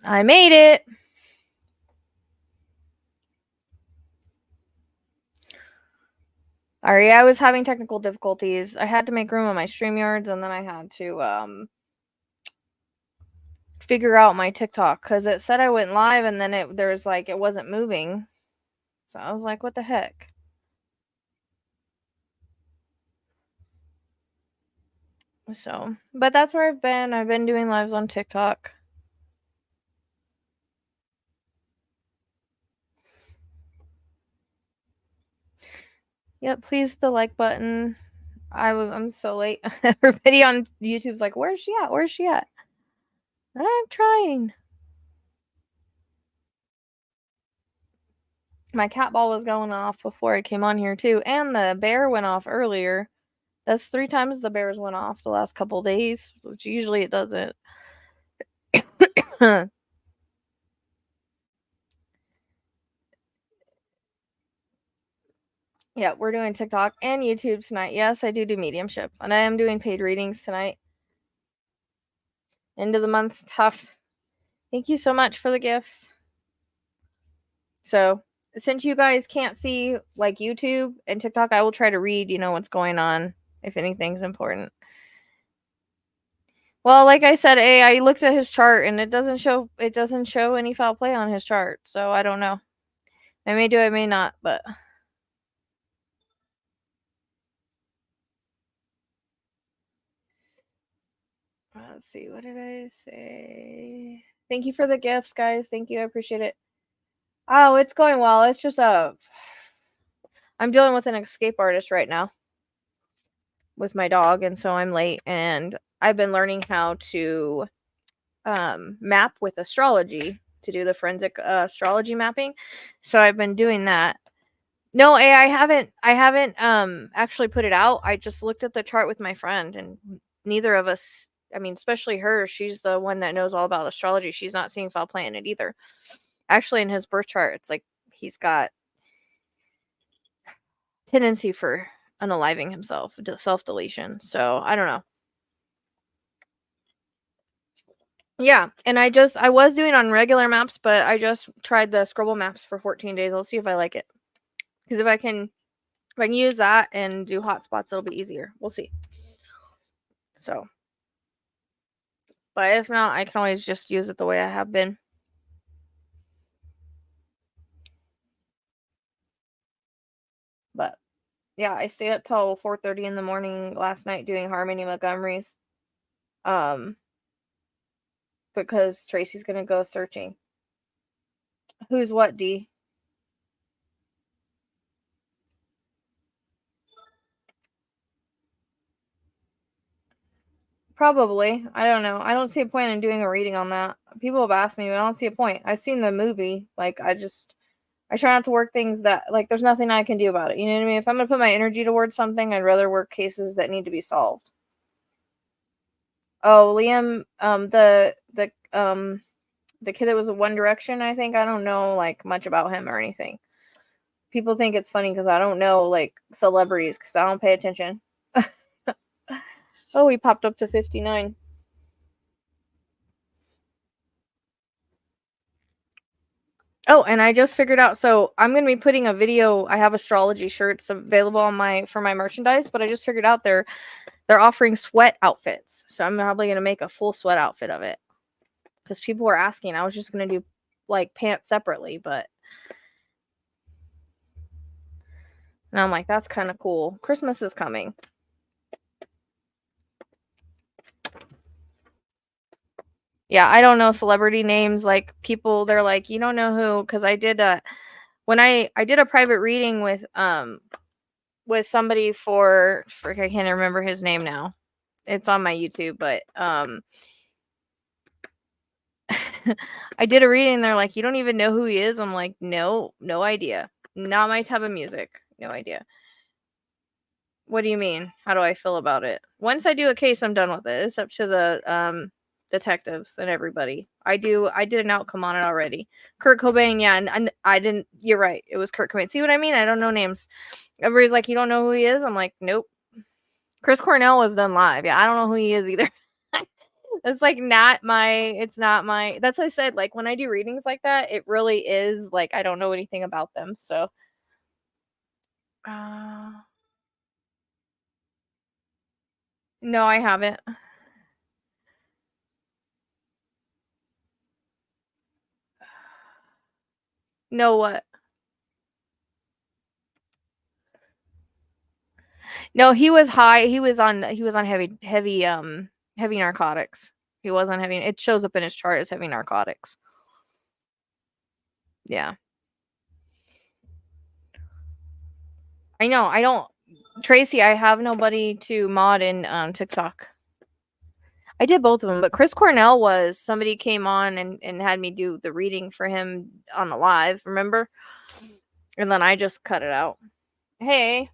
I made it. Alright, I was having technical difficulties. I had to make room on my StreamYards, and then I had to figure out my TikTok because it said I went live, and then it wasn't moving. So I was like, what the heck? So, but that's where I've been. I've been doing lives on TikTok. Yep, please the like button. I'm so late. Everybody on YouTube's like, where's she at? Where's she at? I'm trying. My cat ball was going off before I came on here too, and the bear went off earlier. That's 3 times the bears went off the last couple days, which usually it doesn't. Yeah, we're doing TikTok and YouTube tonight. Yes, I do mediumship, and I am doing paid readings tonight. End of the month's tough. Thank you so much for the gifts. So, since you guys can't see like YouTube and TikTok, I will try to read, what's going on if anything's important. Well, like I said, I looked at his chart and it doesn't show any foul play on his chart. So, I don't know. I may do, I may not, but let's see. What did I say? Thank you for the gifts, guys. Thank you. I appreciate it. Oh, it's going well. It's just I'm dealing with an escape artist right now with my dog, and so I'm late, and I've been learning how to map with astrology to do the forensic astrology mapping. So I've been doing that. No, I haven't actually put it out. I just looked at the chart with my friend, and neither of us, I mean, especially her, she's the one that knows all about astrology. She's not seeing foul play in it either. Actually, in his birth chart, it's like he's got tendency for unaliving himself, self-deletion. So, I don't know. Yeah, and I was doing on regular maps, but I just tried the Scribble maps for 14 days. I'll see if I like it. Because if I can use that and do hotspots, it'll be easier. We'll see. So, but if not, I can always just use it the way I have been. But yeah, I stayed up till 4:30 in the morning last night doing Harmony Montgomery's. Because Tracy's gonna go searching. Who's what, D? Probably. I don't know. I don't see a point in doing a reading on that. People have asked me, but I don't see a point. I've seen the movie. Like, I try not to work things that, like, there's nothing I can do about it. You know what I mean? If I'm going to put my energy towards something, I'd rather work cases that need to be solved. Oh, Liam, the kid that was in One Direction, I think. I don't know, like, much about him or anything. People think it's funny because I don't know, like, celebrities because I don't pay attention. Oh, he popped up to 59. Oh, and I just figured out, so I'm going to be putting a video. I have astrology shirts available on for my merchandise, but I just figured out they're offering sweat outfits. So I'm probably going to make a full sweat outfit of it. Because people were asking. I was just going to do like pants separately, but and I'm like, that's kind of cool. Christmas is coming. Yeah, I don't know celebrity names. Like people, they're like, you don't know who, because I did when I did a private reading with somebody for I can't remember his name now. It's on my YouTube, but I did a reading. They're like, you don't even know who he is. I'm like, no idea. Not my type of music. No idea. What do you mean? How do I feel about it? Once I do a case, I'm done with it. It's up to the detectives and everybody. I did an outcome on it already. Kurt Cobain, yeah, and I didn't. You're right. It was Kurt Cobain. See what I mean? I don't know names. Everybody's like, you don't know who he is? I'm like, nope. Chris Cornell was done live. Yeah, I don't know who he is either. It's like not my, that's what I said. Like when I do readings like that, it really is like I don't know anything about them. So, uh, no, I haven't. No, what? No, he was high. He was on heavy narcotics. He was on heavy. It shows up in his chart as heavy narcotics. Yeah. I know. I don't Tracy, I have nobody to mod in TikTok. I did both of them, but Chris Cornell was somebody came on and had me do the reading for him on the live, remember? And then I just cut it out. Hey.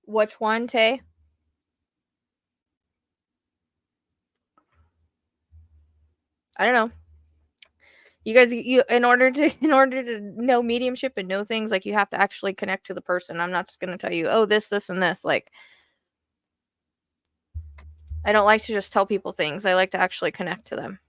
Which one, Tay? I don't know. You guys, in order to know mediumship and know things, like you have to actually connect to the person. I'm not just gonna tell you, oh, this, and this. Like, I don't like to just tell people things. I like to actually connect to them.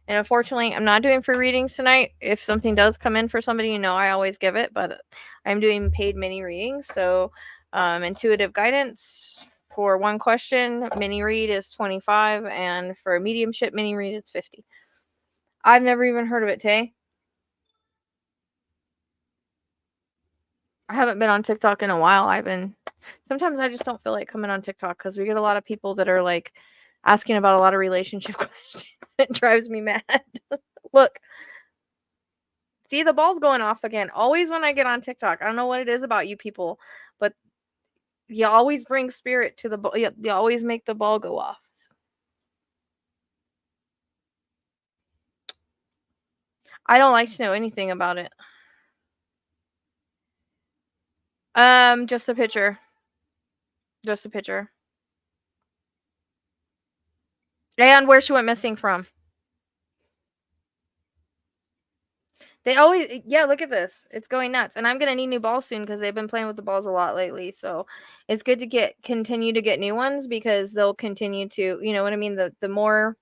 And unfortunately, I'm not doing free readings tonight. If something does come in for somebody, I always give it, but I'm doing paid mini readings. So, intuitive guidance for one question, mini read is 25, and for a mediumship mini read, it's 50. I've never even heard of it, Tay. I haven't been on TikTok in a while. Sometimes I just don't feel like coming on TikTok because we get a lot of people that are like asking about a lot of relationship questions. It drives me mad. Look, see, the ball's going off again. Always when I get on TikTok, I don't know what it is about you people, but you always bring spirit to the ball. You always make the ball go off. I don't like to know anything about it. Just a picture. Just a picture. And where she went missing from. They always, yeah, look at this. It's going nuts. And I'm going to need new balls soon because they've been playing with the balls a lot lately. So it's good to continue to get new ones because they'll continue to, you know what I mean? The more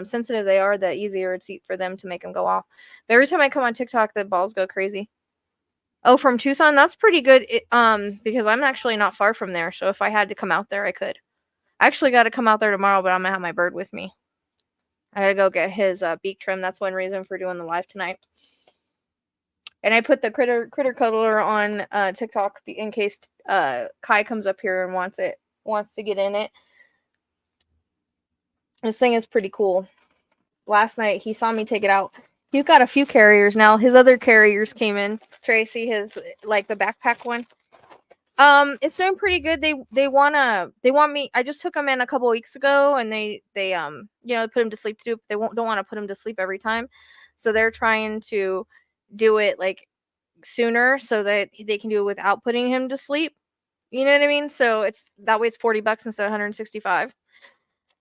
sensitive they are, the easier it's for them to make them go off. But every time I come on TikTok, the balls go crazy. Oh, from Tucson? That's pretty good. Because I'm actually not far from there. So if I had to come out there, I could. I actually got to come out there tomorrow, but I'm going to have my bird with me. I got to go get his beak trim. That's one reason for doing the live tonight. And I put the critter cuddler on TikTok in case Kai comes up here and wants to get in it. This thing is pretty cool. Last night he saw me take it out. He's got a few carriers now. His other carriers came in. Tracy, his like the backpack one. It's doing pretty good. They want me. I just took him in a couple weeks ago, and they put him to sleep too. They don't want to put him to sleep every time, so they're trying to do it like sooner so that they can do it without putting him to sleep. You know what I mean? So it's that way it's $40 instead of 165.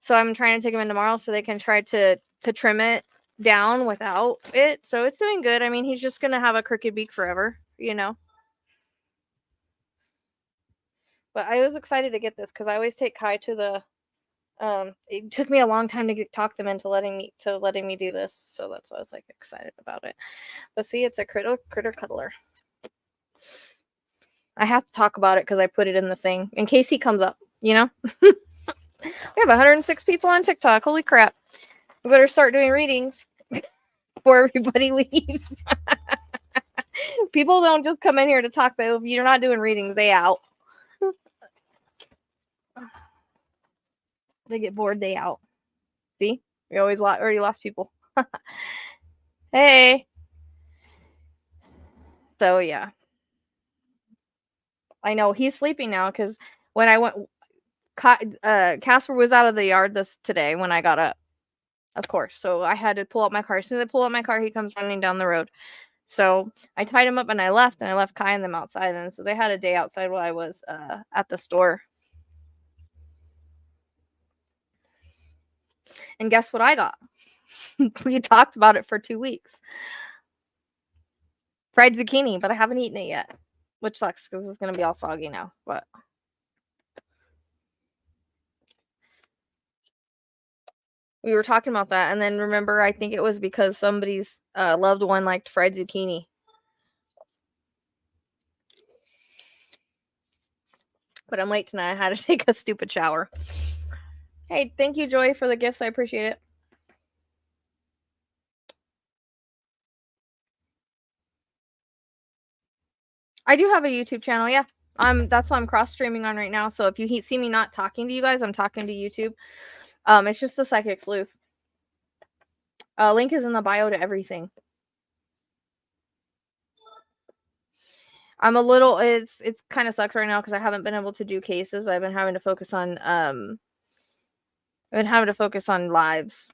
So I'm trying to take him in tomorrow so they can try to trim it down without it. So it's doing good. I mean, he's just gonna have a crooked beak forever, But I was excited to get this because I always take Kai to the. It took me a long time to talk them into letting me do this, so that's why I was like excited about it. But see, it's a critter cuddler. I have to talk about it because I put it in the thing in case he comes up. We have 106 people on TikTok. Holy crap! We better start doing readings before everybody leaves. People don't just come in here to talk. If you're not doing readings, they out. They get bored, they out. See? We already lost people. Hey. So, yeah. I know. He's sleeping now because when I went, Casper was out of the yard today when I got up. Of course. So, I had to pull up my car. As soon as I pull up my car, he comes running down the road. So, I tied him up and I left Kai and them outside. And so, they had a day outside while I was at the store. And guess what I got? We talked about it for 2 weeks. Fried zucchini, but I haven't eaten it yet. which sucks because it's going to be all soggy now. But we were talking about that, and then remember, I think it was because somebody's loved one liked fried zucchini. But I'm late tonight. I had to take a stupid shower. Hey, thank you, Joy, for the gifts. I appreciate it. I do have a YouTube channel, yeah. That's what I'm cross streaming on right now. So if you see me not talking to you guys, I'm talking to YouTube. It's just the Psychic Sleuth. Link is in the bio to everything. I'm a little. It's kind of sucks right now because I haven't been able to do cases. I've been having to focus on lives.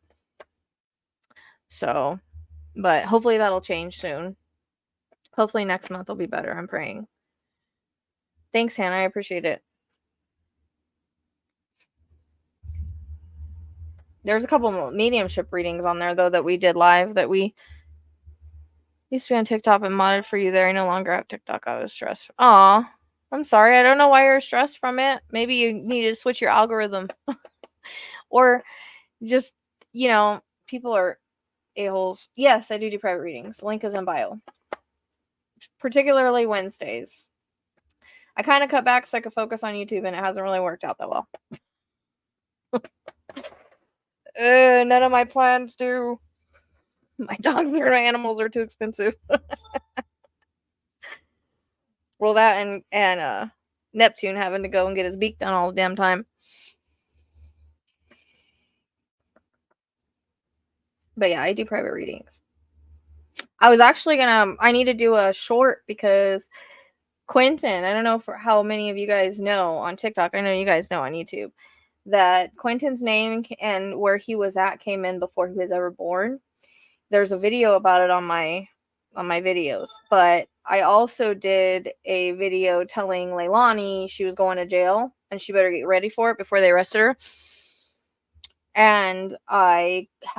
So, but hopefully that'll change soon. Hopefully next month will be better. I'm praying. Thanks, Hannah. I appreciate it. There's a couple mediumship readings on there, though, that we did live that we used to be on TikTok and modded for you there. I no longer have TikTok. I was stressed. Aw, I'm sorry. I don't know why you're stressed from it. Maybe you need to switch your algorithm. Or just, people are a-holes. Yes, I do private readings. Link is in bio. Particularly Wednesdays. I kind of cut back so I could focus on YouTube, and it hasn't really worked out that well. None of my plans do. My dogs and my animals are too expensive. Well, that and Neptune having to go and get his beak done all the damn time. But yeah, I do private readings. I was actually I need to do a short because Quentin, I don't know for how many of you guys know on TikTok, I know you guys know on YouTube, that Quentin's name and where he was at came in before he was ever born. There's a video about it on my videos, but I also did a video telling Leilani she was going to jail and she better get ready for it before they arrested her. And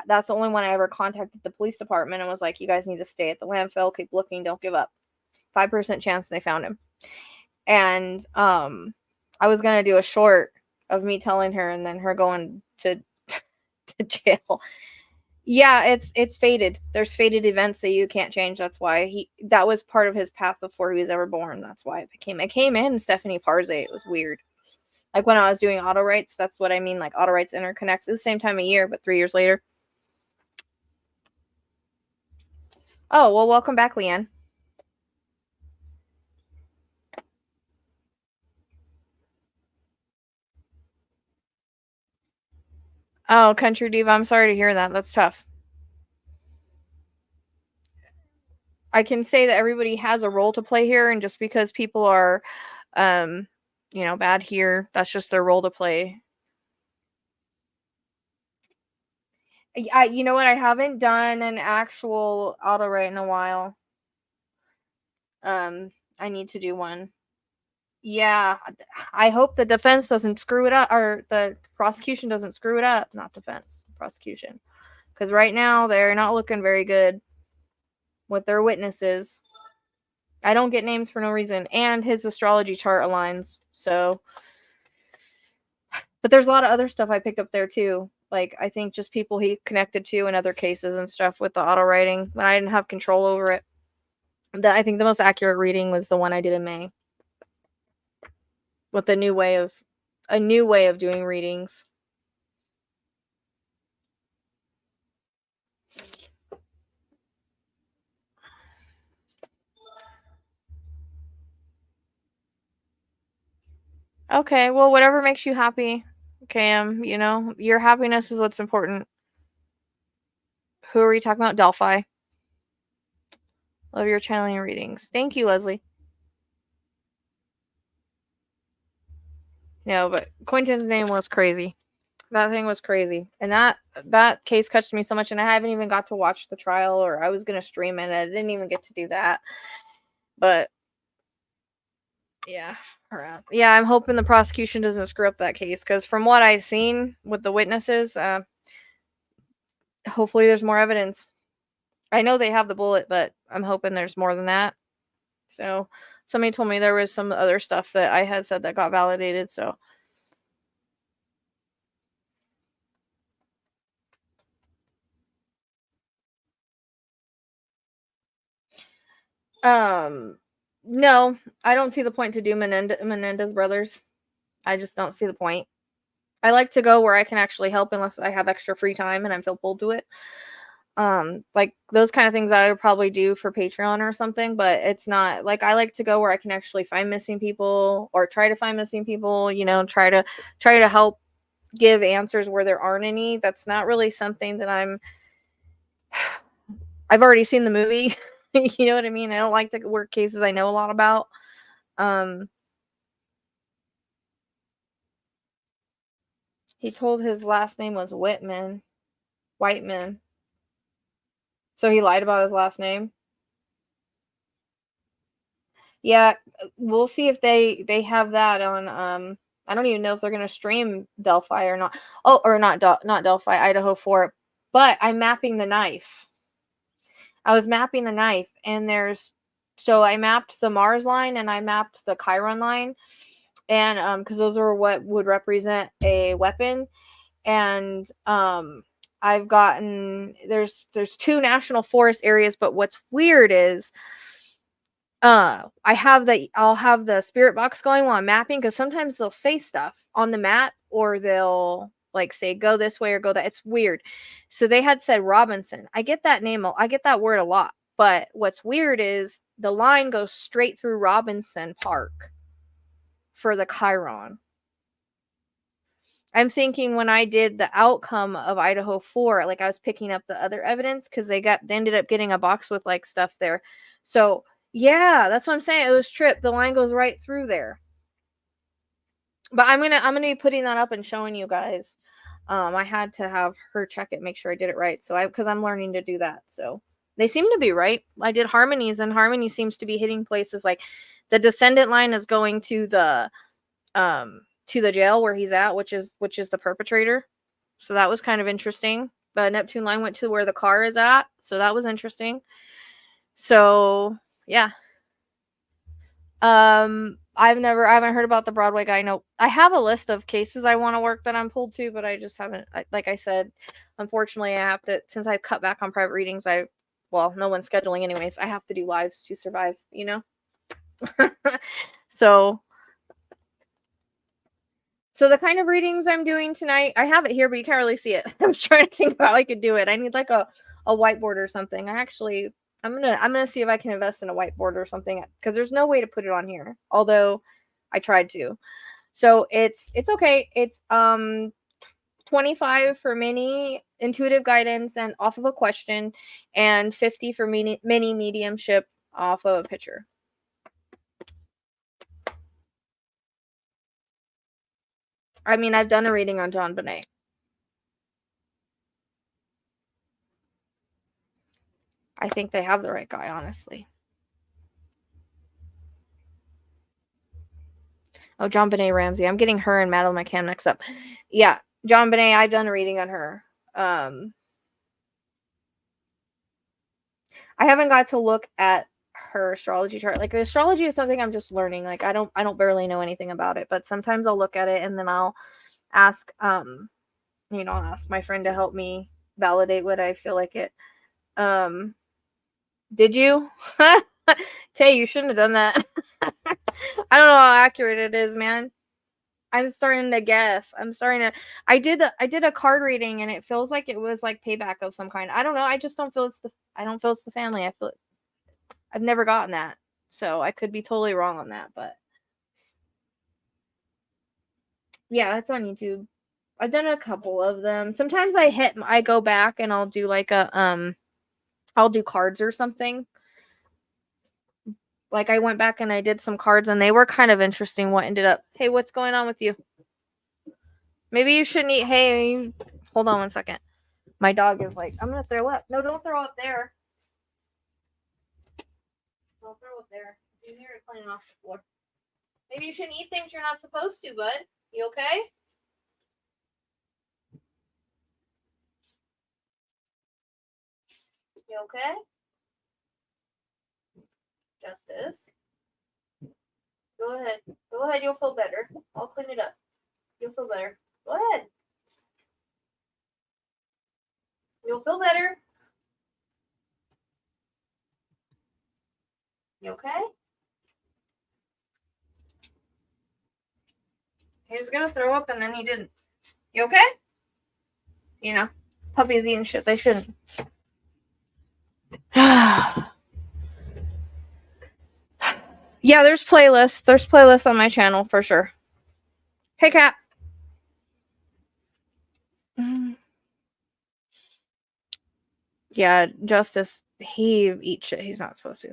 that's the only one I ever contacted the police department and was like, you guys need to stay at the landfill, keep looking, don't give up. 5% chance they found him. And I was gonna do a short of me telling her and then her going to jail. Yeah, it's fated. There's fated events that you can't change. That's why that was part of his path before he was ever born. That's why it came in Stephanie Parze. It was weird. Like when I was doing Autowrites, that's what I mean. Like Autowrites interconnects. It's the same time of year, but 3 years later. Oh, well, welcome back, Leanne. Oh, Country Diva, I'm sorry to hear that. That's tough. I can say that everybody has a role to play here, and just because people are, bad here, that's just their role to play. You know what? I haven't done an actual Autowrite in a while. I need to do one. Yeah, I hope the defense doesn't screw it up, or the prosecution doesn't screw it up. Not defense, prosecution. Because right now, they're not looking very good with their witnesses. I don't get names for no reason. And his astrology chart aligns, so. But there's a lot of other stuff I picked up there, too. Like, I think just people he connected to in other cases and stuff with the auto writing, when I didn't have control over it. I think the most accurate reading was the one I did in May. With a new way of doing readings. Okay, well, whatever makes you happy, Cam, your happiness is what's important. Who are we talking about? Delphi. Love your channeling readings. Thank you, Leslie. No, but Quentin's name was crazy. That thing was crazy. And that case touched me so much, and I haven't even got to watch the trial, or I was going to stream it. I didn't even get to do that. But, yeah. Yeah, I'm hoping the prosecution doesn't screw up that case, because from what I've seen with the witnesses, hopefully there's more evidence. I know they have the bullet, but I'm hoping there's more than that. So Somebody told me there was some other stuff that I had said that got validated, so. No, I don't see the point to do Menendez brothers. I just don't see the point. I like to go where I can actually help unless I have extra free time and I feel pulled to it. Like those kind of things I would probably do for Patreon or something, but it's not like I like to go where I can actually find missing people or try to find missing people, you know, try to help give answers where there aren't any. That's not really something that I've already seen the movie. You know what I mean? I don't like to work cases I know a lot about. He told his last name was Whiteman. So he lied about his last name. Yeah, we'll see if they have that on I don't even know if they're going to stream Delphi or not. Oh, or not Delphi, Idaho 4. But I'm mapping the knife. I was mapping the knife and so I mapped the Mars line and I mapped the Chiron line, and cuz those are what would represent a weapon, and I've gotten there's 2 national forest areas, but what's weird is I'll have the spirit box going while I'm mapping, because sometimes they'll say stuff on the map or they'll like say go this way or go that. It's weird. So they had said Robinson. I get that word a lot. But what's weird is the line goes straight through Robinson Park for the Chiron. I'm thinking when I did the outcome of Idaho 4, like I was picking up the other evidence because they ended up getting a box with like stuff there. So yeah, that's what I'm saying. It was tripped. The line goes right through there. But I'm gonna be putting that up and showing you guys. I had to have her check it, make sure I did it right. So because I'm learning to do that. So they seem to be right. I did harmonies, and harmony seems to be hitting places like the descendant line is going to the jail where he's at, which is the perpetrator. So that was kind of interesting. The Neptune line went to where the car is at, so that was interesting. So yeah. I haven't heard about the Broadway guy. No, I have a list of cases I want to work that I'm pulled to, but I just haven't. Like I said, unfortunately, I have to, since I've cut back on private readings. No one's scheduling anyways. I have to do lives to survive, you know. So the kind of readings I'm doing tonight, I have it here, but you can't really see it. I was trying to think about how I could do it. I need like a whiteboard or something. I'm gonna see if I can invest in a whiteboard or something, because there's no way to put it on here. Although I tried to. So it's okay. It's 25 for mini intuitive guidance and off of a question, and 50 for mini mediumship off of a picture. I mean, I've done a reading on John Bonet. I think they have the right guy, honestly. Oh, John Bonet Ramsey. I'm getting her and Madeline McCann mixed up. Yeah, John Bonet, I've done a reading on her. I haven't got to look at her astrology chart. Like, the astrology is something I'm just learning. Like, I don't barely know anything about it, but sometimes I'll look at it and then I'll ask ask my friend to help me validate what I feel like it. Did you? Tay, you shouldn't have done that. I don't know how accurate it is, man. I'm starting to guess. I did a card reading and it feels like it was like payback of some kind. I don't know. I just don't feel it's the family. I've never gotten that. So I could be totally wrong on that, but yeah, it's on YouTube. I've done a couple of them. Sometimes I go back and I'll do like I'll do cards or something. Like I went back and I did some cards and they were kind of interesting. Hey, what's going on with you? Maybe you shouldn't eat. Hey, hold on one second. My dog is like, I'm gonna throw up. No, don't throw up there. Don't throw up there. It's in here cleaning off the floor. Maybe you shouldn't eat things you're not supposed to, bud. You okay? You okay? Justice. Go ahead. Go ahead. You'll feel better. I'll clean it up. You'll feel better. Go ahead. You'll feel better. You okay? He was gonna throw up and then he didn't. You okay? You know, puppies eating shit they shouldn't. Yeah, there's playlists. There's playlists on my channel for sure. Hey, cat. Yeah, Justice, he eats shit he's not supposed to.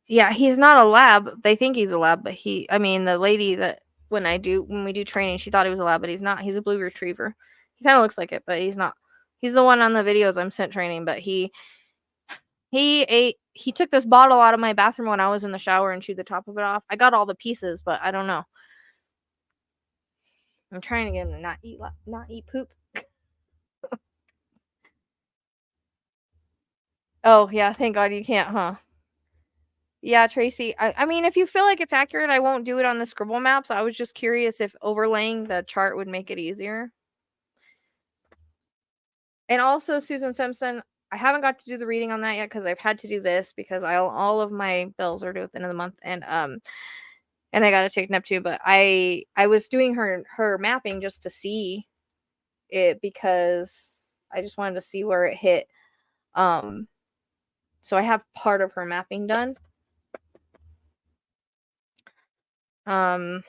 Yeah, he's not a lab. They think he's a lab, but the lady that when we do training, she thought he was a lab, but he's not. He's a blue retriever. He kind of looks like it, but he's not. He's the one on the videos I'm sent training, but he took this bottle out of my bathroom when I was in the shower and chewed the top of it off. I got all the pieces, but I don't know. I'm trying to get him to not eat poop. Oh, yeah, thank God you can't, huh? Yeah, Tracy. I mean, if you feel like it's accurate, I won't do it on the scribble maps. I was just curious if overlaying the chart would make it easier. And also, Susan Simpson, I haven't got to do the reading on that yet because I've had to do this because all of my bills are due at the end of the month, and I got to take Neptune. But I was doing her mapping just to see it because I just wanted to see where it hit. So I have part of her mapping done. Someone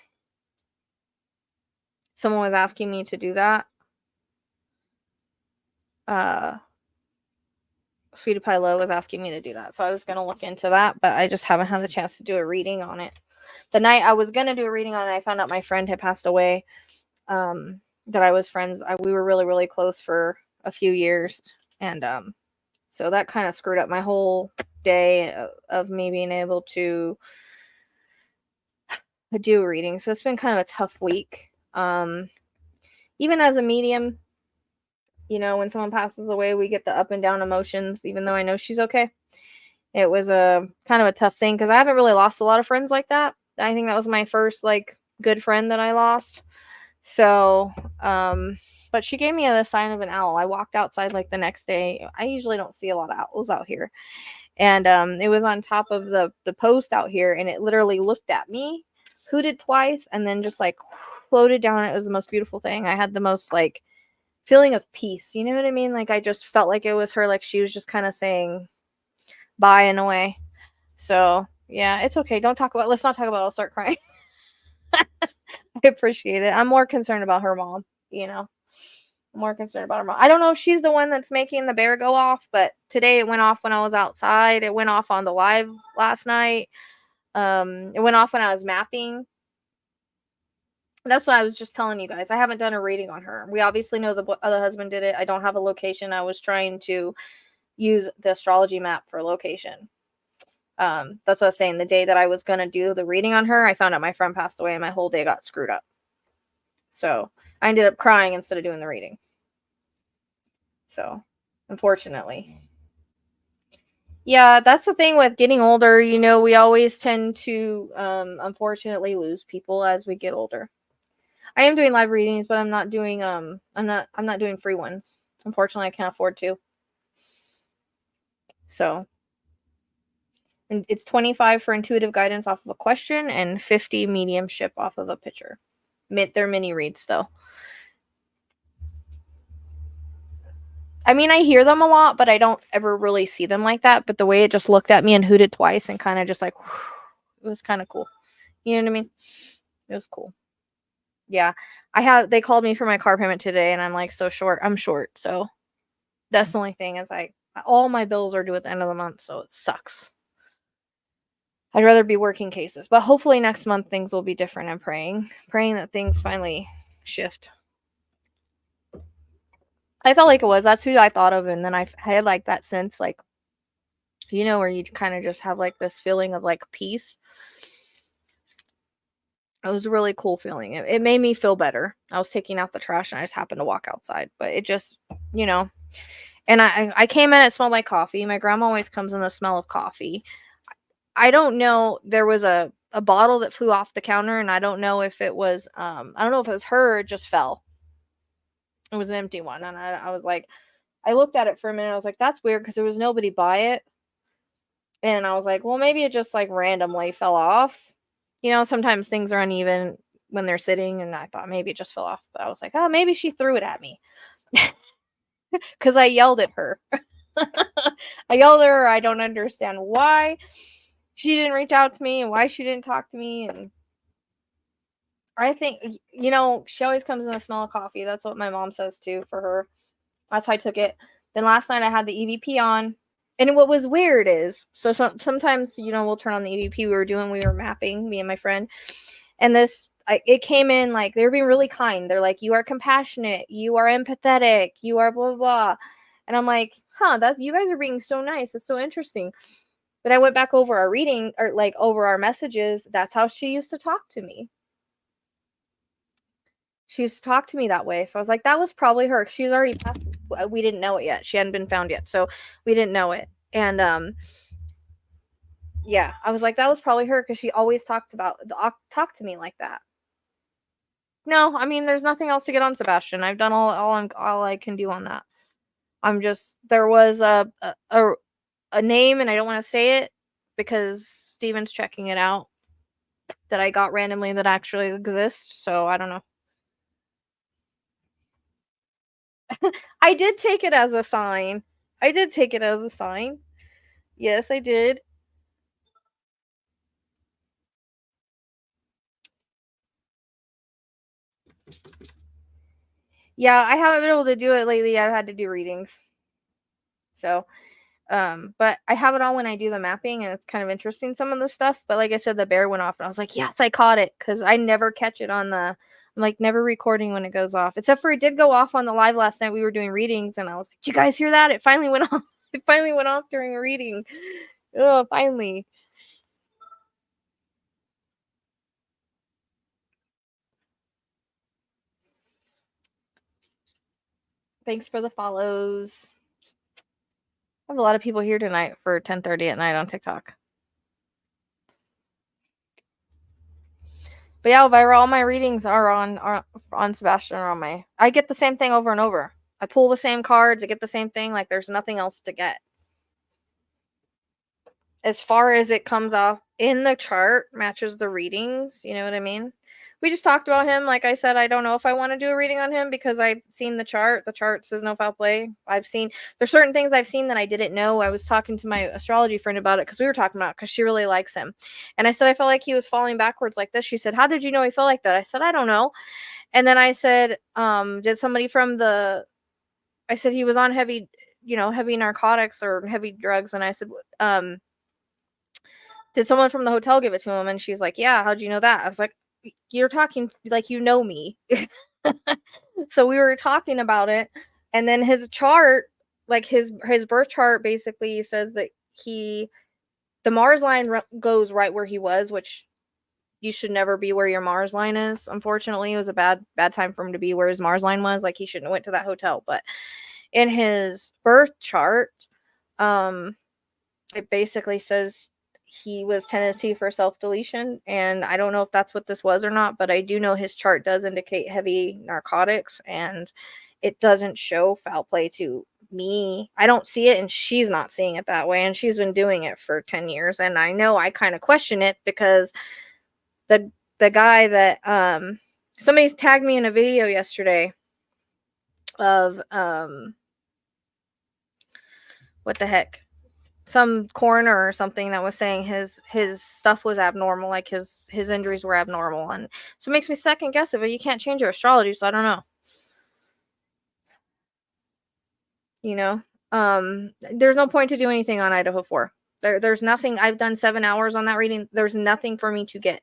was asking me to do that. Sweetie Pie Low was asking me to do that. So I was going to look into that, but I just haven't had the chance to do a reading on it. The night I was going to do a reading on it, I found out my friend had passed away. That I was friends. We were really, really close for a few years. And so that kind of screwed up my whole day of me being able to do a reading. So it's been kind of a tough week. Even as a medium, when someone passes away, we get the up and down emotions, even though I know she's okay. It was a kind of a tough thing because I haven't really lost a lot of friends like that. I think that was my first good friend that I lost. So, but she gave me a sign of an owl. I walked outside the next day. I usually don't see a lot of owls out here. And it was on top of the post out here, and it literally looked at me, hooted twice, and then just floated down. It was the most beautiful thing. I had the most feeling of peace. You know what I mean? I just felt like it was her, she was just kind of saying bye in a way. So yeah, it's okay. Let's not talk about it. I'll start crying. I appreciate it. I'm more concerned about her mom, more concerned about her mom. I don't know if she's the one that's making the bear go off, but today it went off when I was outside. It went off on the live last night. It went off when I was mapping. That's what I was just telling you guys. I haven't done a reading on her. We obviously know the other husband did it. I don't have a location. I was trying to use the astrology map for location. That's what I was saying. The day that I was going to do the reading on her, I found out my friend passed away and my whole day got screwed up. So I ended up crying instead of doing the reading. So, unfortunately. Yeah, that's the thing with getting older. We always tend to, unfortunately, lose people as we get older. I am doing live readings, but I'm not doing I'm not doing free ones. Unfortunately, I can't afford to. So, and it's $25 for intuitive guidance off of a question and $50 mediumship off of a picture. They're mini reads though. I mean, I hear them a lot, but I don't ever really see them like that. But the way it just looked at me and hooted twice and kind of just it was kind of cool. You know what I mean? It was cool. Yeah. They called me for my car payment today and I'm so short. I'm short. So that's the only thing is all my bills are due at the end of the month. So it sucks. I'd rather be working cases, but hopefully next month things will be different. I'm praying that things finally shift. I felt like it was. That's who I thought of. And then I had that sense, where you kind of just have this feeling of peace. It was a really cool feeling. It made me feel better. I was taking out the trash and I just happened to walk outside, but it just, and I came in, it smelled like coffee. My grandma always comes in the smell of coffee. I don't know. There was a bottle that flew off the counter, and I don't know if it was I don't know if it was her or it just fell. It was an empty one, and I was like, I looked at it for a minute. I was like, that's weird because there was nobody by it, and I was like, well, maybe it just like randomly fell off. You know, sometimes things are uneven when they're sitting, and I thought maybe it just fell off. But I was like, oh, maybe she threw it at me because I yelled at her. I yelled at her. I don't understand why she didn't reach out to me and why she didn't talk to me. And I think, you know, she always comes in the smell of coffee. That's what my mom says too for her. That's how I took it. Then last night I had the EVP on. And what was weird is, so sometimes, you know, we'll turn on the EVP. We were mapping, me and my friend. And it came in like, they were being really kind. They're like, you are compassionate. You are empathetic. You are blah, blah, blah. And I'm like, you guys are being so nice. It's so interesting. But I went back over our reading, or like over our messages. That's how she used to talk to me. She used to talk to me that way. So I was like, that was probably her. She's already passed. We didn't know it yet. She hadn't been found yet. So we didn't know it. And yeah, I was like, that was probably her because she always talked to me like that. No, I mean, there's nothing else to get on Sebastian. I've done all I can do on that. There was a name, and I don't want to say it because Steven's checking it out, that I got randomly that actually exists. So I don't know. I did take it as a sign. Yes, I did. Yeah, I haven't been able to do it lately. I've had to do readings. So, but I have it on when I do the mapping, and it's kind of interesting, some of the stuff. But like I said, the bear went off, and I was like, yes, I caught it, because I never catch it on I'm like never recording when it goes off. Except for it did go off on the live last night. We were doing readings, and I was like, did you guys hear that? It finally went off. It finally went off during a reading. Oh, finally. Thanks for the follows. I have a lot of people here tonight for 10:30 at night on TikTok. But yeah, Elvira, all my readings are on Sebastian, or on my. I get the same thing over and over. I pull the same cards. I get the same thing. Like, there's nothing else to get. As far as it comes off in the chart, matches the readings. You know what I mean? We just talked about him. Like I said, I don't know if I want to do a reading on him because I've seen the chart. The chart says no foul play. There's certain things I've seen that I didn't know. I was talking to my astrology friend about it because we were talking about it because she really likes him. And I said, I felt like he was falling backwards like this. She said, how did you know he felt like that? I said, I don't know. And then I said, did somebody I said he was on heavy narcotics or heavy drugs. And I said, did someone from the hotel give it to him? And she's like, yeah, how'd you know that? I was like, you're talking like you know me. So we were talking about it, and then his chart, like his birth chart, basically says that the Mars line goes right where he was, which you should never be where your Mars line is. Unfortunately, it was a bad time for him to be where his Mars line was. Like, he shouldn't have went to that hotel. But in his birth chart, it basically says he was tendency for self-deletion, and I don't know if that's what this was or not, but I do know his chart does indicate heavy narcotics, and it doesn't show foul play to me. I don't see it, and she's not seeing it that way, and she's been doing it for 10 years, and I know I kind of question it because the guy that somebody's tagged me in a video yesterday of what the heck, some coroner or something that was saying his stuff was abnormal, like his injuries were abnormal, and so it makes me second guess it. But you can't change your astrology, so I don't know. You know, there's no point to do anything on Idaho 4. There's nothing. I've done 7 hours on that reading. There's nothing for me to get.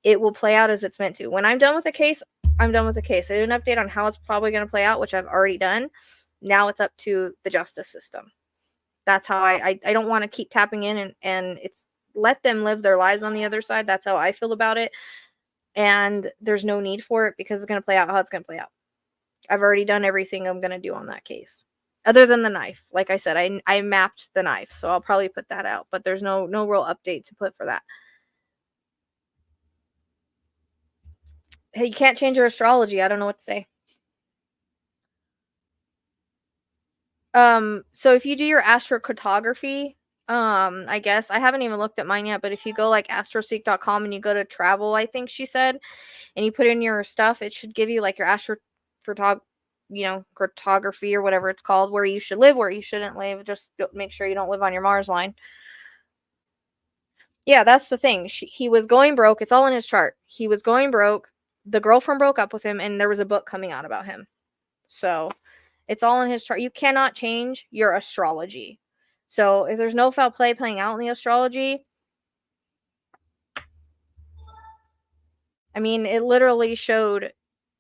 It will play out as it's meant to. When I'm done with the case, I'm done with the case. I did an update on how it's probably going to play out, which I've already done. Now it's up to the justice system. That's how I don't want to keep tapping in and it's let them live their lives on the other side. That's how I feel about it. And there's no need for it because it's going to play out how it's going to play out. I've already done everything I'm going to do on that case. other than the knife. Like I said, I mapped the knife, so I'll probably put that out, but there's no real update to put for that. Hey, you can't change your astrology. I don't know what to say. So if you do your astrocartography, I guess I haven't even looked at mine yet, but if you go like astroseek.com and you go to travel, I think she said, and you put in your stuff, it should give you like your cartography or whatever it's called, where you should live, where you shouldn't live. Just make sure you don't live on your Mars line. Yeah, that's the thing. He was going broke. It's all in his chart. He was going broke. The girlfriend broke up with him, and there was a book coming out about him. So it's all in his chart. You cannot change your astrology. So if there's no foul play playing out in the astrology, I mean, it literally showed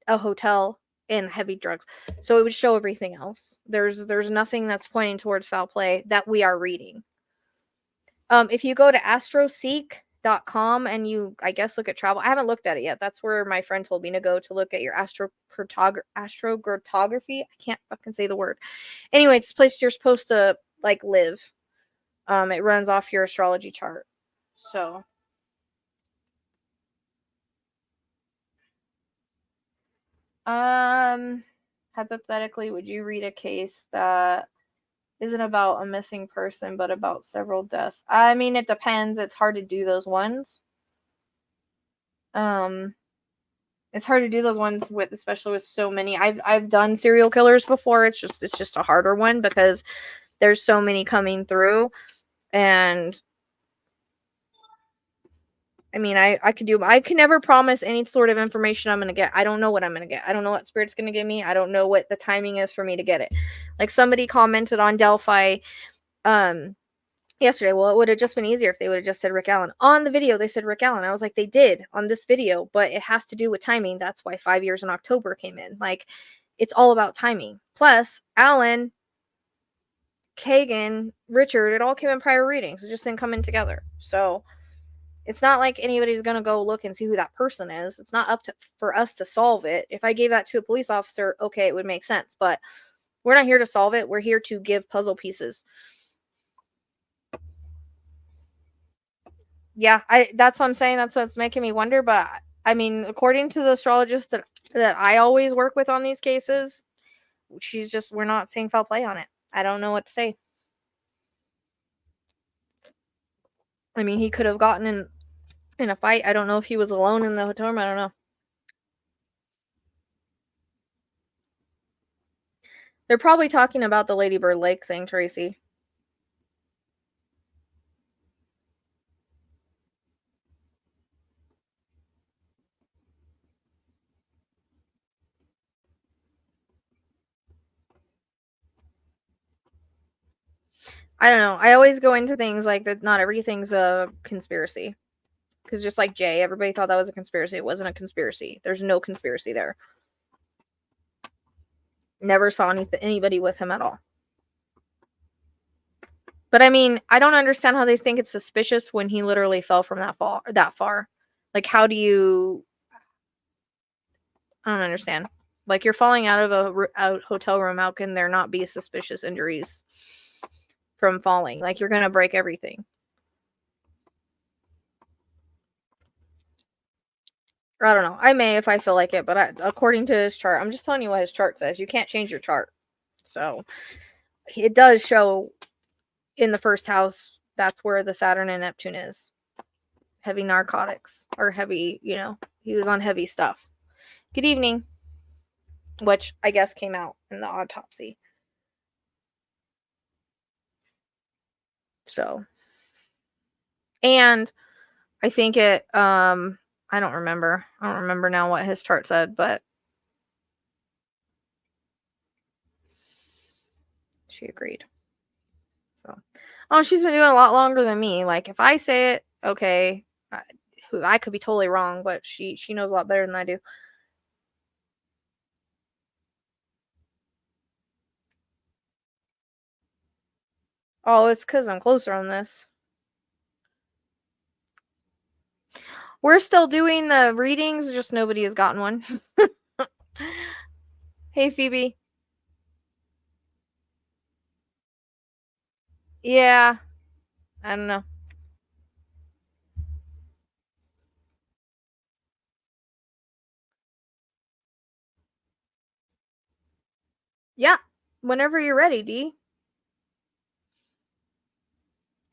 a hotel and heavy drugs. So it would show everything else. There's nothing that's pointing towards foul play that we are reading. If you go to astroseek.com and you, I guess, look at travel. I haven't looked at it yet. That's where my friend told me to go to look at your astrocartography. I can't fucking say the word. Anyway, it's a place you're supposed to like live. It runs off your astrology chart. So hypothetically, would you read a case that isn't about a missing person but about several deaths? I mean, it depends. It's hard to do those ones. It's hard to do those ones with, especially with so many. I've done serial killers before. It's just a harder one because there's so many coming through, and I mean, I can never promise any sort of information I'm going to get. I don't know what I'm going to get. I don't know what Spirit's going to give me. I don't know what the timing is for me to get it. Like somebody commented on Delphi yesterday. Well, it would have just been easier if they would have just said Rick Allen. On the video, they said Rick Allen. I was like, they did on this video, but it has to do with timing. That's why 5 years in October came in. Like, it's all about timing. Plus, Allen, Kagan, Richard, it all came in prior readings. It just didn't come in together. So it's not like anybody's going to go look and see who that person is. It's not up to for us to solve it. If I gave that to a police officer, okay, it would make sense. But we're not here to solve it. We're here to give puzzle pieces. Yeah, that's what I'm saying. That's what's making me wonder. But I mean, according to the astrologist that I always work with on these cases, we're not seeing foul play on it. I don't know what to say. I mean, he could have gotten in a fight. I don't know if he was alone in the hotel room. I don't know. They're probably talking about the Lady Bird Lake thing, Tracy. I don't know. I always go into things like that. Not everything's a conspiracy. Because just like Jay, everybody thought that was a conspiracy. It wasn't a conspiracy. There's no conspiracy there. Never saw anybody with him at all. But I mean, I don't understand how they think it's suspicious when he literally fell from that far. Like, how do you? I don't understand. Like, you're falling out of a hotel room. How can there not be suspicious injuries from falling? Like, you're gonna break everything. I don't know. I may if I feel like it, but according to his chart, I'm just telling you what his chart says. You can't change your chart. So it does show in the first house. That's where the Saturn and Neptune is. Heavy narcotics or heavy, he was on heavy stuff. Good evening. Which I guess came out in the autopsy. So, and I think I don't remember. I don't remember now what his chart said, but she agreed. So, she's been doing a lot longer than me. Like, if I say it, okay, I could be totally wrong, but she knows a lot better than I do. Oh, it's because I'm closer on this. We're still doing the readings, just nobody has gotten one. Hey, Phoebe. Yeah, I don't know. Yeah, whenever you're ready, D.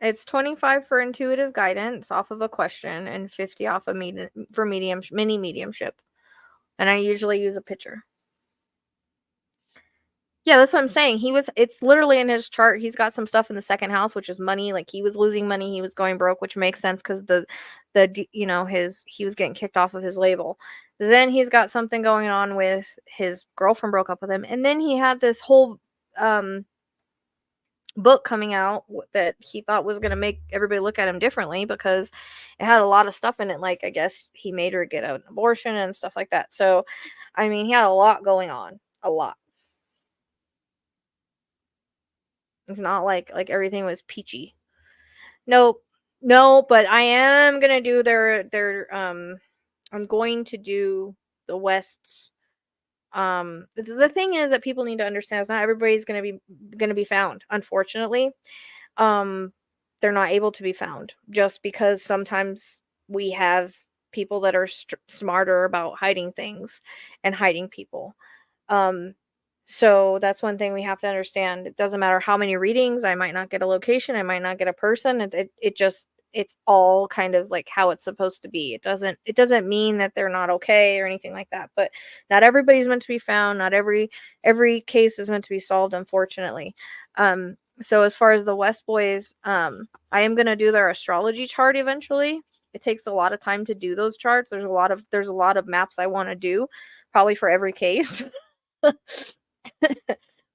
It's 25 for intuitive guidance off of a question and 50 off of for mini mediumship. And I usually use a picture. Yeah, that's what I'm saying. It's literally in his chart. He's got some stuff in the second house, which is money. Like he was losing money, he was going broke, which makes sense because he was getting kicked off of his label. Then he's got something going on with his girlfriend broke up with him, and then he had this whole um book coming out that he thought was going to make everybody look at him differently because it had a lot of stuff in it. Like I guess he made her get an abortion and stuff like that. So, I mean, he had a lot going on, a lot. It's not like everything was peachy. Nope. No, but I am gonna do their I'm going to do the West's the thing is that people need to understand is not everybody's gonna be found, unfortunately. Um they're not able to be found just because sometimes we have people that are smarter about hiding things and hiding people. Um, so that's one thing we have to understand. It doesn't matter how many readings, I might not get a location, I might not get a person. It just it's all kind of like how it's supposed to be. It doesn't mean that they're not okay or anything like that. But not everybody's meant to be found. Not every case is meant to be solved, unfortunately. So as far as the West Boys, I am gonna do their astrology chart eventually. It takes a lot of time to do those charts. There's a lot of maps I want to do, probably for every case.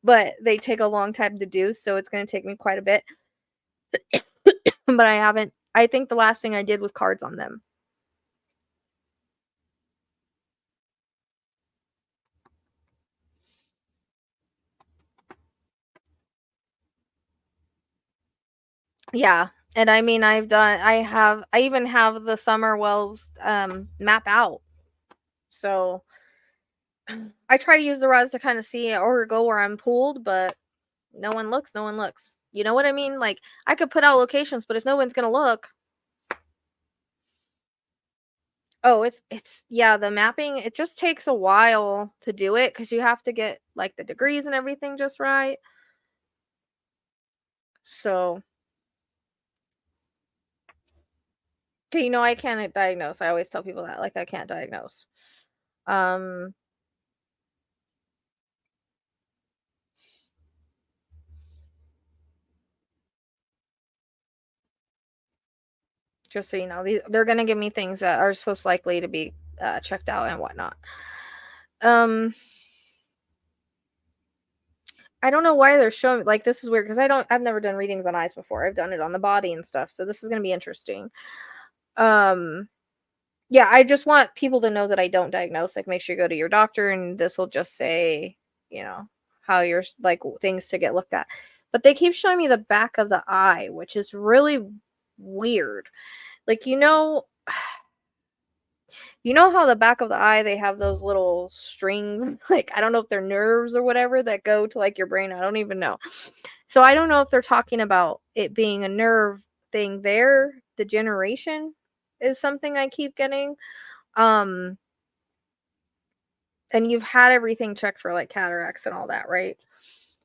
But they take a long time to do, so it's going to take me quite a bit. But I think the last thing I did was cards on them. Yeah. And I mean, I even have the Summer Wells map out. So I try to use the rods to kind of see or go where I'm pulled, but no one looks, no one looks. You know what I mean? Like I could put out locations, but if no one's going to look, oh, it's yeah, the mapping, it just takes a while to do it because you have to get like the degrees and everything just right. So, I can't diagnose. I always tell people that, like I can't diagnose. Um, just so you know, they're gonna give me things that are supposed likely to be checked out and whatnot. Um, I don't know why they're showing like this is weird because I've never done readings on eyes before. I've done it on the body and stuff, so this is gonna be interesting. Um, yeah, I just want people to know that I don't diagnose. Like, make sure you go to your doctor, and this will just say, how you're like things to get looked at. But they keep showing me the back of the eye, which is really weird. Like, how the back of the eye they have those little strings, like I don't know if they're nerves or whatever that go to like your brain. I don't even know. So I don't know if they're talking about it being a nerve thing there. Degeneration is something I keep getting. Um and you've had everything checked for like cataracts and all that, right?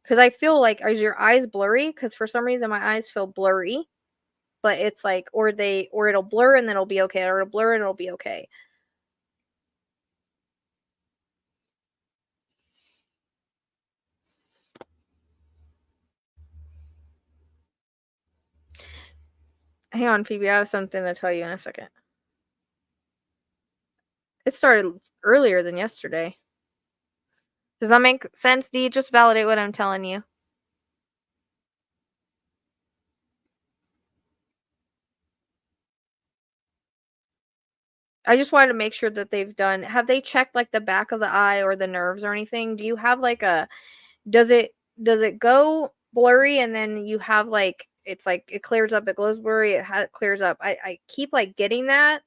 Because I feel like is your eyes blurry? Because for some reason my eyes feel blurry, but it's like or it'll blur and then it'll be okay, or it'll blur and it'll be okay. Hang on, Phoebe, I have something to tell you in a second. It started earlier than yesterday. Does that make sense? Do you just validate what I'm telling you? I just wanted to make sure that have they checked like the back of the eye or the nerves or anything? Do you have like does it go blurry and then you have like, it's like it clears up, it goes blurry, it clears up. I keep like getting that.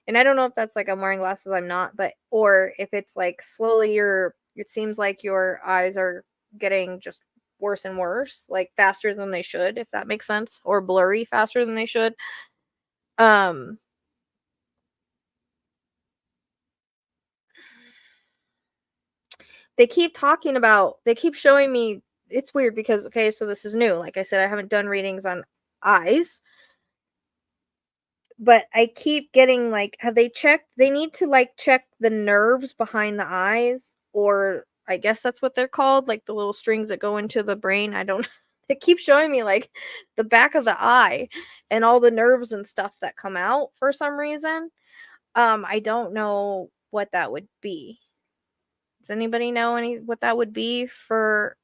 And I don't know if that's like I'm wearing glasses, I'm not, but or if it's like slowly it seems like your eyes are getting just worse and worse, like faster than they should, if that makes sense, or blurry faster than they should. They keep showing me, it's weird because, okay, so this is new. Like I said, I haven't done readings on eyes, but I keep getting like, have they checked? They need to like check the nerves behind the eyes, or I guess that's what they're called, like the little strings that go into the brain. I don't, they keep showing me like the back of the eye and all the nerves and stuff that come out for some reason. I don't know what that would be. Does anybody know what that would be for?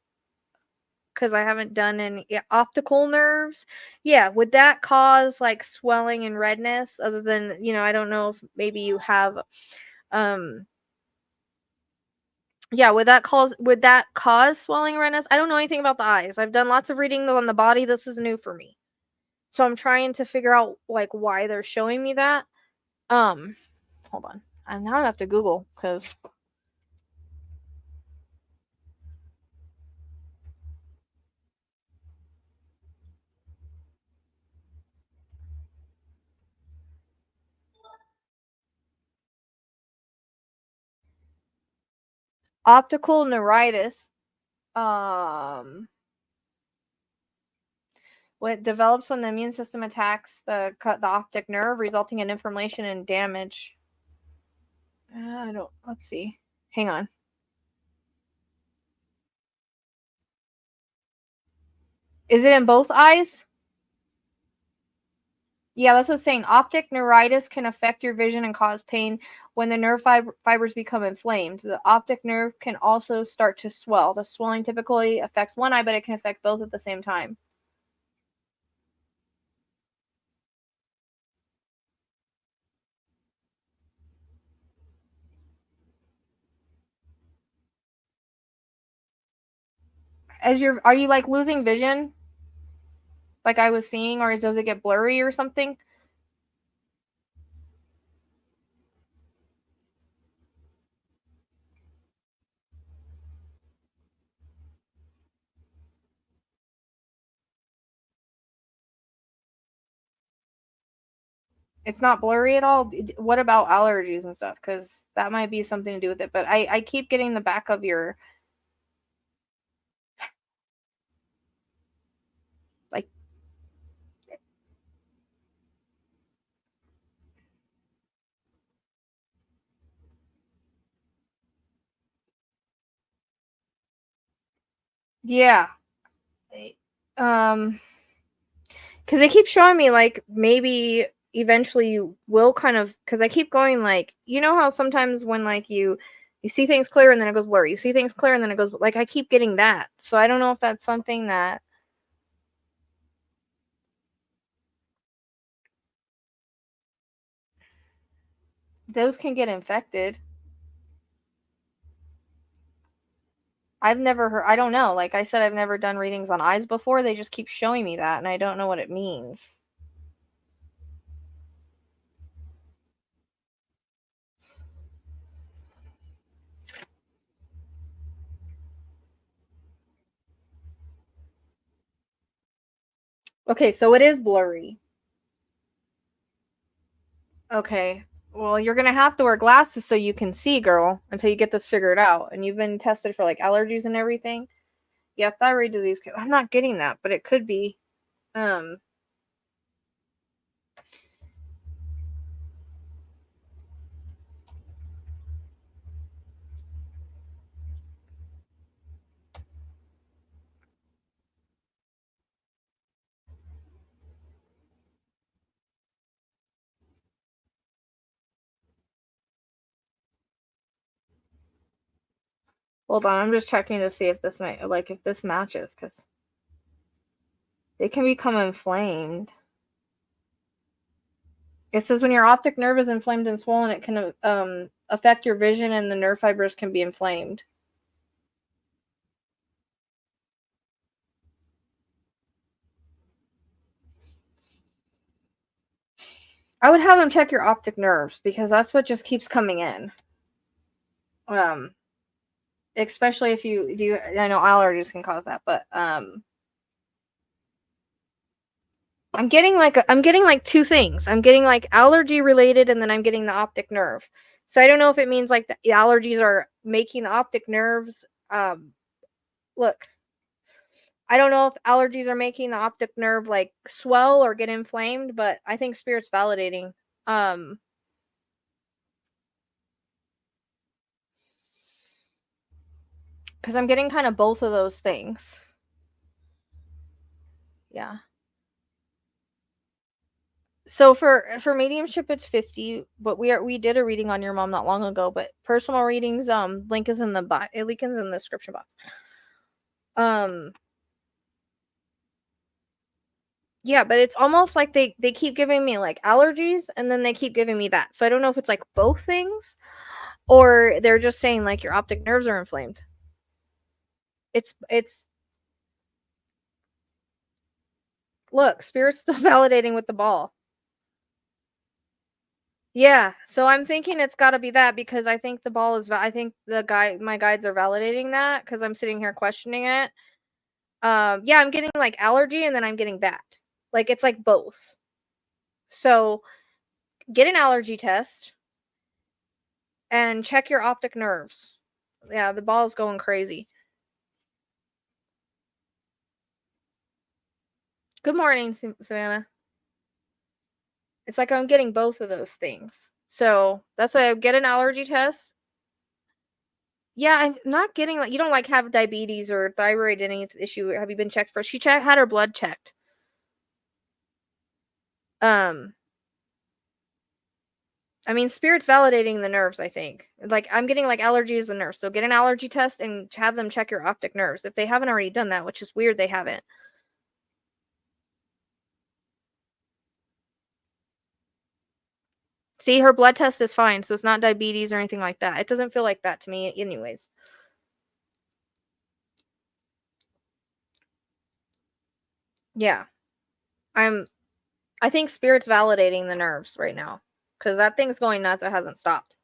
Because I haven't done any optical nerves. Yeah, would that cause like swelling and redness? Other than, I don't know if maybe you have, um, yeah, would that cause swelling and redness? I don't know anything about the eyes. I've done lots of reading on the body. This is new for me, so I'm trying to figure out like why they're showing me that. Hold on, and now I have to Google because optical neuritis. What develops when the immune system attacks the optic nerve, resulting in inflammation and damage. I don't. Let's see. Hang on. Is it in both eyes? Yeah, that's what it's saying. Optic neuritis can affect your vision and cause pain when the nerve fibers become inflamed. The optic nerve can also start to swell. The swelling typically affects one eye, but it can affect both at the same time. Are you like losing vision, like I was seeing, or does it get blurry or something? It's not blurry at all. What about allergies and stuff? Because that might be something to do with it. But I keep getting the back of your, like, yeah. Um, because they keep showing me like maybe eventually you will kind of, because I keep going like, how sometimes when like you see things clear and then it goes blurry. You see things clear and then it goes, like, I keep getting that. So I don't know if that's something that those can get infected. I've never heard, I don't know. Like I said, I've never done readings on eyes before. They just keep showing me that and I don't know what it means. Okay, so it is blurry. Okay. Well, you're gonna have to wear glasses so you can see, girl, until you get this figured out. And you've been tested for like allergies and everything. Yeah, thyroid disease. I'm not getting that, but it could be. Um, Hold on, I'm just checking to see if this might, like, if this matches, because they can become inflamed. It says when your optic nerve is inflamed and swollen, it can affect your vision, and the nerve fibers can be inflamed. I would have them check your optic nerves because that's what just keeps coming in. Um, especially if you do. I know allergies can cause that, but I'm getting like two things. I'm getting like allergy related, and then I'm getting the optic nerve. So I don't know if it means like the allergies are making the optic nerves. Look, I don't know if allergies are making the optic nerve like swell or get inflamed, but I think spirit's validating. Because I'm getting kind of both of those things. Yeah. So for mediumship it's 50, but we did a reading on your mom not long ago, but personal readings link is in the link is in the description box. Yeah, but it's almost like they keep giving me like allergies and then they keep giving me that. So I don't know if it's like both things or they're just saying like your optic nerves are inflamed. It's look, spirit's still validating with the ball. Yeah, so I'm thinking it's got to be that because I think the ball is I think my guides are validating that cuz I'm sitting here questioning it. Yeah, I'm getting like allergy and then I'm getting that. Like it's like both. So, get an allergy test and check your optic nerves. Yeah, the ball's going crazy. Good morning, Savannah. It's like I'm getting both of those things. So, that's why I get an allergy test. Yeah, I'm not getting like you don't like have diabetes or thyroid any issue. Have you been checked for? She had her blood checked. Um I mean, spirit's validating the nerves, I think. Like I'm getting like allergies and nerves. So get an allergy test and have them check your optic nerves if they haven't already done that, which is weird they haven't. See, her blood test is fine, so it's not diabetes or anything like that. It doesn't feel like that to me anyways. Yeah. I think spirit's validating the nerves right now cuz that thing's going nuts. It hasn't stopped.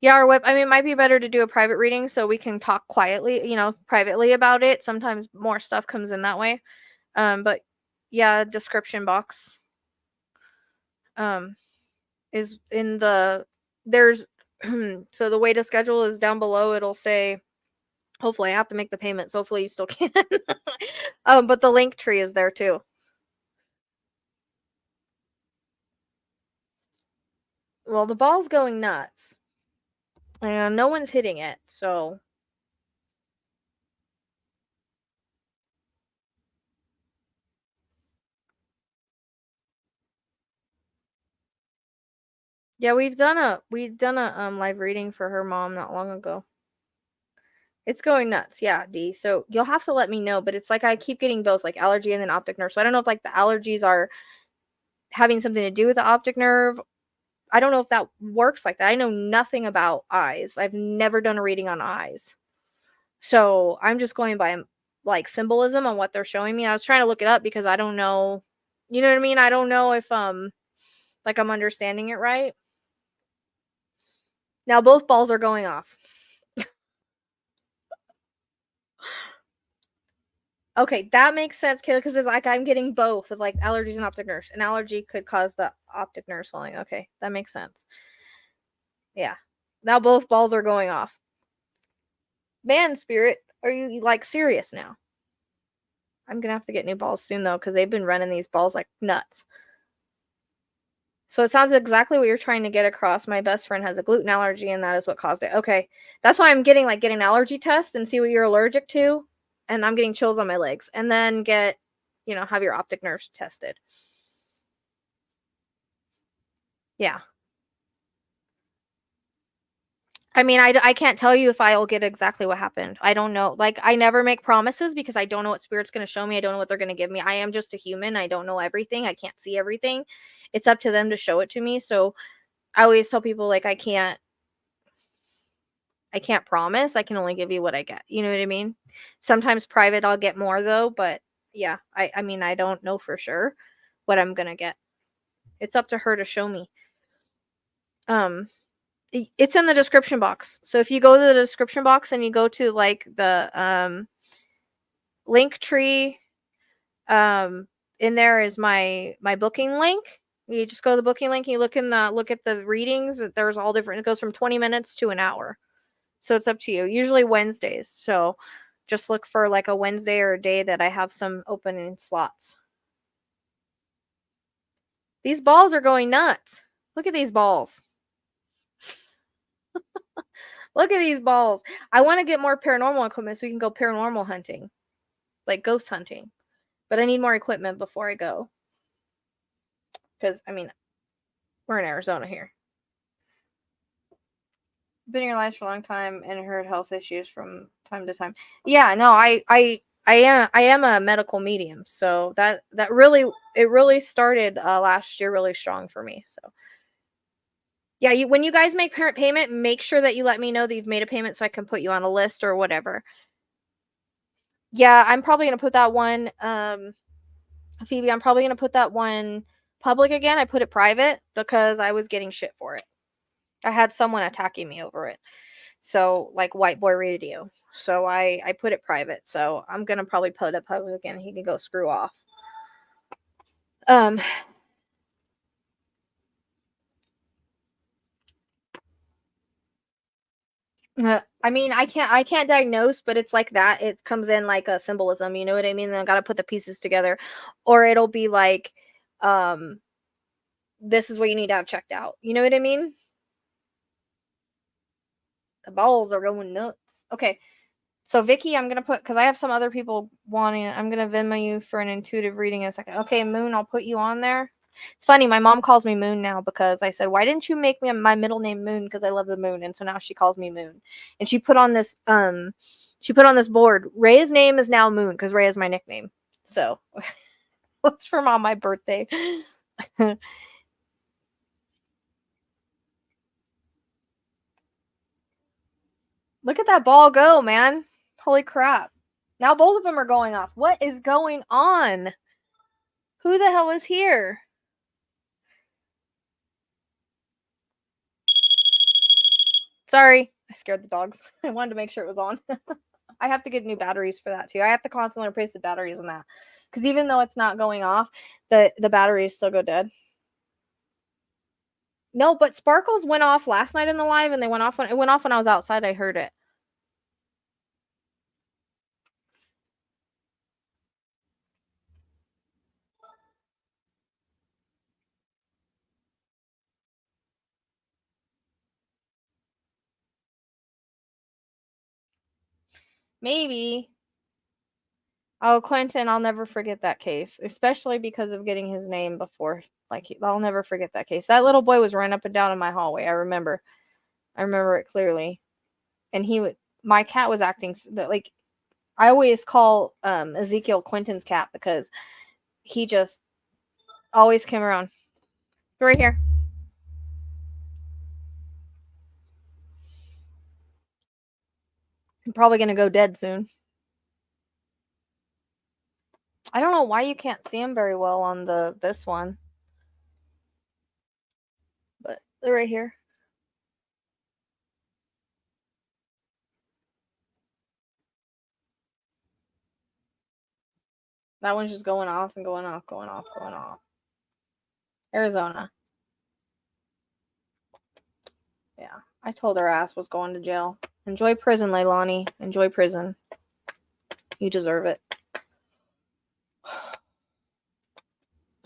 Yeah, or I mean, it might be better to do a private reading so we can talk quietly, privately about it. Sometimes more stuff comes in that way. But yeah, description box is in there's so the way to schedule is down below. It'll say hopefully I have to make the payment, so hopefully you still can. But the link tree is there too. Well, the ball's going nuts. And no one's hitting it, so yeah, we've done a live reading for her mom not long ago. It's going nuts, yeah, D. So you'll have to let me know, but it's like I keep getting both like allergy and then optic nerve. So I don't know if like the allergies are having something to do with the optic nerve. I don't know if that works like that. I know nothing about eyes. I've never done a reading on eyes. So I'm just going by like symbolism on what they're showing me. I was trying to look it up because I don't know. You know what I mean? I don't know if like I'm understanding it right. Now both balls are going off. Okay, that makes sense, Kayla, because it's like I'm getting both of like allergies and optic nerves. An allergy could cause the optic nerve swelling. Okay, that makes sense. Yeah. Now both balls are going off. Man, spirit, are you like serious now? I'm gonna have to get new balls soon though, because they've been running these balls like nuts. So it sounds exactly what you're trying to get across. My best friend has a gluten allergy, and that is what caused it. Okay, that's why I'm getting an allergy test and see what you're allergic to, and I'm getting chills on my legs, and then have your optic nerves tested. Yeah. I mean, I can't tell you if I'll get exactly what happened. I don't know. Like, I never make promises because I don't know what spirit's going to show me. I don't know what they're going to give me. I am just a human. I don't know everything. I can't see everything. It's up to them to show it to me. So I always tell people like I can't promise. I can only give you what I get. You know what I mean? Sometimes private I'll get more though, but yeah, I mean I don't know for sure what I'm going to get. It's up to her to show me. It's in the description box. So if you go to the description box and you go to like the link tree, in there is my booking link. You just go to the booking link and you look at the readings. There's all different. It goes from 20 minutes to an hour. So it's up to you. Usually Wednesdays. So just look for like a Wednesday or a day that I have some opening slots. These balls are going nuts. Look at these balls. Look at these balls. I want to get more paranormal equipment so we can go paranormal hunting, like ghost hunting. But I need more equipment before I go. Because, I mean, we're in Arizona here. Been in your life for a long time and heard health issues from time to time. Yeah, no, I am a medical medium, so that really started last year really strong for me. So yeah, when you guys make parent payment, make sure that you let me know that you've made a payment so I can put you on a list or whatever. Yeah, I'm probably gonna put that one, Phoebe. I'm probably gonna put that one public again. I put it private because I was getting shit for it. I had someone attacking me over it. So, like White Boy Radio. So I put it private. So I'm gonna probably put it public again. He can go screw off. I mean, I can't diagnose, but it's like that. It comes in like a symbolism, you know what I mean? Then I gotta put the pieces together, or it'll be like, this is what you need to have checked out. You know what I mean? The balls are going nuts. Okay, so Vicky, I'm gonna put because I have some other people wanting it. I'm gonna Venmo you for an intuitive reading in a second. Okay, Moon, I'll put you on there. It's funny, my mom calls me Moon now because I said, "Why didn't you make me my middle name Moon?" Because I love the moon, and so now she calls me Moon. And she put on this board. Ray's name is now Moon because Ray is my nickname. So, what's for on my birthday? Look at that ball go, man! Holy crap! Now both of them are going off. What is going on? Who the hell is here? Sorry, I scared the dogs. I wanted to make sure it was on. I have to get new batteries for that too. I have to constantly replace the batteries on that because even though it's not going off, the batteries still go dead. No, but Sparkles went off last night in the live, and it went off when I was outside. I heard it. Maybe. Oh, Quentin, I'll never forget that case, especially because of getting his name before. Like, I'll never forget that case. That little boy was running up and down in my hallway. I remember it clearly. And my cat was acting like, I always call Ezekiel Quentin's cat because he just always came around. Right here. I'm probably gonna go dead soon. I don't know why you can't see him very well on this one, but they're right here. That one's just going off and going off, going off, going off. Arizona. Yeah, I told her ass was going to jail. Enjoy prison, Leilani. Enjoy prison. You deserve it.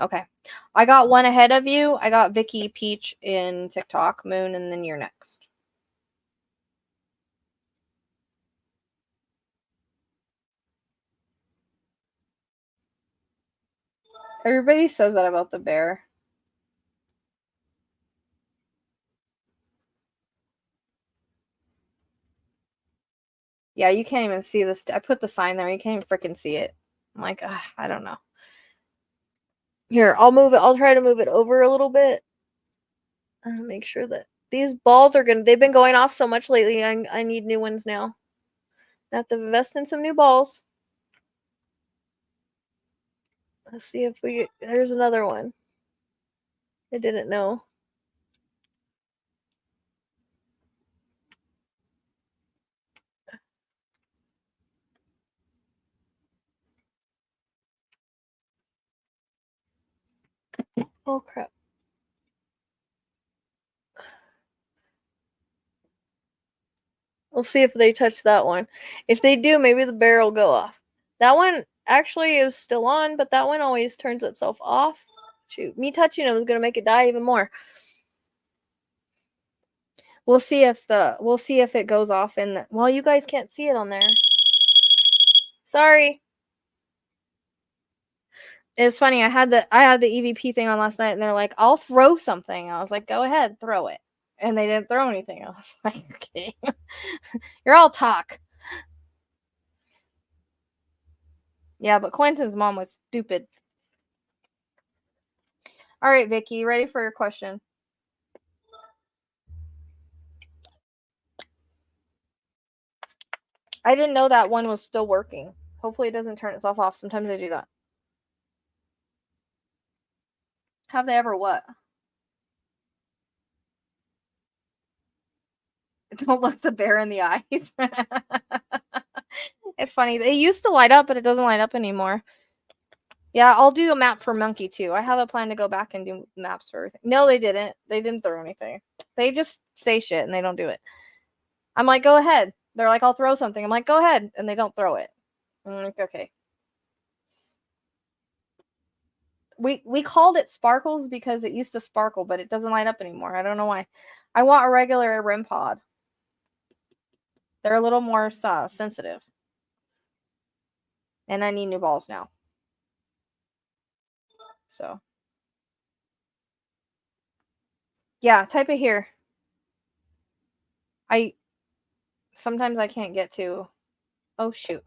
Okay. I got one ahead of you. I got Vicky, Peach in TikTok, Moon, and then you're next. Everybody says that about the bear. Yeah, you can't even see this. I put the sign there. You can't even freaking see it. I'm like, I don't know. Here, I'll move it. I'll try to move it over a little bit. Make sure that these balls are they've been going off so much lately. I need new ones now. I have to invest in some new balls. Let's see if there's another one. I didn't know. Oh crap. We'll see if they touch that one. If they do, maybe the bear will go off. That one actually is still on, but that one always turns itself off. Shoot, me touching it was gonna make it die even more. We'll see if it goes off in the, well, you guys can't see it on there. Sorry. It's funny, I had the EVP thing on last night and they're like, I'll throw something. I was like, go ahead, throw it. And they didn't throw anything. I was like, okay. You're all talk. Yeah, but Quentin's mom was stupid. All right, Vicky, you ready for your question? I didn't know that one was still working. Hopefully it doesn't turn itself off. Sometimes they do that. Have they ever what? Don't look the bear in the eyes. It's funny. They used to light up, but it doesn't light up anymore. Yeah, I'll do a map for Monkey too. I have a plan to go back and do maps for everything. No, they didn't. They didn't throw anything. They just say shit and they don't do it. I'm like, go ahead. They're like, I'll throw something. I'm like, go ahead. And they don't throw it. I'm like, okay. We called it sparkles because it used to sparkle, but it doesn't light up anymore. I don't know why. I want a regular REM pod. They're a little more sensitive. And I need new balls now. So. Yeah, type it here. Sometimes I can't get to. Oh, shoot.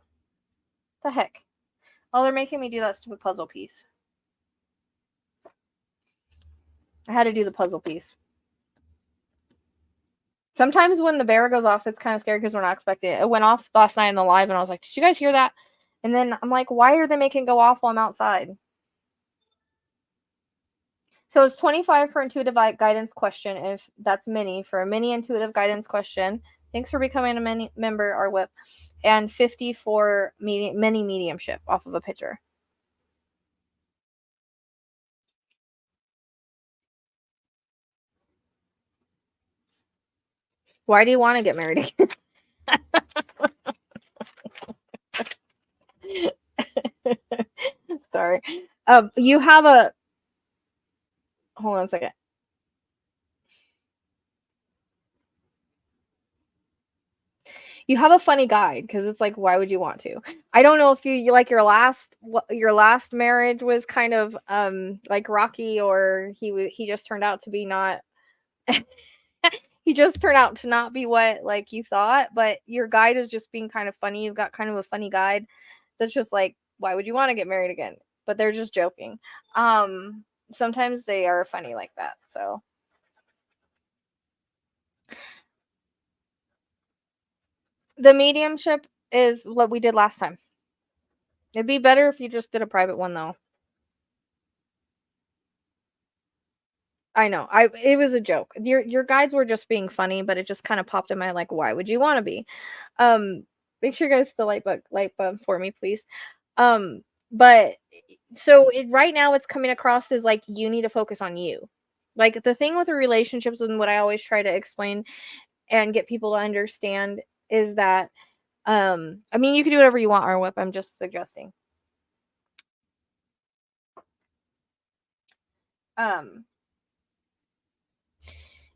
The heck? Oh, they're making me do that stupid puzzle piece. I had to do the puzzle piece. Sometimes when the bear goes off, it's kind of scary because we're not expecting it. It went off last night in the live, and I was like, did you guys hear that? And then I'm like, why are they making it go off while I'm outside? So it's 25 for intuitive guidance question, if that's mini, for a mini intuitive guidance question. Thanks for becoming a member, our whip. And 50 for mini mediumship off of a picture. Why do you want to get married again? Sorry. You have a... Hold on a second. You have a funny guide because it's like, why would you want to? I don't know if you like your last marriage was kind of like rocky, or he just turned out to be not. He just turned out to not be what like you thought, but your guide is just being kind of funny. You've got kind of a funny guide that's just like, why would you want to get married again? But they're just joking. Sometimes they are funny like that. So the mediumship is what we did last time. It'd be better if you just did a private one though. I know. It was a joke. Your guides were just being funny, but it just kind of popped in my like, why would you want to be? Make sure you guys hit the light button for me, please. But so right now it's coming across as like you need to focus on you. Like the thing with the relationships and what I always try to explain and get people to understand is that I mean you can do whatever you want, RWIP. I'm just suggesting.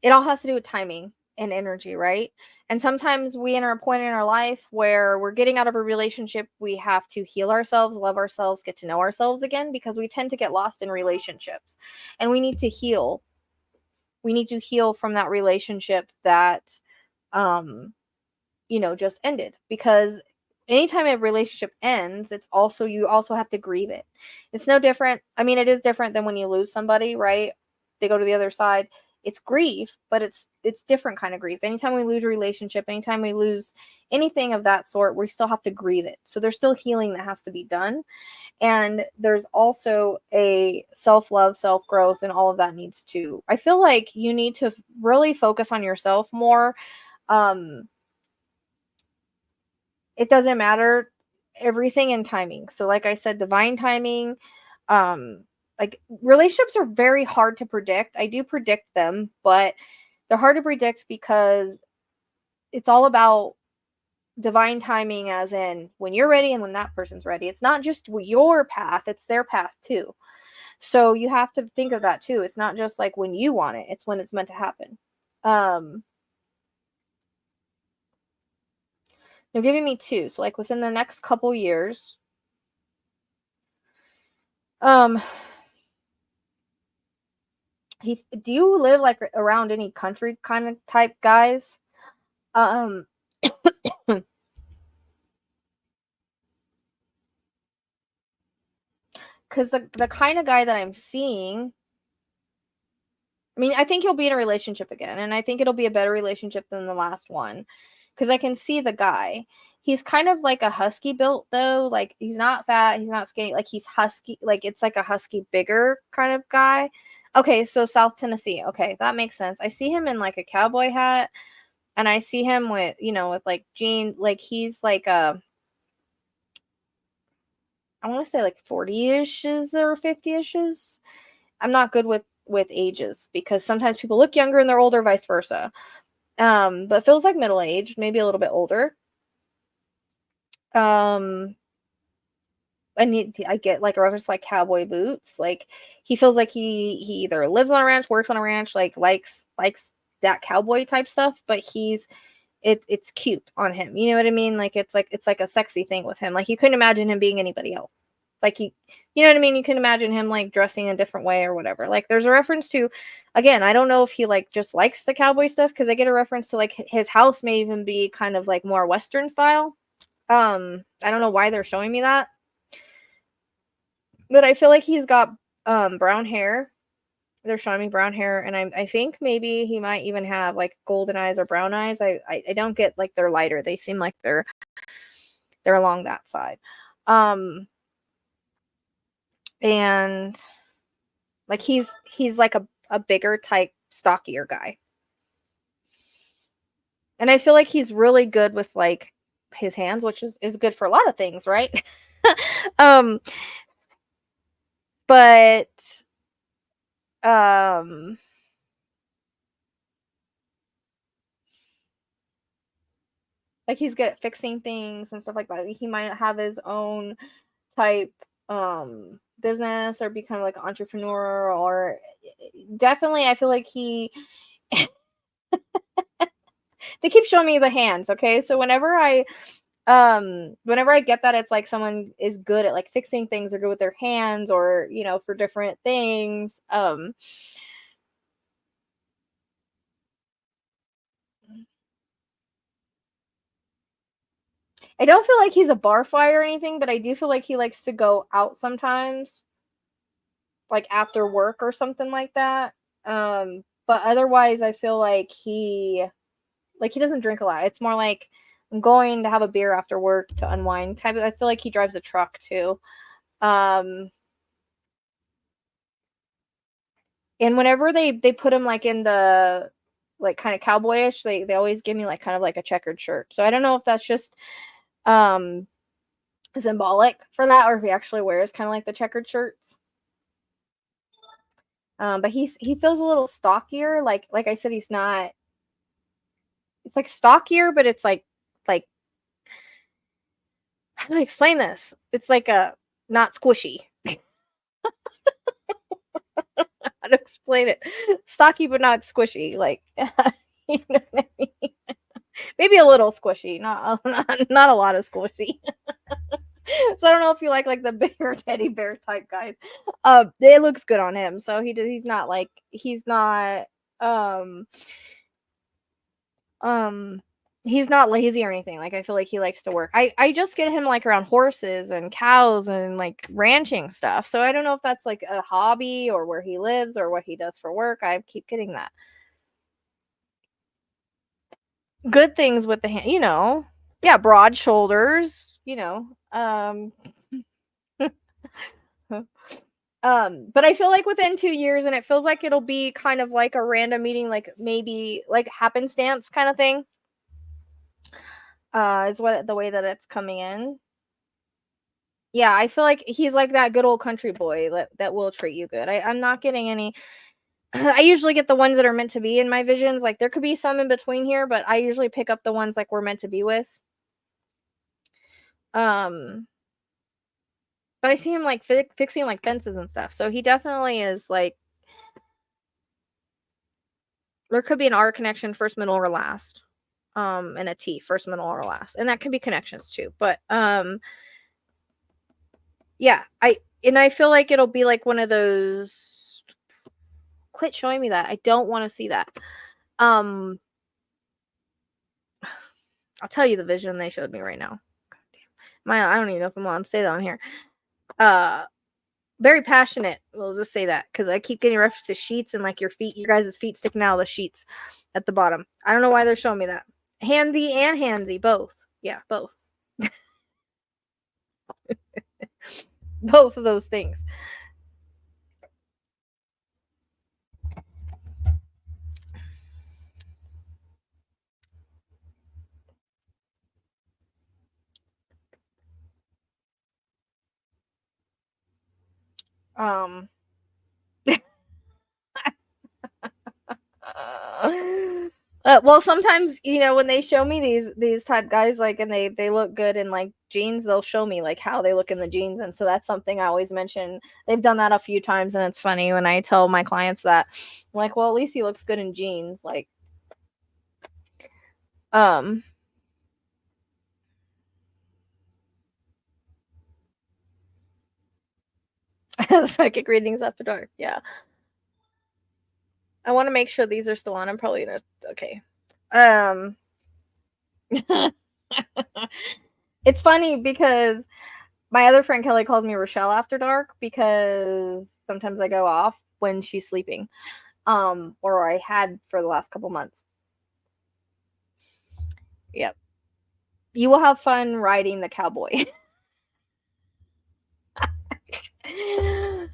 It all has to do with timing and energy, right? And sometimes we enter a point in our life where we're getting out of a relationship. We have to heal ourselves, love ourselves, get to know ourselves again, because we tend to get lost in relationships. And we need to heal. We need to heal from that relationship that, just ended. Because anytime a relationship ends, you also have to grieve it. It's no different. I mean, it is different than when you lose somebody, right? They go to the other side. it's grief, but it's different kind of grief. Anytime we lose a relationship, anytime we lose anything of that sort, we still have to grieve it. So there's still healing that has to be done. And there's also a self-love, self-growth, and all of that needs to, I feel like you need to really focus on yourself more. It doesn't matter, everything in timing. So like I said, divine timing. Like relationships are very hard to predict. I do predict them, but they're hard to predict because it's all about divine timing, as in when you're ready and when that person's ready. It's not just your path, it's their path too. So you have to think of that too. It's not just like when you want it, it's when it's meant to happen. They're giving me 2. So like within the next couple years. Do you live like around any country kind of type guys? Because the kind of guy that I'm seeing, I mean, I think he'll be in a relationship again, and I think it'll be a better relationship than the last one, because I can see the guy. He's kind of like a husky built though. Like he's not fat, he's not skinny. Like he's husky. Like it's like a husky bigger kind of guy. Okay, so South Tennessee. Okay, that makes sense. I see him in like a cowboy hat, and I see him with, with like jeans. Like he's like I want to say like 40-ish or 50-ish. I'm not good with ages because sometimes people look younger and they're older, vice versa. But feels like middle aged, maybe a little bit older. And I get like a reference like cowboy boots. Like he feels like he either lives on a ranch, works on a ranch, like likes that cowboy type stuff, but it's cute on him. You know what I mean? Like it's like a sexy thing with him. Like you couldn't imagine him being anybody else. Like you know what I mean? You can imagine him like dressing a different way or whatever. Like there's a reference to, again, I don't know if he like just likes the cowboy stuff, because I get a reference to like his house may even be kind of like more Western style. I don't know why they're showing me that, but I feel like he's got brown hair. They're showing me brown hair, and I think maybe he might even have like golden eyes or brown eyes. I don't get like they're lighter. They seem like they're along that side. And like he's like a bigger type, stockier guy. And I feel like he's really good with like his hands, which is good for a lot of things, right? But like he's good at fixing things and stuff like that. He might have his own type business or be kind of like an entrepreneur, or definitely I feel like he they keep showing me the hands. Okay, so whenever I get that, it's like someone is good at like fixing things or good with their hands, or for different things. I don't feel like he's a bar flyer or anything, but I do feel like he likes to go out sometimes, like after work or something like that. But otherwise I feel like he doesn't drink a lot. It's more like I'm going to have a beer after work to unwind type of, I feel like he drives a truck too. And whenever they put him like in the like kind of cowboyish, they always give me like kind of like a checkered shirt. So I don't know if that's just symbolic for that, or if he actually wears kind of like the checkered shirts. But he feels a little stockier. Like I said, he's not. It's like stockier, but it's like how do I explain this? It's like a not squishy. How to explain it? Stocky, but not squishy. Like you know what I mean? Maybe a little squishy, not a lot of squishy. So I don't know if you like the bigger teddy bear type guys. It looks good on him. So he's not he's not lazy or anything. Like, I feel like he likes to work. I just get him like around horses and cows and like ranching stuff. So I don't know if that's like a hobby or where he lives or what he does for work. I keep getting that. Good things with the hand, yeah, broad shoulders, but I feel like within 2 years, and it feels like it'll be kind of like a random meeting, like maybe like happenstance kind of thing. Is what the way that it's coming in. Yeah, I feel like he's like that good old country boy that will treat you good. I'm not getting any. I usually get the ones that are meant to be in my visions. Like, there could be some in between here, but I usually pick up the ones like we're meant to be with. But I see him like fixing like fences and stuff. So he definitely is like. There could be an R connection, first, middle, or last. And a T, first, middle, or last. And that can be connections too. But yeah, I feel like it'll be like one of those. Quit showing me that. I don't want to see that. I'll tell you the vision they showed me right now. God damn. I don't even know if I'm allowed to say that on here. Very passionate. We'll just say that because I keep getting references to sheets and like your guys' feet sticking out of the sheets at the bottom. I don't know why they're showing me that. Handy and handsy, both. Yeah, both. Both of those things. Well, sometimes when they show me these type guys, like, and they look good in like jeans, they'll show me like how they look in the jeans, and so that's something I always mention. They've done that a few times, and it's funny when I tell my clients that, I'm like, well, at least he looks good in jeans, like, psychic readings after dark. Yeah, I want to make sure these are still on. I'm probably gonna okay. It's funny because my other friend Kelly calls me Rochelle after dark because sometimes I go off when she's sleeping, or I had for the last couple months. Yep. You will have fun riding the cowboy.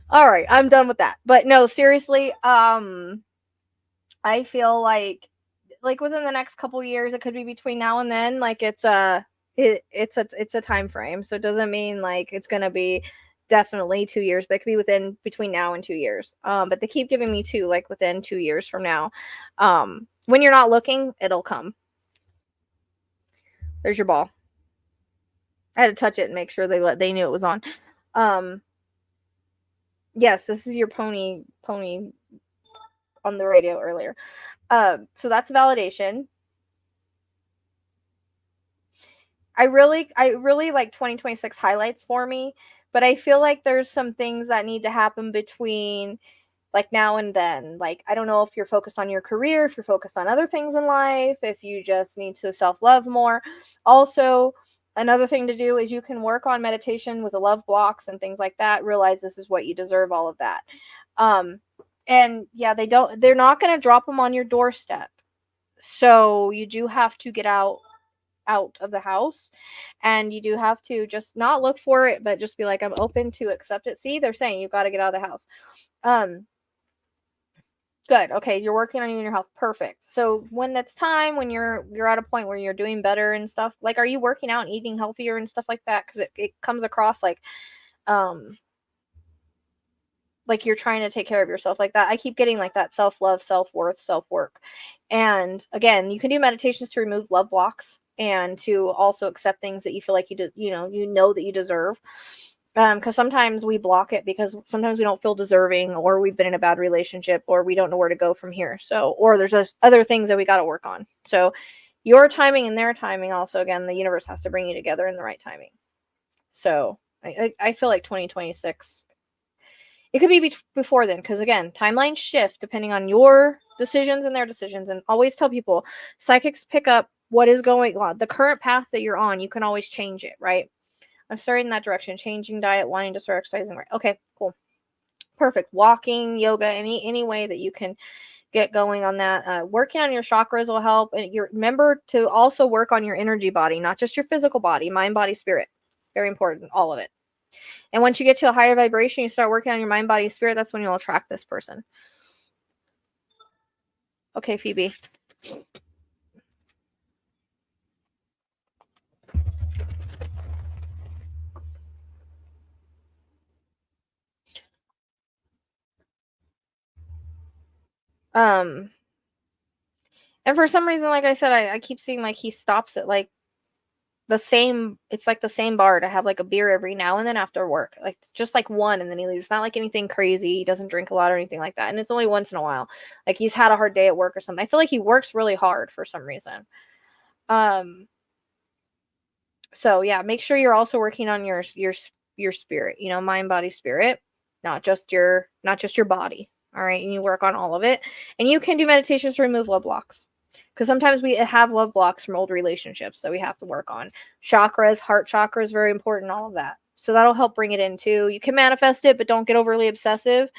All right, I'm done with that. But no, seriously, I feel like within the next couple years, it could be between now and then. Like, it's a time frame, so it doesn't mean like it's gonna be definitely 2 years, but it could be between now and 2 years. But they keep giving me 2, like within 2 years from now. When you're not looking, it'll come. There's your ball. I had to touch it and make sure they knew it was on. Yes, this is your pony on the radio earlier. So that's validation. I really like 2026 highlights for me, but I feel like there's some things that need to happen between like now and then. Like, I don't know if you're focused on your career, if you're focused on other things in life, if you just need to self-love more. Also, another thing to do is you can work on meditation with the love blocks and things like that. Realize this is what you deserve, all of that. And yeah, they're not going to drop them on your doorstep. So you do have to get out of the house, and you do have to just not look for it, but just be like, I'm open to accept it. See, they're saying you've got to get out of the house. Good. Okay, you're working on your health. Perfect. So when it's time, when you're at a point where you're doing better and stuff, like, are you working out and eating healthier and stuff like that? Because it comes across like you're trying to take care of yourself like that. I keep getting like that self-love, self-worth, self-work. And again, you can do meditations to remove love blocks and to also accept things that you feel like that you deserve. Because sometimes we block it because sometimes we don't feel deserving, or we've been in a bad relationship, or we don't know where to go from here. So, or there's just other things that we got to work on. So your timing and their timing also, again, the universe has to bring you together in the right timing. So I feel like 2026, it could be before then, because again, timelines shift depending on your decisions and their decisions. And always tell people, psychics pick up what is going on, the current path that you're on, you can always change it, right? I'm starting in that direction, changing diet, wanting to start exercising, right? Okay, cool. Perfect. Walking, yoga, any way that you can get going on that. Working on your chakras will help. And remember to also work on your energy body, not just your physical body, mind, body, spirit. Very important, all of it. And once you get to a higher vibration, you start working on your mind, body, spirit, that's when you'll attract this person. Okay, Phoebe. And for some reason, like I said, I keep seeing like he stops at like it's like the same bar to have like a beer every now and then after work. Like it's just like one and then he leaves. It's not like anything crazy. He doesn't drink a lot or anything like that. And it's only once in a while. Like he's had a hard day at work or something. I feel like he works really hard for some reason. So yeah, make sure you're also working on your spirit, mind, body, spirit, not just your body. All right. And you work on all of it. And you can do meditations to remove love blocks. Because sometimes we have love blocks from old relationships that we have to work on. Chakras, heart chakra is very important, all of that. So that'll help bring it in too. You can manifest it, but don't get overly obsessive.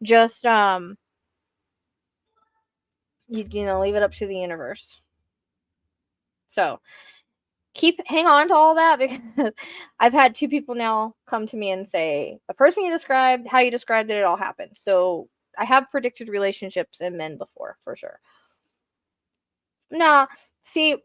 Just leave it up to the universe. So hang on to all that, because I've had 2 people now come to me and say, the person you described, how you described it, it all happened. So I have predicted relationships in men before, for sure. Nah, see,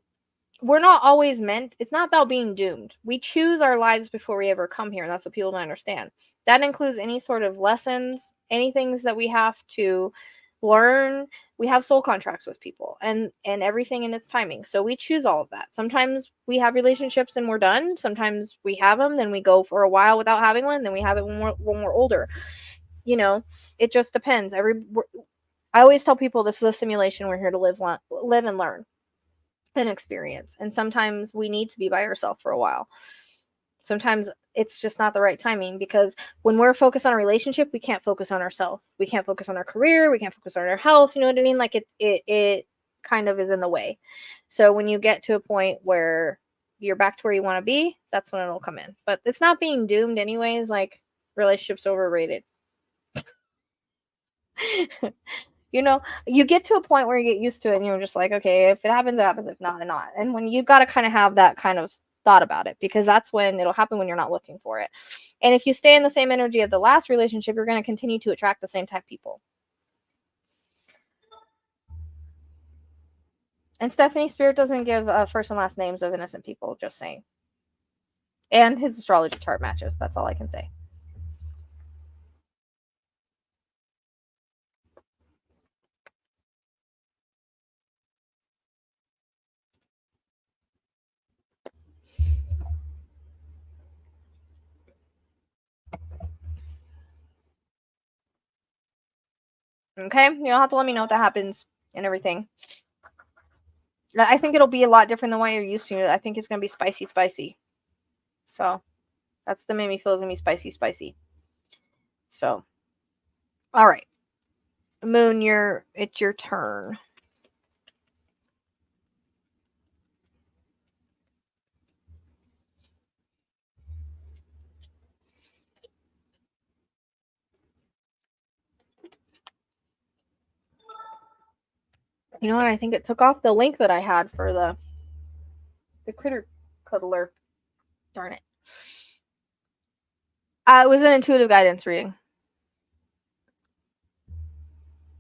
we're not always meant, it's not about being doomed. We choose our lives before we ever come here, and that's what people don't understand. That includes any sort of lessons, any things that we have to learn. We have soul contracts with people, and everything in its timing. So we choose all of that. Sometimes we have relationships and we're done. Sometimes we have them, then we go for a while without having one, then we have it when we're older. It just depends. I always tell people this is a simulation. We're here to live and learn and experience. And sometimes we need to be by ourselves for a while. Sometimes it's just not the right timing, because when we're focused on a relationship, we can't focus on ourselves. We can't focus on our career. We can't focus on our health. You know what I mean? Like it kind of is in the way. So when you get to a point where you're back to where you want to be, that's when it'll come in. But it's not being doomed anyways. Like, relationships overrated. You get to a point where you get used to it and you're just like, okay, if it happens, it happens. If not, it not. And when you got to kind of have that kind of thought about it, because that's when it'll happen, when you're not looking for it. And if you stay in the same energy of the last relationship, you're going to continue to attract the same type people. And Stephanie Spirit doesn't give first and last names of innocent people, just saying. And his astrology chart matches. That's all I can say. Okay? You'll have to let me know if that happens and everything. I think it'll be a lot different than what you're used to. I think it's going to be spicy. So that's the made me feel is going to be spicy. So, all right. Moon, it's your turn. You know what? I think it took off the link that I had for the critter cuddler. Darn it. It was an intuitive guidance reading.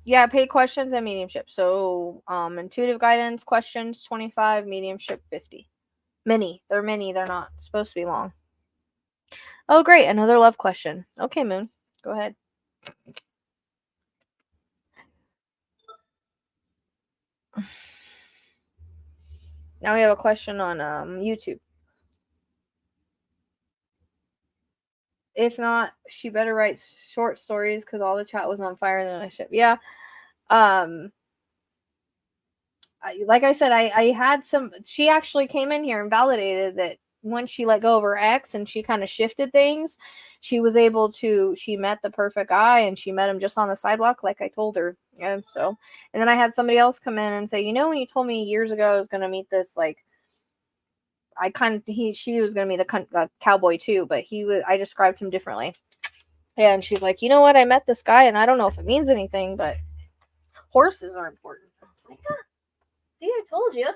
Yeah, paid questions and mediumship. So, intuitive guidance questions 25, mediumship 50. Mini. They're mini. They're not supposed to be long. Oh, great. Another love question. Okay, Moon. Go ahead. Now we have a question on YouTube. If not, she better write short stories, because all the chat was on fire in the relationship. Yeah. Like I said, I had some. She actually came in here and validated that once she let go of her ex and she kind of shifted things, she was able to, she met the perfect guy, and she met him just on the sidewalk like I told her. And so, and then I had somebody else come in and say, you know, when you told me years ago I was going to meet this, like, she was going to meet a cowboy too, but I described him differently. And she's like, you know what, I met this guy, and I don't know if it means anything, but horses are important. I was like, ah, see, I told you.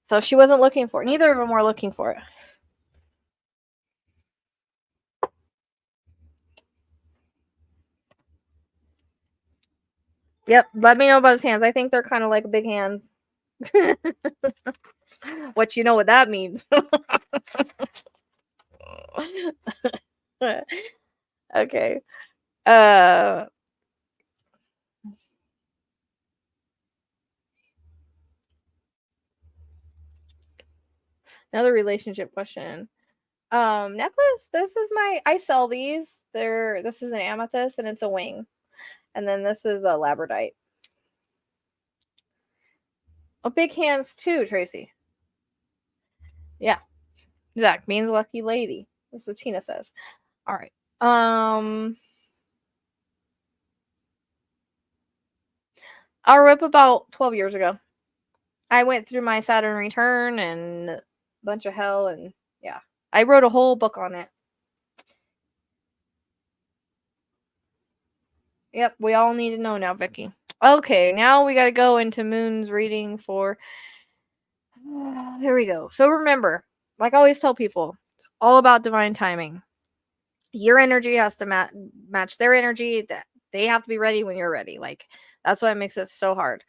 So she wasn't looking for it. Neither of them were looking for it. Yep. Let me know about his hands. I think they're kind of like big hands. What, you know what that means? Okay. Another relationship question. Necklace. This is I sell these. This is an amethyst and it's a wing. And then this is a labradorite. Oh, big hands too, Tracy. Yeah. Zach means lucky lady. That's what Tina says. All right. I'll rip about 12 years ago. I went through my Saturn return and a bunch of hell, and yeah. I wrote a whole book on it. Yep, we all need to know now, Vicky. Okay, now we got to go into Moon's reading for. Here we go. So remember, like I always tell people, it's all about divine timing. Your energy has to match their energy. That they have to be ready when you're ready. Like, that's what makes it so hard.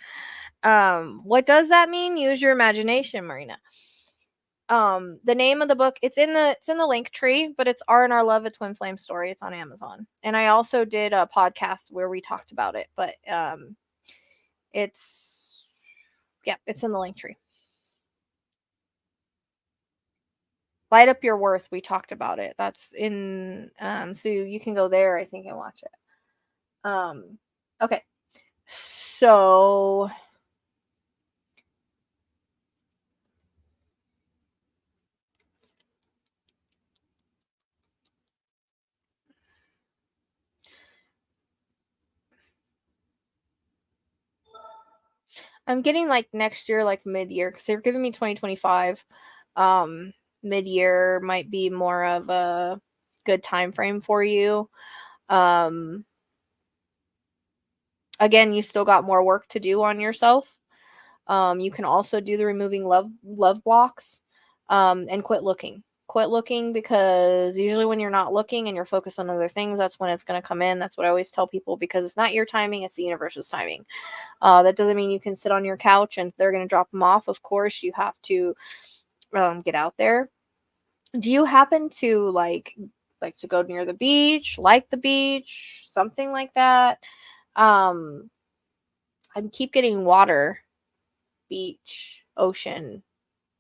What does that mean? Use your imagination, Marina. The name of the book, it's in the link tree, but it's R&R Love, a Twin Flame Story. It's on Amazon. And I also did a podcast where we talked about it, but it's in the link tree. Light Up Your Worth, we talked about it. That's in so you can go there, I think, and watch it. Okay. So I'm getting like next year, like mid-year, because they're giving me 2025. Mid-year might be more of a good time frame for you. Again, you still got more work to do on yourself. You can also do the removing love blocks, and quit looking. Quit looking, because usually when you're not looking and you're focused on other things, that's when it's going to come in. That's what I always tell people, because it's not your timing, it's the universe's timing. That doesn't mean you can sit on your couch and they're going to drop them off. Of course, you have to get out there. Do you happen to like to go near the beach, like the beach, something like that? I keep getting water, beach, ocean,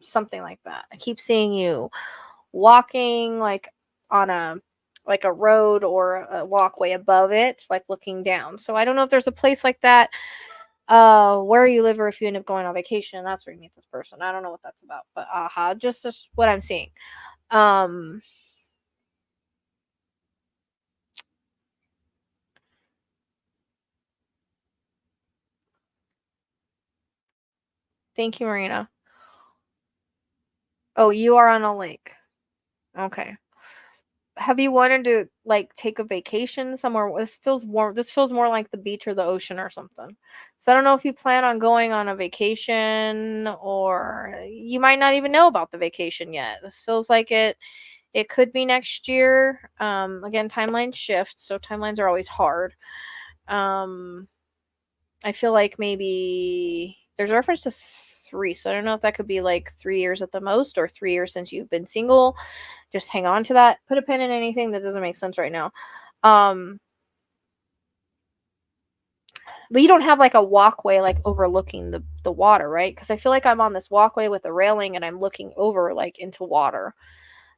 something like that. I keep seeing you walking like on a road or a walkway above it, like looking down. So I don't know if there's a place like that where you live, or if you end up going on vacation, that's where you meet this person. I don't know what that's about, but just what I'm seeing. Thank you, Marina. Oh, you are on a lake. Okay. Have you wanted to like take a vacation somewhere? This feels warm. This feels more like the beach or the ocean or something. So I don't know if you plan on going on a vacation, or you might not even know about the vacation yet. This feels like it could be next year. Again, timelines shift, so timelines are always hard. I feel like maybe there's a reference to 3, so I don't know if that could be like 3 years at the most, or 3 years since you've been single. Just hang on to that. Put a pin in anything that doesn't make sense right now. But you don't have like a walkway like overlooking the water, right? Because I feel like I'm on this walkway with a railing and I'm looking over like into water.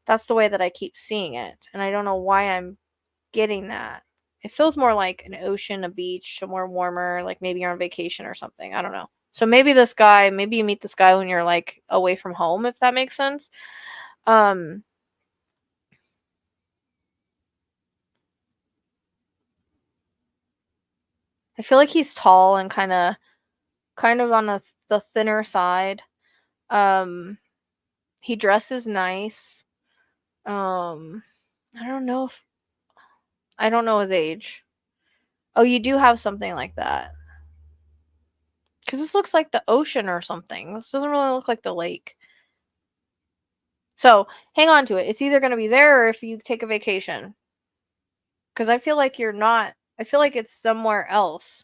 That's the way that I keep seeing it, and I don't know why I'm getting that. It feels more like an ocean, a beach, somewhere warmer, like maybe you're on vacation or something. I don't know. So maybe you meet this guy when you're like away from home, if that makes sense. I feel like he's tall and kind of on the thinner side. He dresses nice. I don't know if I don't know his age. Oh, you do have something like that. Because this looks like the ocean or something. This doesn't really look like the lake. So hang on to it. It's either going to be there or if you take a vacation. Because I feel like you're not. I feel like it's somewhere else.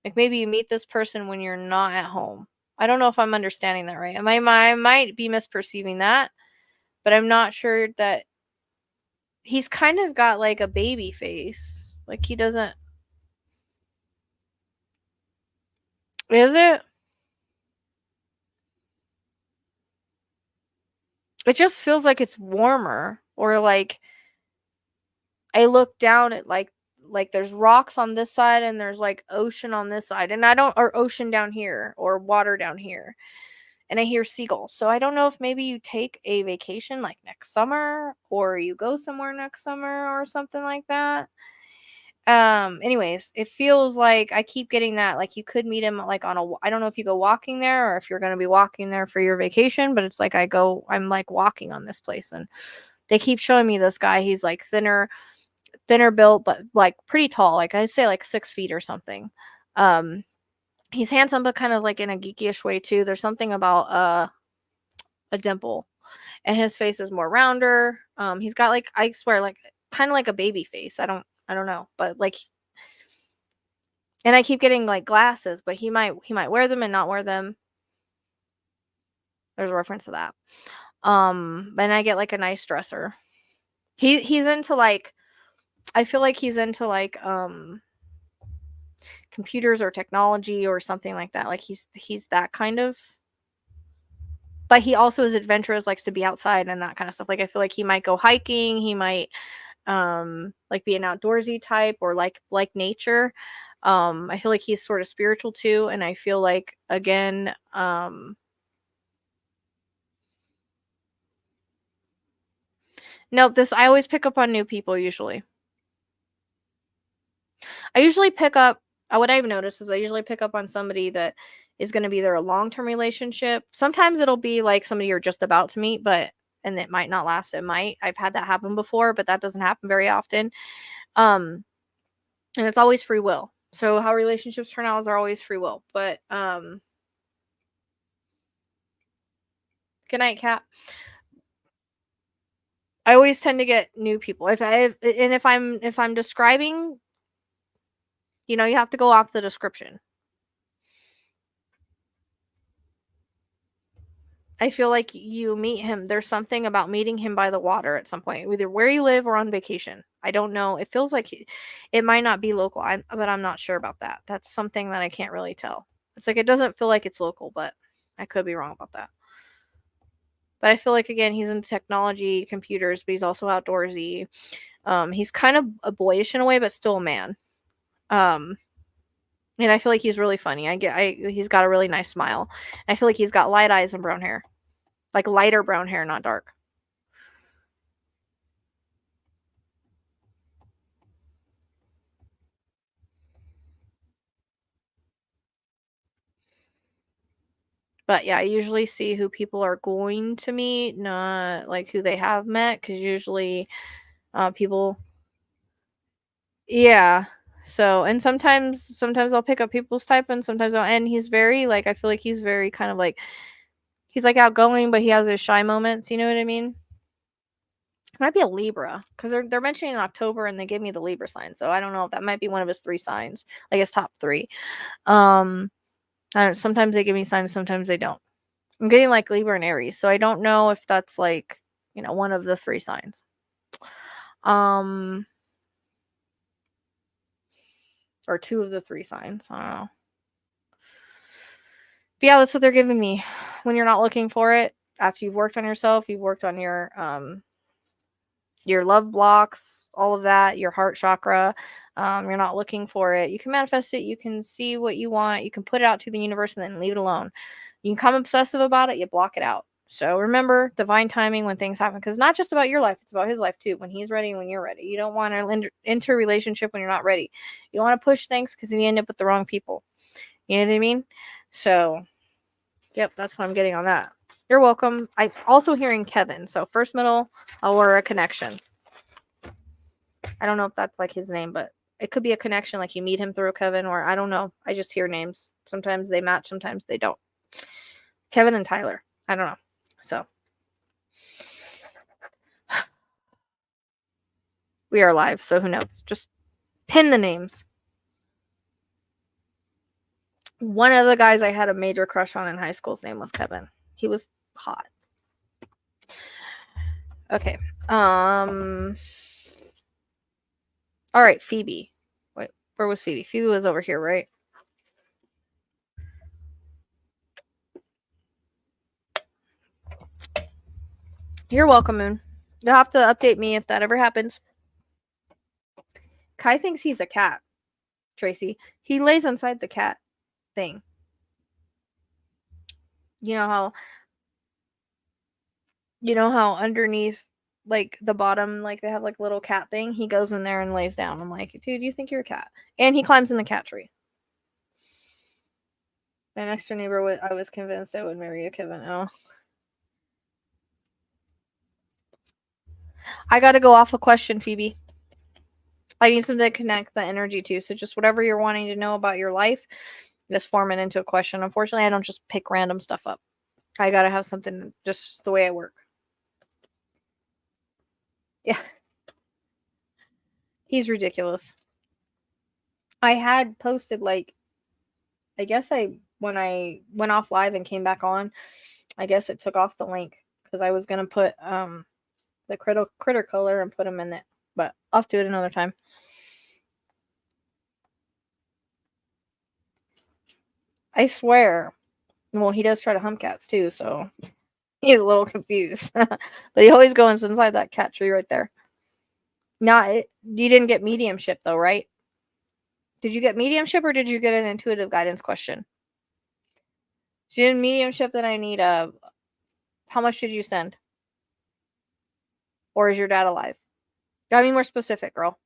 Like maybe you meet this person when you're not at home. I don't know if I'm understanding that right. I might be misperceiving that, but I'm not sure that he's kind of got like a baby face. Like he doesn't. Is it? It just feels like it's warmer, or like I look down at like there's rocks on this side and there's like ocean on this side, and I don't, or ocean down here or water down here, and I hear seagulls. So I don't know if maybe you take a vacation like next summer or you go somewhere next summer or something like that. Anyways, it feels like I keep getting that like you could meet him like on a, I don't know if you go walking there or if you're going to be walking there for your vacation, but it's like I'm like walking on this place, and they keep showing me this guy. He's like thinner built, but like pretty tall, like I'd say like 6 feet or something. He's handsome, but kind of like in a geekyish way too. There's something about a dimple, and his face is more rounder. He's got like, I swear, like kind of like a baby face. I don't know, but like, and I keep getting like glasses, but he might wear them and not wear them. There's a reference to that. And I get like a nice dresser. He's into like, I feel like he's into like computers or technology or something like that. Like he's that kind of, but he also is adventurous, likes to be outside and that kind of stuff. Like I feel like he might go hiking, he might like be an outdoorsy type, or like nature. I feel like he's sort of spiritual too, and I feel like again, no, this, I always pick up on new people usually. I usually pick up, what I've noticed is I usually pick up on somebody that is going to be there a long-term relationship. Sometimes it'll be like somebody you're just about to meet, but and it might not last. It might. I've had that happen before, but that doesn't happen very often. And it's always free will. So how relationships turn out is are always free will. But good night, cat. I always tend to get new people. If I'm describing, you have to go off the description. I feel like you meet him. There's something about meeting him by the water at some point, either where you live or on vacation. I don't know. It feels like it might not be local, but I'm not sure about that. That's something that I can't really tell. It's like it doesn't feel like it's local, but I could be wrong about that. But I feel like again he's in technology, computers, but he's also outdoorsy. He's kind of a boyish in a way, but still a man. And I feel like he's really funny. He's got a really nice smile. I feel like he's got light eyes and brown hair. Like lighter brown hair, not dark. But yeah, I usually see who people are going to meet, not like who they have met, because usually people, yeah. So, and sometimes I'll pick up people's type, and sometimes I'll, and he's very like, I feel like he's very kind of like, he's like outgoing, but he has his shy moments. You know what I mean? It might be a Libra, because they're mentioning October and they gave me the Libra sign, so I don't know if that might be one of his 3 signs, like his top 3. Um, I don't, sometimes they give me signs, sometimes they don't. I'm getting like Libra and Aries, so I don't know if that's like one of the 3 signs. Or 2 of the 3 signs. I don't know. But yeah, that's what they're giving me. When you're not looking for it, after you've worked on yourself, you've worked on your love blocks, all of that, your heart chakra. You're not looking for it. You can manifest it. You can see what you want. You can put it out to the universe and then leave it alone. You can become obsessive about it. You block it out. So remember divine timing when things happen, because not just about your life, it's about his life too. When he's ready, when you're ready. You don't want to enter a relationship when you're not ready. You don't want to push things because you end up with the wrong people. You know what I mean? So, yep, that's what I'm getting on that. You're welcome. I'm also hearing Kevin. So first, middle, or a connection. I don't know if that's like his name, but it could be a connection, like you meet him through Kevin, or I don't know. I just hear names. Sometimes they match, sometimes they don't. Kevin and Tyler. I don't know. So we are live, so who knows? Just pin the names. One of the guys I had a major crush on in high school's name was Kevin. He was hot. Okay. All right, Phoebe. Wait, where was Phoebe? Phoebe was over here, right? You're welcome, Moon. You'll have to update me if that ever happens. Kai thinks he's a cat, Tracy. He lays inside the cat thing. You know how underneath, like the bottom, like they have like a little cat thing? He goes in there and lays down. I'm like, dude, you think you're a cat? And he climbs in the cat tree. My next door neighbor, I was convinced I would marry a Kevin. Oh. I gotta go off a question, Phoebe. I need something to connect the energy to. So just whatever you're wanting to know about your life, just form it into a question. Unfortunately, I don't just pick random stuff up. I gotta have something just the way I work. Yeah. He's ridiculous. I had posted, like, I guess when I went off live and came back on, I guess it took off the link because I was gonna put the critter color and put them in it, but I'll do it another time. I swear. Well, he does try to hump cats too, so he's a little confused. But he always goes inside that cat tree right there. You didn't get mediumship though, right? Did you get mediumship or did you get an intuitive guidance question? If you did mediumship, then I need how much did you send? Or is your dad alive? Gotta be more specific, girl.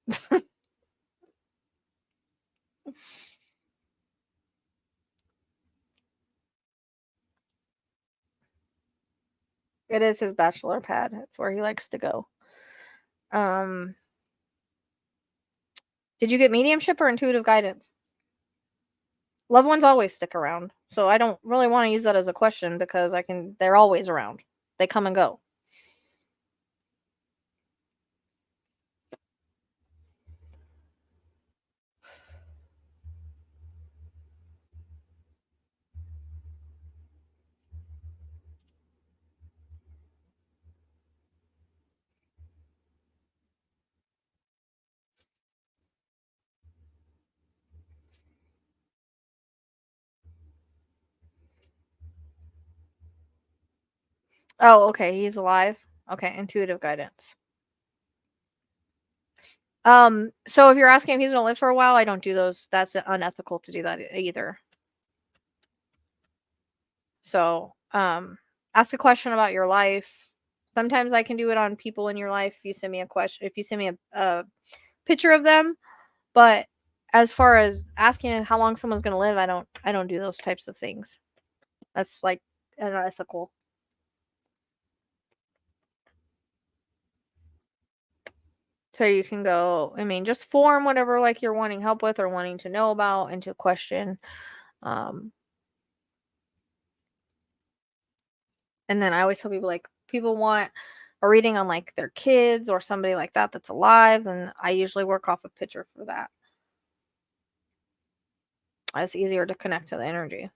It is his bachelor pad. It's where he likes to go. Did you get mediumship or intuitive guidance? Loved ones always stick around. So I don't really want to use that as a question because they're always around. They come and go. Oh, okay. He's alive. Okay, intuitive guidance. So if you're asking if he's gonna live for a while, I don't do those. That's unethical to do that either. So, ask a question about your life. Sometimes I can do it on people in your life. If you send me a question, if you send me a picture of them, but as far as asking how long someone's gonna live, I don't do those types of things. That's like unethical. So you can go, I mean, just form whatever like you're wanting help with or wanting to know about into a question. And then I always tell people, like, people want a reading on like their kids or somebody like that that's alive, and I usually work off a picture for that. It's easier to connect to the energy.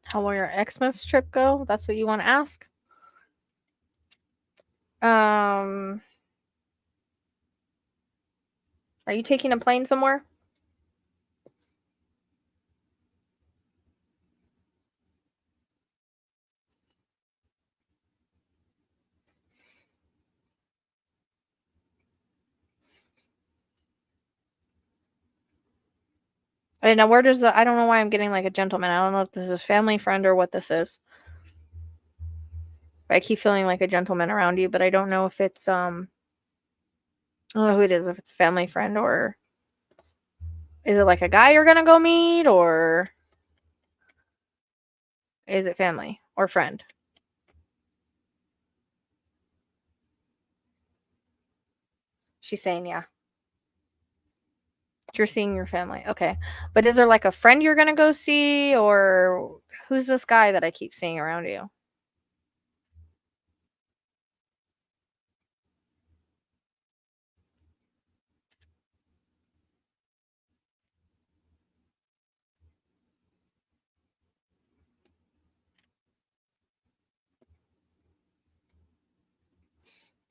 How will your Xmas trip go? That's what you want to ask. Are you taking a plane somewhere? And now where does I don't know why I'm getting like a gentleman. I don't know if this is family, friend, or what this is. I keep feeling like a gentleman around you, but I don't know if it's I don't know who it is, if it's a family friend, or is it like a guy you're gonna go meet, or is it family or friend? She's saying yeah. You're seeing your family. Okay. But is there like a friend you're gonna go see, or who's this guy that I keep seeing around you?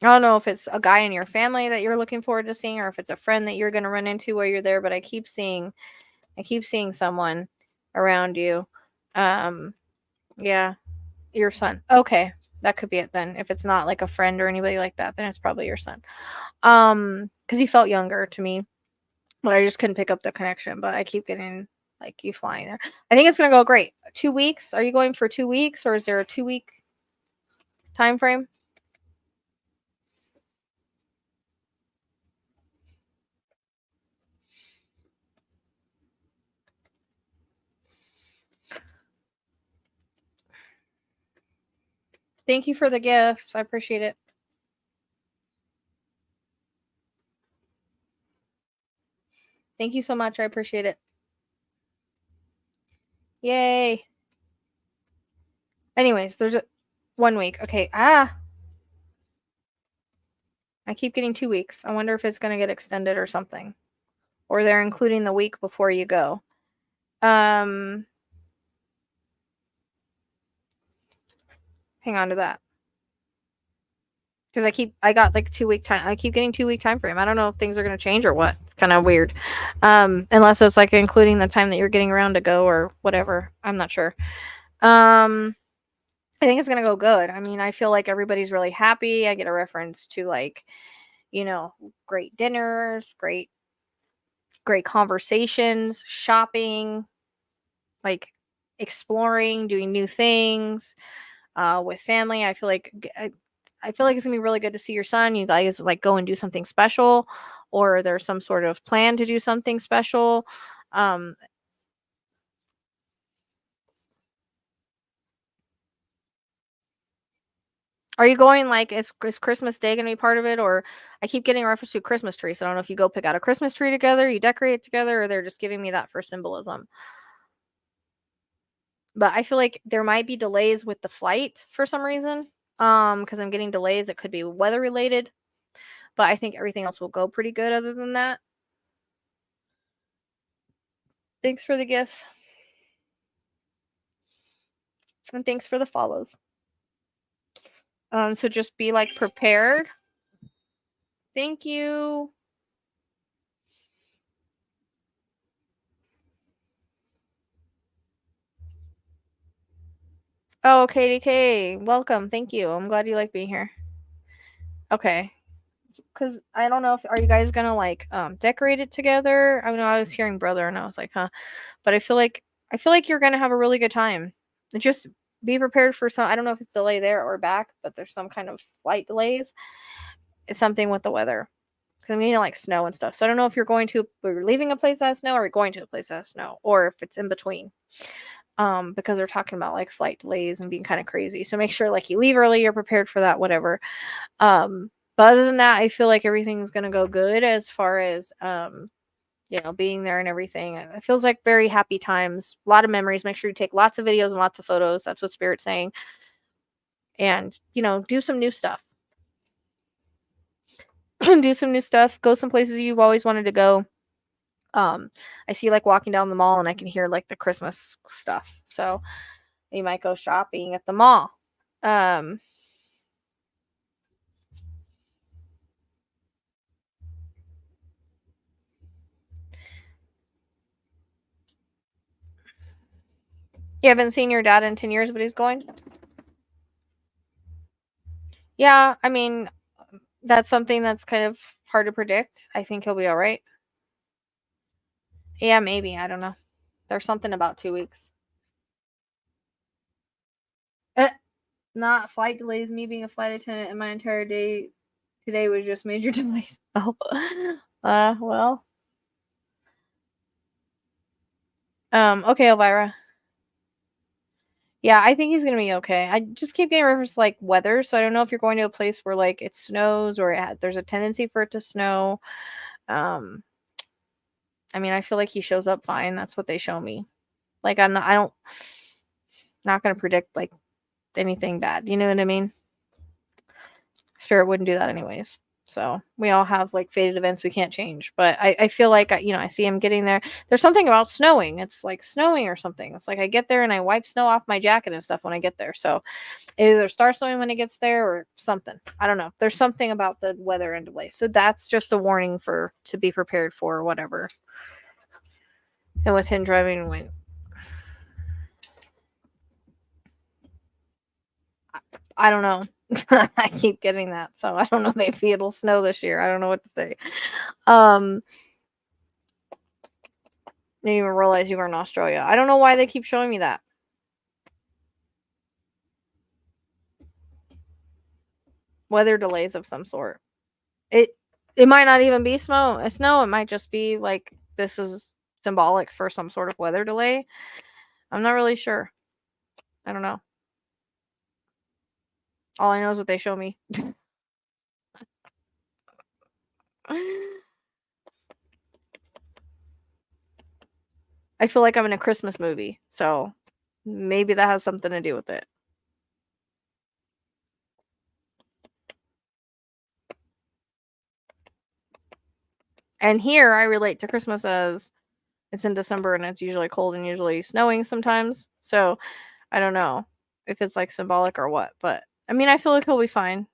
I don't know if it's a guy in your family that you're looking forward to seeing, or if it's a friend that you're gonna run into while you're there, but I keep seeing someone around you. Yeah, your son. Okay. That could be it then. If it's not like a friend or anybody like that, then it's probably your son. Because he felt younger to me, but I just couldn't pick up the connection. But I keep getting like you flying there. I think it's gonna go great. 2 weeks. Are you going for 2 weeks, or is there a 2 week time frame? Thank you for the gifts. I appreciate it. Thank you so much. I appreciate it. Yay. Anyways, there's a 1 week. Okay. I keep getting 2 weeks. I wonder if it's gonna get extended or something. Or they're including the week before you go. Hang on to that. Because I got like 2 week time. I keep getting 2 week time frame. I don't know if things are going to change or what. It's kind of weird. Unless it's like including the time that you're getting around to go or whatever. I'm not sure. I think it's going to go good. I mean, I feel like everybody's really happy. I get a reference to like, great dinners, great conversations, shopping, like exploring, doing new things with family. I feel like it's gonna be really good to see your son. You guys like go and do something special, or there's some sort of plan to do something special. Um, are you going like is Christmas Day gonna be part of it, or I keep getting a reference to a Christmas tree, so I don't know if you go pick out a Christmas tree together, you decorate it together, or they're just giving me that for symbolism. But I feel like there might be delays with the flight for some reason. Because I'm getting delays. It could be weather related, but I think everything else will go pretty good other than that. Thanks for the gifts. And thanks for the follows. So just be like prepared. Thank you. Oh, KDK, welcome. Thank you. I'm glad you like being here. Okay. Cause I don't know if are you guys gonna like decorate it together? I know I was hearing brother and I was like, huh. But I feel like you're gonna have a really good time. Just be prepared for some I don't know if it's delay there or back, but there's some kind of flight delays. It's something with the weather. Because I'm getting like snow and stuff. So I don't know if we're leaving a place that has snow or we're going to a place that has snow, or if it's in between. Because they're talking about like flight delays and being kind of crazy. So make sure like you leave early, you're prepared for that, whatever. But other than that, I feel like everything's gonna go good as far as being there and everything. It feels like very happy times, a lot of memories. Make sure you take lots of videos and lots of photos. That's what Spirit's saying. And do some new stuff. Do some new stuff. Go some places you've always wanted to go. I see like walking down the mall and I can hear like the Christmas stuff. So you might go shopping at the mall. You haven't seen your dad in 10 years, but he's going? Yeah, I mean, that's something that's kind of hard to predict. I think he'll be all right. Yeah, maybe. I don't know. There's something about 2 weeks. Not flight delays. Me being a flight attendant and my entire day today was just major delays. Oh, well. Okay, Elvira. Yeah, I think he's gonna be okay. I just keep getting reference to, like, weather, so I don't know if you're going to a place where, like, it snows or there's a tendency for it to snow. I mean, I feel like he shows up fine. That's what they show me. Like, not gonna predict, like, anything bad. You know what I mean? Spirit wouldn't do that anyways. So we all have, like, fated events we can't change. But I feel like, I see him getting there. There's something about snowing. It's like snowing or something. It's like I get there and I wipe snow off my jacket and stuff when I get there. So it either starts snowing when it gets there or something. I don't know. There's something about the weather and delay. So that's just a warning to be prepared for or whatever. And with him driving, I don't know. I keep getting that, so I don't know. Maybe it'll snow this year. I don't know what to say. Didn't even realize you were in Australia. I don't know why they keep showing me that. Weather delays of some sort. It might not even be snow. It might just be like this is symbolic for some sort of weather delay. I'm not really sure. I don't know. All I know is what they show me. I feel like I'm in a Christmas movie, so maybe that has something to do with it. And here I relate to Christmas as it's in December and it's usually cold and usually snowing sometimes. So I don't know if it's like symbolic or what, but I mean, I feel like he'll be fine.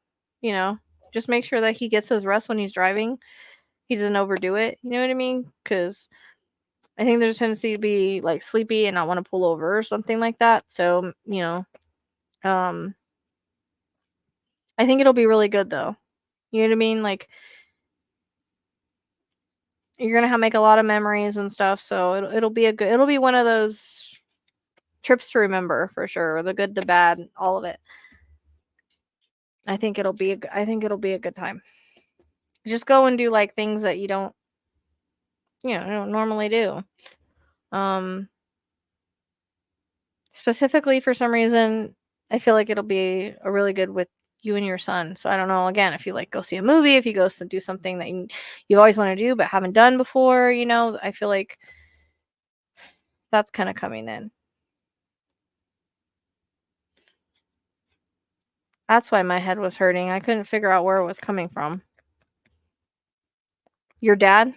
Just make sure that he gets his rest when he's driving. He doesn't overdo it. You know what I mean? Because I think there's a tendency to be like sleepy and not want to pull over or something like that. So, I think it'll be really good though. You know what I mean? Like, you're gonna make a lot of memories and stuff. So it'll be one of those trips to remember for sure. The good, the bad, all of it. I think it'll be a good time. Just go and do like things that you don't normally do. Specifically for some reason, I feel like it'll be a really good with you and your son. So I don't know, again, if you like go see a movie, if you go do something that you always want to do but haven't done before, I feel like that's kind of coming in. That's why my head was hurting. I couldn't figure out where it was coming from. Your dad?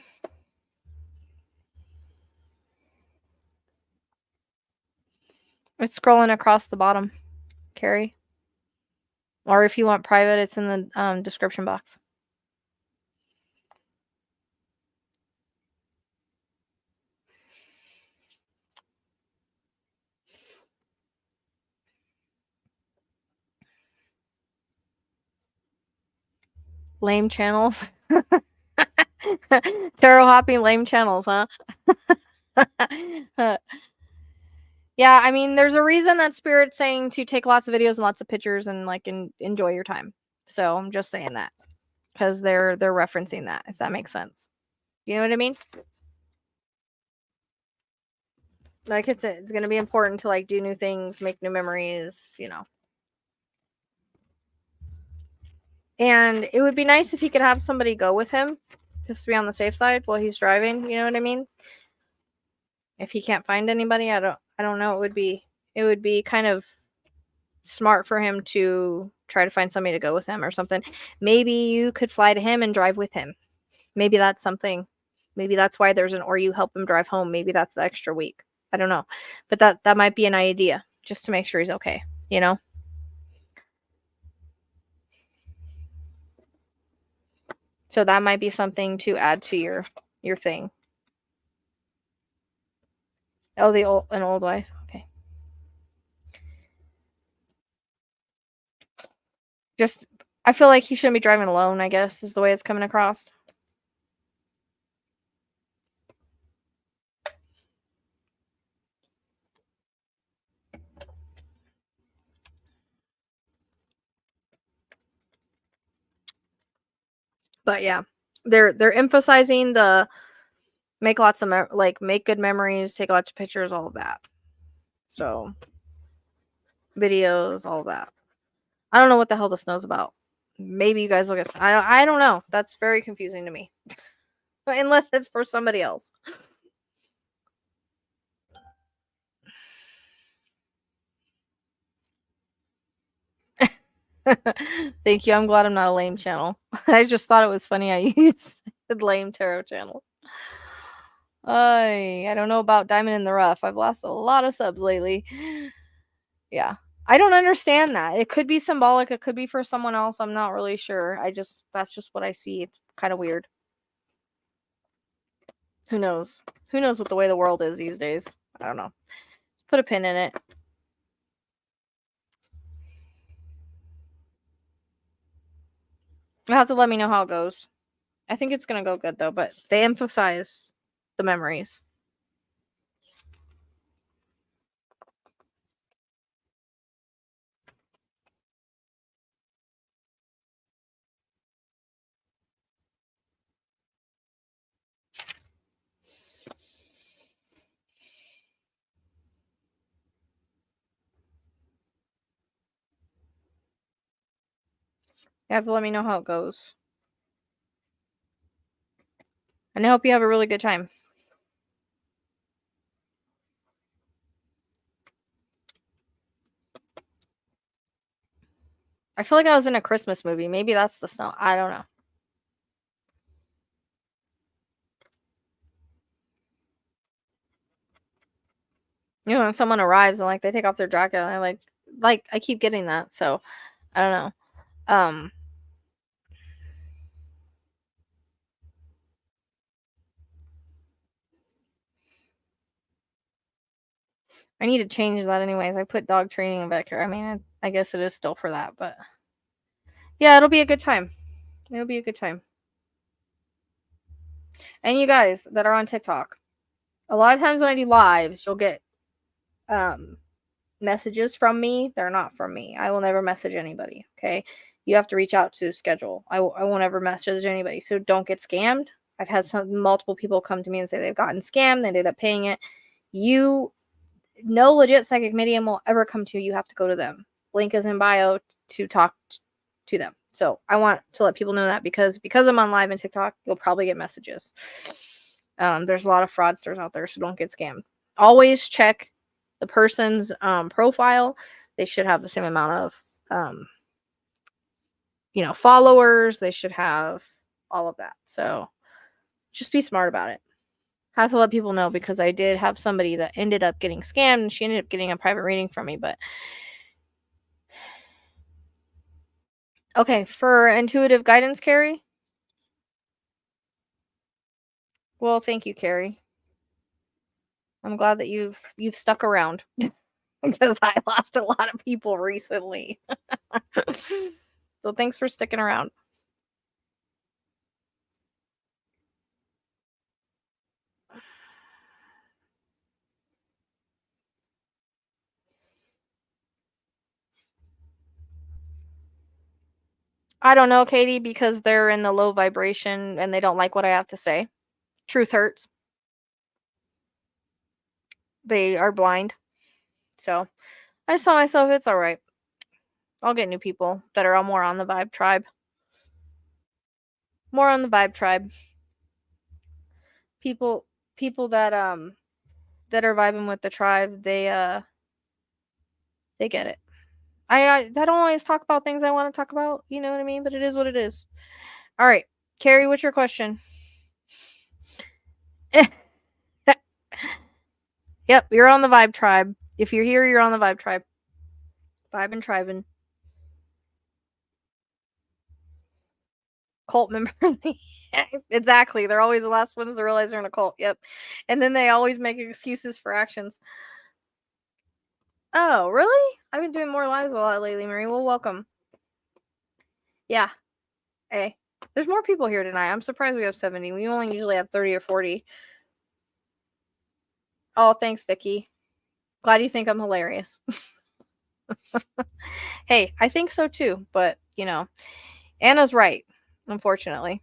It's scrolling across the bottom, Carrie. Or if you want private, it's in the description box. Lame channels. Tarot hopping lame channels, huh? Yeah, I mean, there's a reason that Spirit's saying to take lots of videos and lots of pictures and like enjoy your time. So I'm just saying that because they're referencing that, if that makes sense. You know what I mean? Like it's going to be important to like do new things, make new memories, And it would be nice if he could have somebody go with him just to be on the safe side while he's driving. You know what I mean? If he can't find anybody, I don't know. It would be kind of smart for him to try to find somebody to go with him or something. Maybe you could fly to him and drive with him. Maybe that's something. Maybe that's why or you help him drive home. Maybe that's the extra week. I don't know. But that might be an idea just to make sure he's okay, So that might be something to add to your thing. Oh, an old wife. Okay. Just, I feel like he shouldn't be driving alone, I guess, is the way it's coming across. But yeah, they're emphasizing the make lots of make good memories, take lots of pictures, all of that. So videos, all of that. I don't know what the hell this snow's about. Maybe you guys will get. I don't know. That's very confusing to me. Unless it's for somebody else. Thank you. I'm glad I'm not a lame channel. I just thought it was funny I used the lame tarot channel. I don't know about Diamond in the Rough. I've lost a lot of subs lately. Yeah. I don't understand that. It could be symbolic. It could be for someone else. I'm not really sure. That's just what I see. It's kind of weird. Who knows? Who knows what the way the world is these days? I don't know. Let's put a pin in it. You'll have to let me know how it goes. I think it's going to go good, though, but they emphasize the memories. You have to let me know how it goes. And I hope you have a really good time. I feel like I was in a Christmas movie. Maybe that's the snow. I don't know. You know, when someone arrives and like they take off their jacket, and I like I keep getting that. So I don't know. I need to change that anyways. I put dog training back here. I mean, I guess it is still for that, but yeah, it'll be a good time. It'll be a good time. And you guys that are on TikTok, a lot of times when I do lives, you'll get messages from me. They're not from me. I will never message anybody. Okay, you have to reach out to schedule. I won't ever message anybody. So don't get scammed. I've had multiple people come to me and say they've gotten scammed. They ended up paying it. No legit psychic medium will ever come to you. You have to go to them. Link is in bio to talk to them. So I want to let people know that because I'm on live and TikTok, you'll probably get messages. There's a lot of fraudsters out there, so don't get scammed. Always check the person's profile. They should have the same amount of followers. They should have all of that. So just be smart about it. I have to let people know because I did have somebody that ended up getting scammed and she ended up getting a private reading from me. But okay, for intuitive guidance, Carrie. Well, thank you, Carrie. I'm glad that you've stuck around because I lost a lot of people recently. So thanks for sticking around. I don't know, Katie, because they're in the low vibration and they don't like what I have to say. Truth hurts. They are blind. So I just tell myself it's all right. I'll get new people that are more on the vibe tribe. More on the vibe tribe. People that are vibing with the tribe, they get it. I don't always talk about things I want to talk about, you know what I mean? But it is what it is. All right. Carrie, what's your question? Yep, you're on the vibe tribe. If you're here, you're on the vibe tribe. Vibe and tribing. Cult member. Exactly. They're always the last ones to realize they're in a cult. Yep. And then they always make excuses for actions. Oh, really? I've been doing more lives a lot lately, Marie. Well, welcome. Yeah. Hey. There's more people here tonight. I'm surprised we have 70. We only usually have 30 or 40. Oh, thanks, Vicky. Glad you think I'm hilarious. Hey, I think so too, but, Anna's right, unfortunately.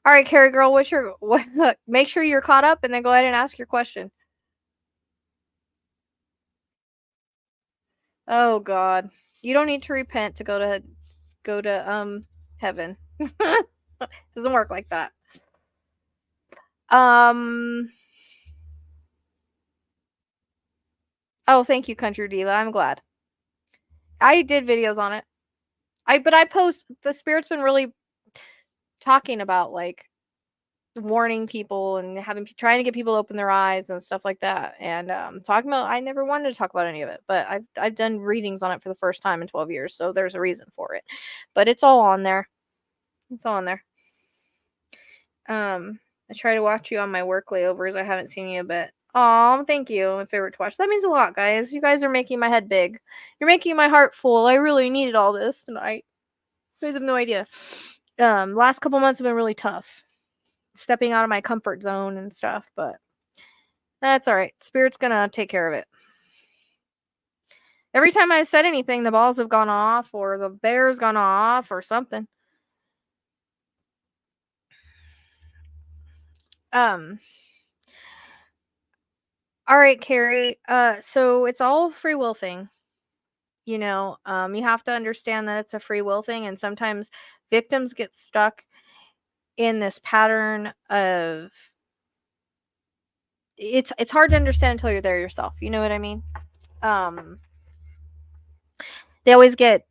All right, Carrie girl, make sure you're caught up and then go ahead and ask your question. Oh God. You don't need to repent to go to heaven. Doesn't work like that. Oh, thank you, Country Diva. I'm glad. I did videos on it. But I post, the spirit's been really talking about like warning people and trying to get people to open their eyes and stuff like that. And talking about, I never wanted to talk about any of it, but I've done readings on it for the first time in 12 years, so there's a reason for it. But it's all on there. It's all on there. I try to watch you on my work layovers. I haven't seen you a bit. Oh, thank you. My favorite to watch. That means a lot, guys. You guys are making my head big. You're making my heart full. I really needed all this tonight. You guys have no idea. Last couple months have been really tough. Stepping out of my comfort zone and stuff, but that's all right. Spirit's gonna take care of it. Every time I've said anything, the balls have gone off, or the bear's gone off, or something. All right, Carrie. So it's all free will thing. You know, you have to understand that it's a free will thing, and sometimes victims get stuck in this pattern of it's hard to understand until you're there yourself. You know what I mean? They always get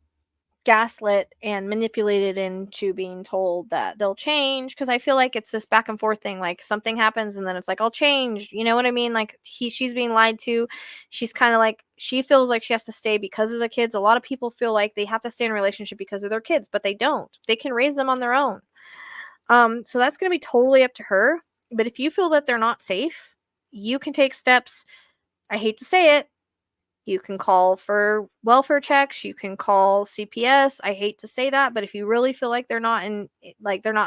gaslit and manipulated into being told that they'll change, because I feel like it's this back and forth thing. Like something happens and then it's like, I'll change. You know what I mean? Like she's being lied to. She's kind of like, she feels like she has to stay because of the kids. A lot of people feel like they have to stay in a relationship because of their kids, but they don't. They can raise them on their own. So that's going to be totally up to her. But if you feel that they're not safe, you can take steps. I hate to say it, you can call for welfare checks. You can call CPS. I hate to say that, but if you really feel like they're not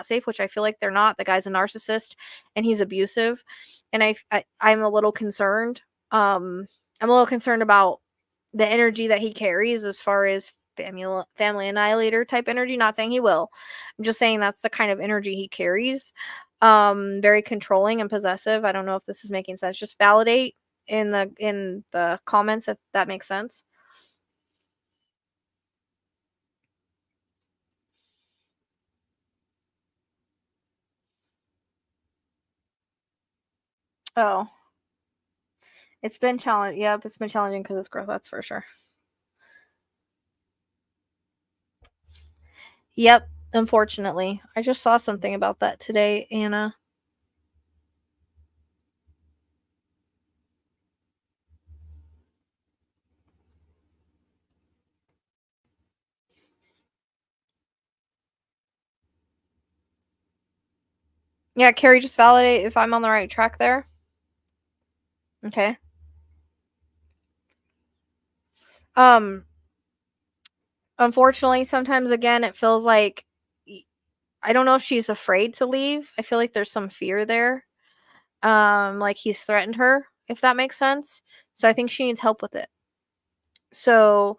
safe, which I feel like they're not, the guy's a narcissist and he's abusive, and I'm a little concerned. I'm a little concerned about the energy that he carries as far as family annihilator type energy. Not saying he will. I'm just saying that's the kind of energy he carries. Very controlling and possessive. I don't know if this is making sense. Just validate in the comments if that makes sense. Oh, it's been challenging. Yep, it's been challenging because it's growth. That's for sure. Yep, unfortunately, I just saw something about that today, Anna. Yeah, Carrie, just validate if I'm on the right track there. Okay. Um, Unfortunately, sometimes again, it feels like I don't know if she's afraid to leave. I feel like there's some fear there. Like he's threatened her, if that makes sense. So I think she needs help with it. So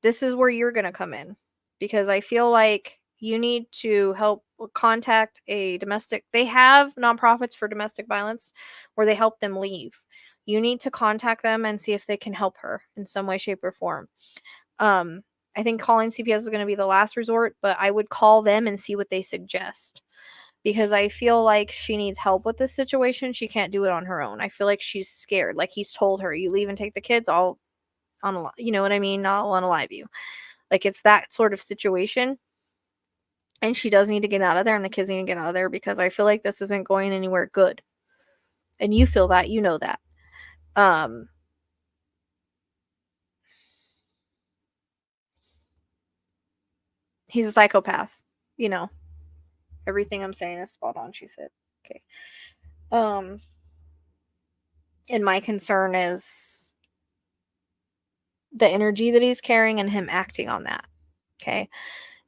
this is where you're going to come in, because I feel like you need to help contact a domestic. They have nonprofits for domestic violence where they help them leave. You need to contact them and see if they can help her in some way, shape, or form. I think calling CPS is going to be the last resort, but I would call them and see what they suggest, because I feel like she needs help with this situation. She can't do it on her own. I feel like she's scared. Like he's told her, you leave and take the kids, I'll you know what I mean? I'll unalive you. Like it's that sort of situation. And she does need to get out of there, and the kids need to get out of there, because I feel like this isn't going anywhere good. And you feel that, you know that. Um he's a psychopath, you know. Everything I'm saying is spot on, she said. Okay. Um and my concern is the energy that he's carrying and him acting on that. Okay.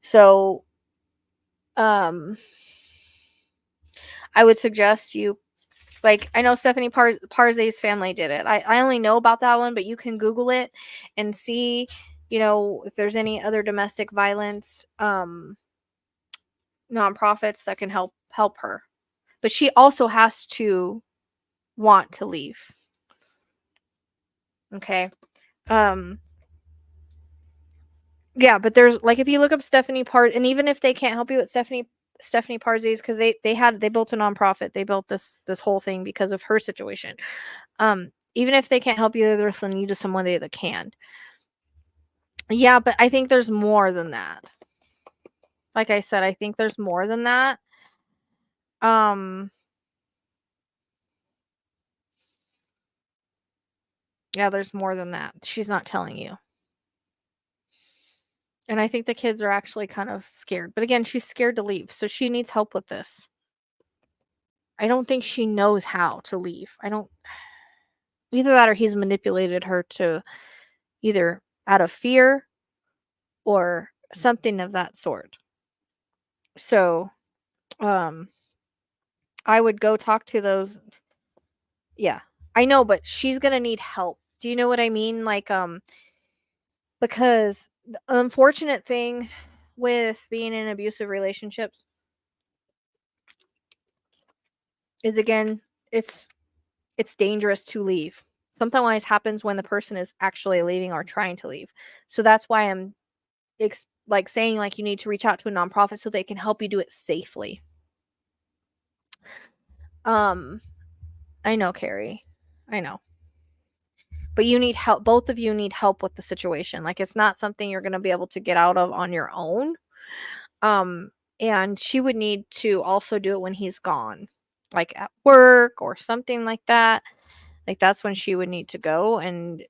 So I would suggest you, like, I know Stephanie Parze's family did it. I only know about that one, but you can Google it and see, you know, if there's any other domestic violence nonprofits that can help help her. But she also has to want to leave. Okay. Yeah, but there's like, if you look up Stephanie Part, and even if they can't help you with Stephanie Parzi's, because they built a nonprofit, they built this whole thing because of her situation. Even if they can't help you, they'll send you to someone that can. Yeah, but I think there's more than that. Like I said, I think there's more than that. Yeah, there's more than that. She's not telling you. And I think the kids are actually kind of scared. But again, she's scared to leave, so she needs help with this. I don't think she knows how to leave. Either that or he's manipulated her to, either out of fear or something of that sort. So, I would go talk to those. Yeah, I know, but she's gonna need help. Do you know what I mean? Like, because the unfortunate thing with being in abusive relationships is, again, it's dangerous to leave. Sometimes happens when the person is actually leaving or trying to leave. So that's why I'm like saying, like, you need to reach out to a nonprofit so they can help you do it safely. I know, Carrie. I know. But you need help. Both of you need help with the situation. Like, it's not something you're going to be able to get out of on your own. And she would need to also do it when he's gone, like at work or something like that. Like, that's when she would need to go. And,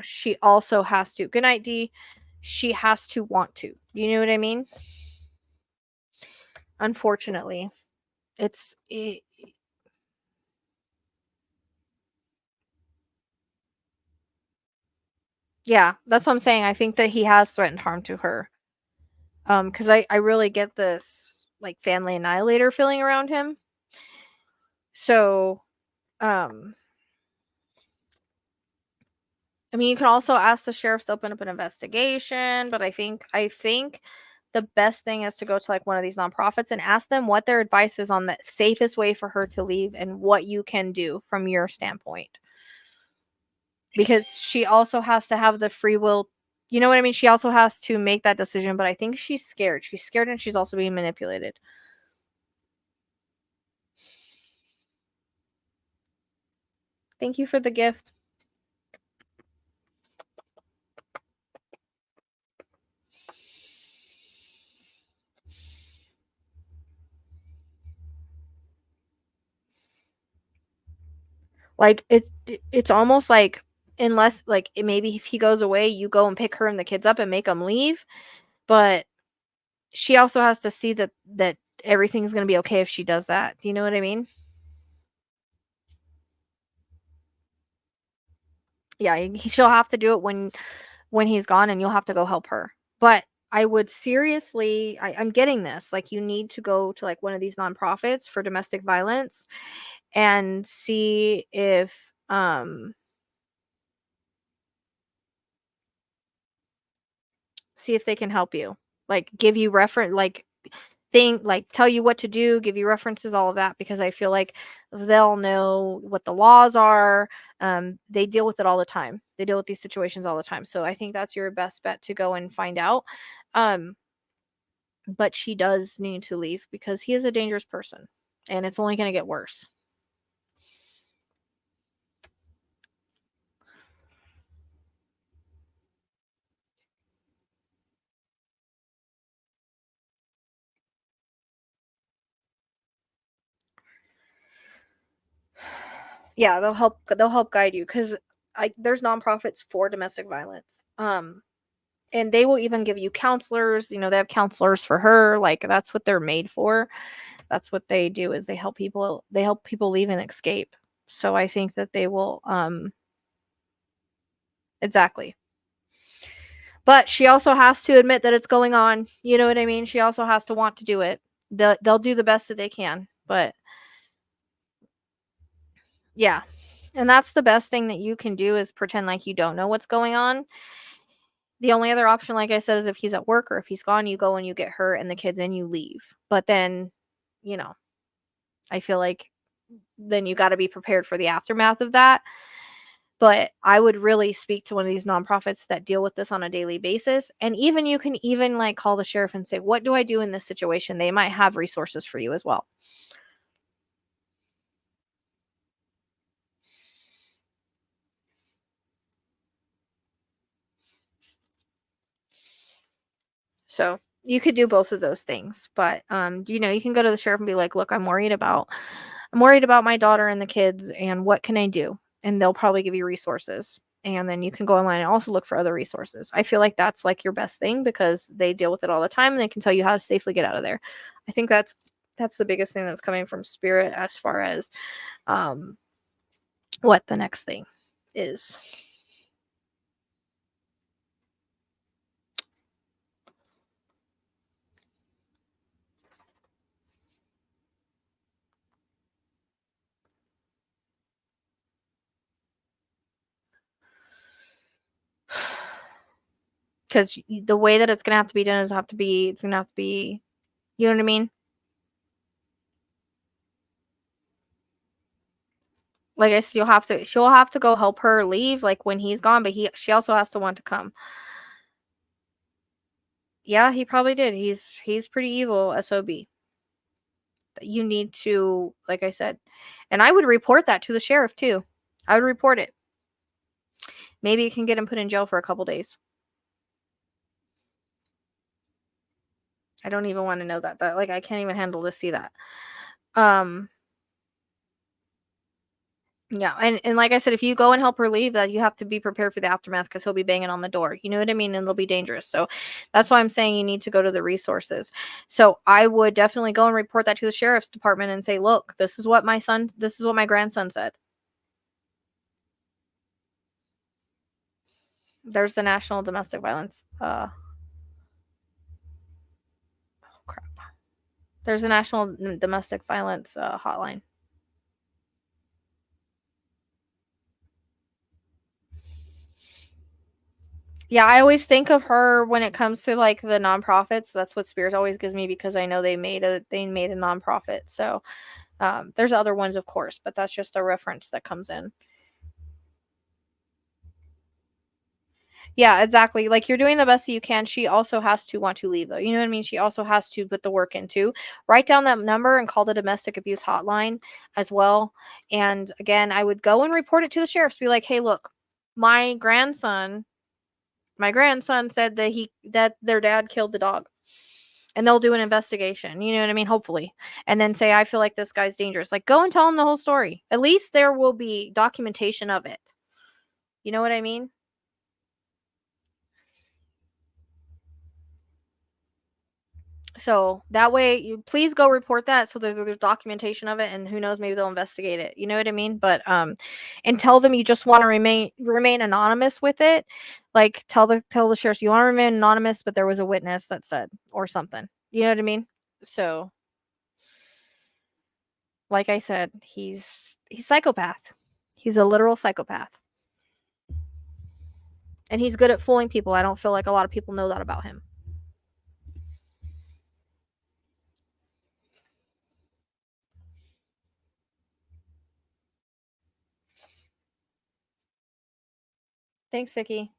she also has to, good night, D. She has to want to. You know what I mean? Unfortunately, yeah, that's what I'm saying. I think that he has threatened harm to her. Because I really get this, like, family annihilator feeling around him. So, I mean, you can also ask the sheriffs to open up an investigation, but I think the best thing is to go to, like, one of these nonprofits and ask them what their advice is on the safest way for her to leave and what you can do from your standpoint. Because she also has to have the free will. You know what I mean? She also has to make that decision, but I think she's scared. She's scared, and she's also being manipulated. Thank you for the gift. Like, it's almost like, unless, like, maybe if he goes away, you go and pick her and the kids up and make them leave, but she also has to see that everything's gonna be okay if she does that. Do you know what I mean? Yeah, she'll have to do it when he's gone, and you'll have to go help her. But I would seriously, I'm getting this, like, you need to go to, like, one of these nonprofits for domestic violence and see if, they can help you. Like, give you tell you what to do, give you references, all of that, because I feel like they'll know what the laws are. They deal with it all the time. They deal with these situations all the time. So I think that's your best bet to go and find out. But she does need to leave because he is a dangerous person, and it's only going to get worse. Yeah, they'll help guide you, because there's nonprofits for domestic violence. And they will even give you counselors. They have counselors for her. Like, that's what they're made for. That's what they do, is they help people leave and escape. So I think that they will, exactly. But she also has to admit that it's going on. You know what I mean? She also has to want to do it. They'll do the best that they can. But yeah. And that's the best thing that you can do, is pretend like you don't know what's going on. The only other option, like I said, is if he's at work or if he's gone, you go and you get her and the kids and you leave. But then you know, I feel like then you got to be prepared for the aftermath of that. But I would really speak to one of these nonprofits that deal with this on a daily basis. And even you can even like call the sheriff and say, what do I do in this situation? They might have resources for you as well. So you could do both of those things. But you know, you can go to the sheriff and be like, look, I'm worried about my daughter and the kids, and what can I do? And they'll probably give you resources. And then you can go online and also look for other resources. I feel like that's like your best thing because they deal with it all the time and they can tell you how to safely get out of there. I think that's the biggest thing that's coming from spirit as far as what the next thing is. Because the way that it's gonna have to be done is it's gonna have to be, you know what I mean? Like I said, she'll have to go help her leave, like when he's gone, but she also has to want to come. Yeah, he probably did. He's pretty evil, SOB. You need to, like I said, and I would report that to the sheriff too. I would report it. Maybe you can get him put in jail for a couple days. I don't even want to know that. Like I can't even handle to see that. Yeah, and like I said, if you go and help her leave, that you have to be prepared for the aftermath because he'll be banging on the door. You know what I mean? And it'll be dangerous. So that's why I'm saying you need to go to the resources. So I would definitely go and report that to the sheriff's department and say, look, this is what my grandson said. There's the National Domestic Violence. Oh crap. There's a National Domestic Violence hotline. Yeah, I always think of her when it comes to like the nonprofits. That's what Spears always gives me because I know they made a nonprofit. So there's other ones, of course, but that's just a reference that comes in. Yeah, exactly. Like you're doing the best that you can. She also has to want to leave, though. You know what I mean? She also has to put the work in too. Write down that number and call the domestic abuse hotline as well. And again, I would go and report it to the sheriffs. Be like, hey, look, my grandson said that their dad killed the dog. And they'll do an investigation. You know what I mean? Hopefully. And then say, I feel like this guy's dangerous. Like, go and tell them the whole story. At least there will be documentation of it. You know what I mean? So that way, you please go report that. So there's documentation of it, and who knows, maybe they'll investigate it. You know what I mean? But and tell them you just want to remain anonymous with it. Like tell the sheriff you want to remain anonymous, but there was a witness that said or something. You know what I mean? So, like I said, he's psychopath. He's a literal psychopath, and he's good at fooling people. I don't feel like a lot of people know that about him. Thanks, Vicky.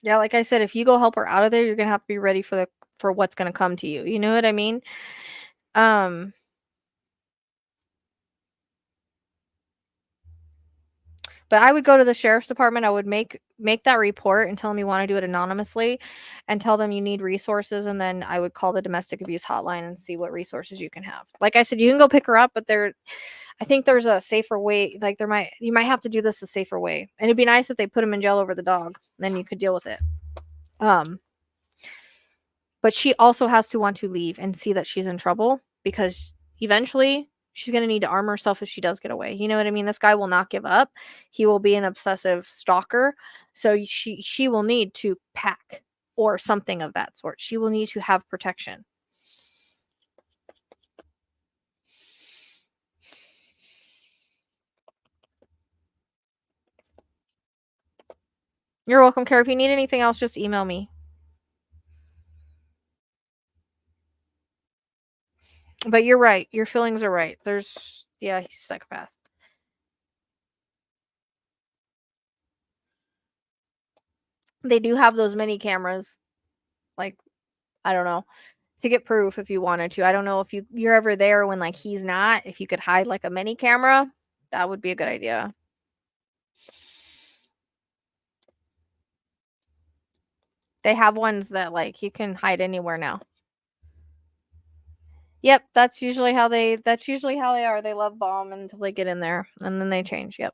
Yeah, like I said, if you go help her out of there, you're gonna have to be ready for what's gonna come to you. You know what I mean? Um, but I would go to the sheriff's department. I would make that report and tell them you want to do it anonymously, and tell them you need resources. And then I would call the domestic abuse hotline and see what resources you can have. Like I said, you can go pick her up, but I think there's a safer way. Like you might have to do this a safer way. And it'd be nice if they put him in jail over the dog. Then you could deal with it. Um, but she also has to want to leave and see that she's in trouble because eventually she's going to need to arm herself if she does get away. You know what I mean? This guy will not give up. He will be an obsessive stalker. So she will need to pack or something of that sort. She will need to have protection. You're welcome, Kara. If you need anything else, just email me. But you're right. Your feelings are right. Yeah, he's a psychopath. They do have those mini cameras. Like, I don't know. To get proof if you wanted to. I don't know if you're ever there when, like, he's not. If you could hide, like, a mini camera, that would be a good idea. They have ones that, like, you can hide anywhere now. Yep, that's usually how they are. They love bomb until they get in there, and then they change. Yep.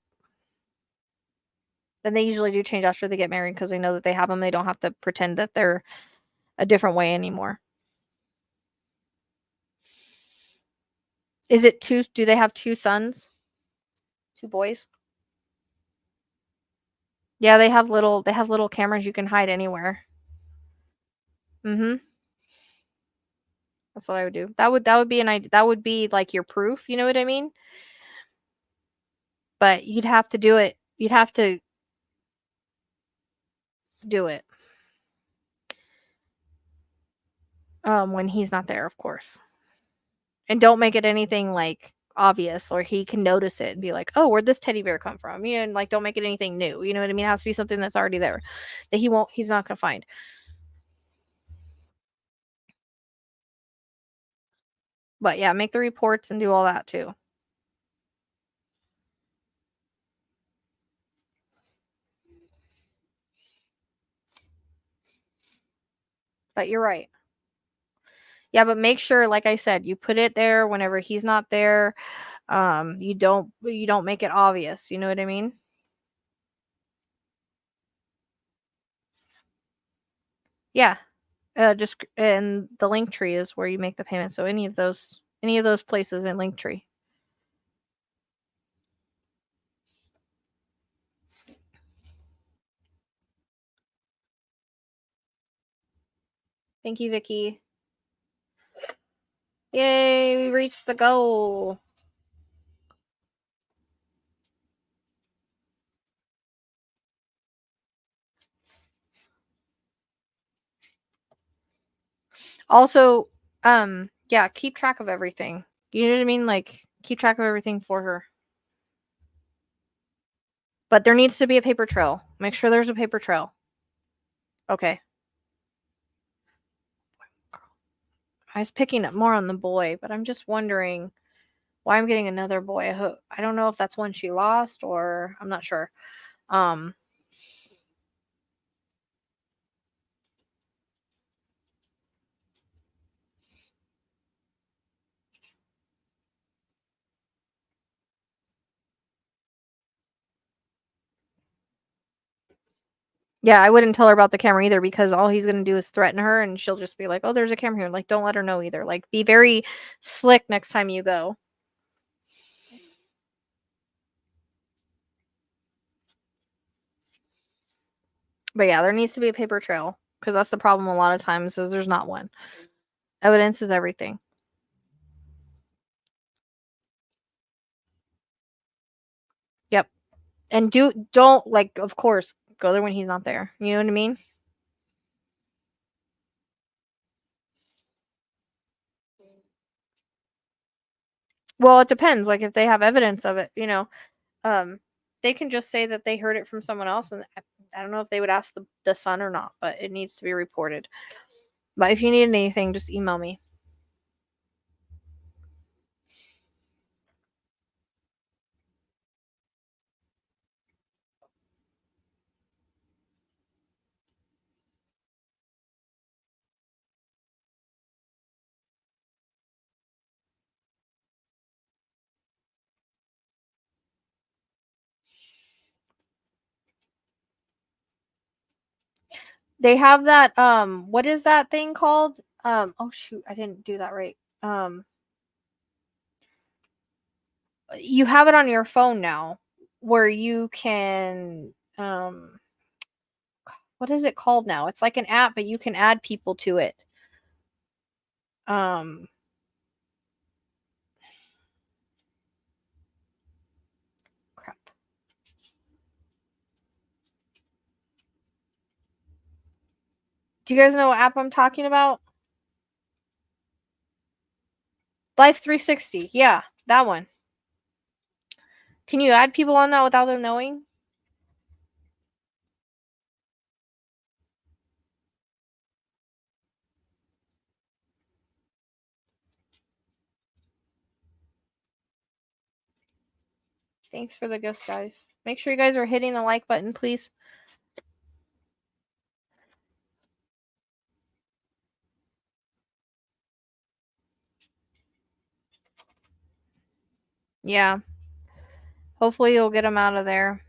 Then they usually do change after they get married because they know that they have them. They don't have to pretend that they're a different way anymore. Is it two? Do they have two sons? Two boys? Yeah, they have little cameras you can hide anywhere. Mhm. That's what I would do. That would be an idea. That would be like your proof, you know what I mean? But you'd have to do it. You'd have to do it when he's not there, of course. And don't make it anything like obvious or he can notice it and be like, "Oh, where'd this teddy bear come from?" You know, and like don't make it anything new. You know what I mean? It has to be something that's already there that he's not going to find. But yeah, make the reports and do all that too. But you're right. Yeah, but make sure, like I said, you put it there whenever he's not there. You don't make it obvious. You know what I mean? Yeah. Just and the link tree is where you make the payment. So any of those places in Linktree. Thank you, Vicky. Yay, we reached the goal. Also, yeah, keep track of everything. You know what I mean? Like keep track of everything for her. But there needs to be a paper trail. Make sure there's a paper trail. Okay. I was picking up more on the boy, but I'm just wondering why I'm getting another boy. I don't know if that's one she lost or I'm not sure. Um Yeah, I wouldn't tell her about the camera either because all he's gonna do is threaten her and she'll just be like, "Oh, there's a camera here." Like, don't let her know either. Like, be very slick next time you go. But yeah, there needs to be a paper trail because that's the problem a lot of times is there's not one. Evidence is everything. Yep. And don't like of course go there when he's not there. You know what I mean? Well, it depends. Like if they have evidence of it, um, they can just say that they heard it from someone else, and I don't know if they would ask the son or not, but it needs to be reported. But if you need anything, just email me. They have that what is that thing called? Oh shoot, I didn't do that right. You have it on your phone now where you can what is it called now? It's like an app, but you can add people to it. Um Crap. Do you guys know what app I'm talking about? Life 360. Yeah, that one. Can you add people on that without them knowing? Thanks for the gifts, guys. Make sure you guys are hitting the like button, please. Yeah. Hopefully you'll get them out of there.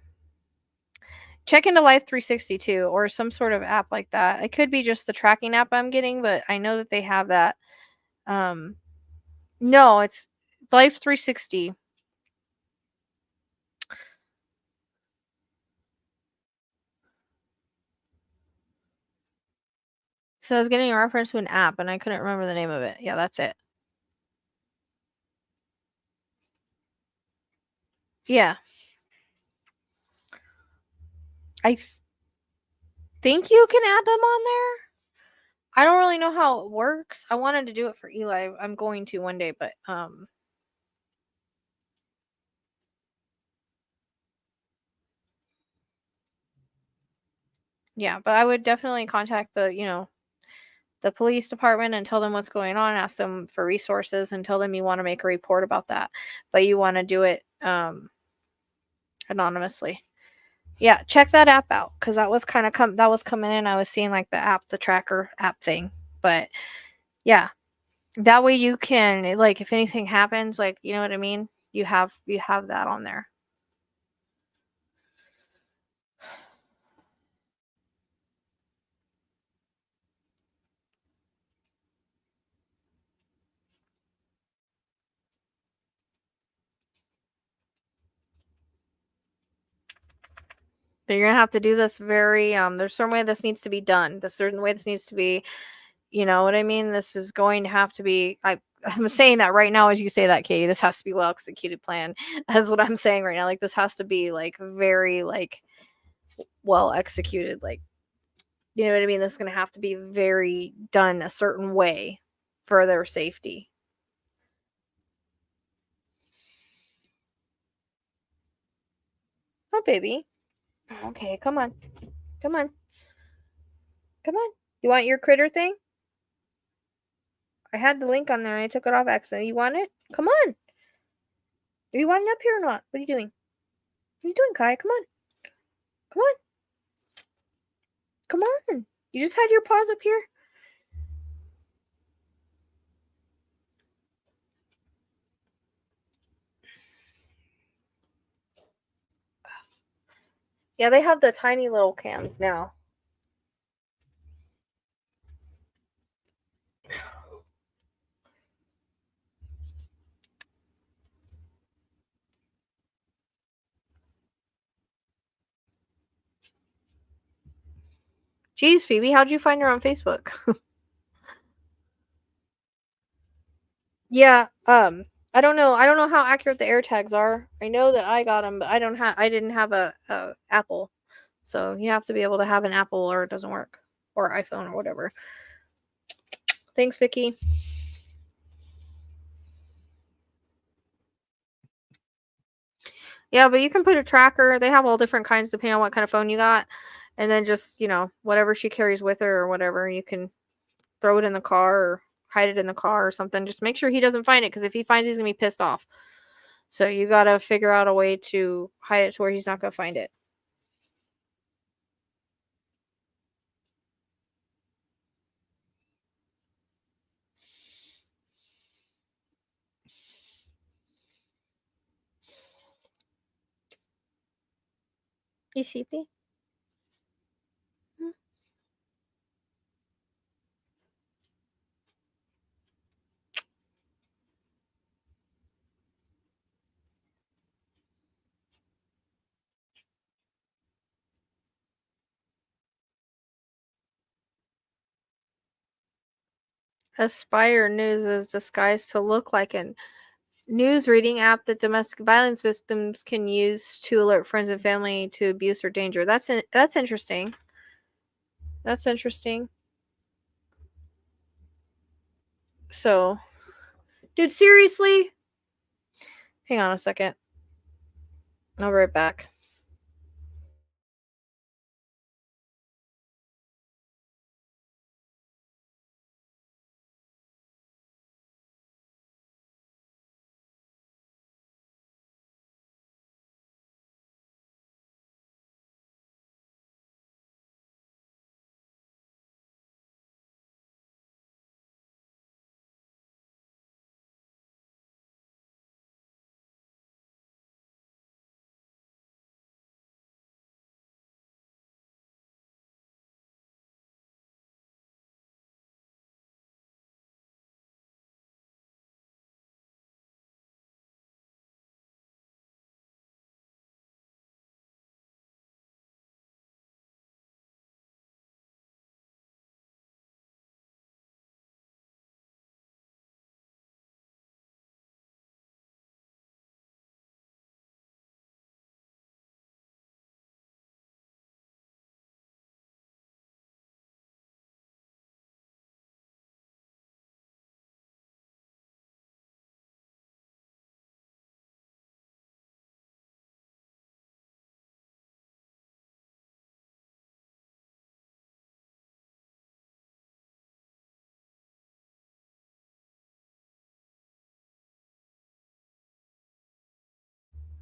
Check into Life 360 too, or some sort of app like that. It could be just the tracking app I'm getting, but I know that they have that. No, it's Life 360. So I was getting a reference to an app and I couldn't remember the name of it. Yeah, that's it. Yeah. I think you can add them on there. I don't really know how it works. I wanted to do it for Eli. I'm going to one day, but yeah, but I would definitely contact the police department and tell them what's going on, ask them for resources and tell them you want to make a report about that, but you want to do it anonymously. Yeah, check that app out cuz that was kind of that was coming in. I was seeing like the tracker app thing. But yeah, that way you can, like, if anything happens, like, you know what I mean? You have that on there. But you're gonna have to do this very there's a certain way this needs to be done. There's a certain way this needs to be, you know what I mean? This is going to have to be I'm saying that right now as you say that, Katie. This has to be well executed plan. That's what I'm saying right now. Like, this has to be like very like well executed. Like, you know what I mean? This is gonna have to be very done a certain way for their safety. Oh, baby. Okay, come on. Come on. Come on. You want your critter thing? I had the link on there and I took it off accidentally. You want it? Come on. Do you want it up here or not? What are you doing? What are you doing, Kai? Come on. Come on. Come on. You just had your paws up here. Yeah, they have the tiny little cams now. Jeez, Phoebe, how'd you find her on Facebook? Yeah, I don't know. I don't know how accurate the air tags are. I know that I got them, but I didn't have a Apple. So you have to be able to have an Apple or it doesn't work. Or iPhone or whatever. Thanks, Vicky. Yeah, but you can put a tracker. They have all different kinds depending on what kind of phone you got. And then just, whatever she carries with her or whatever, you can throw it in the car or hide it in the car or something. Just make sure he doesn't find it, because if he finds it, he's going to be pissed off. So you got to figure out a way to hide it to where he's not going to find it. You sleepy? Aspire News is disguised to look like a news reading app that domestic violence victims can use to alert friends and family to abuse or danger. That's interesting. That's interesting. So, dude, seriously? Hang on a second. I'll be right back.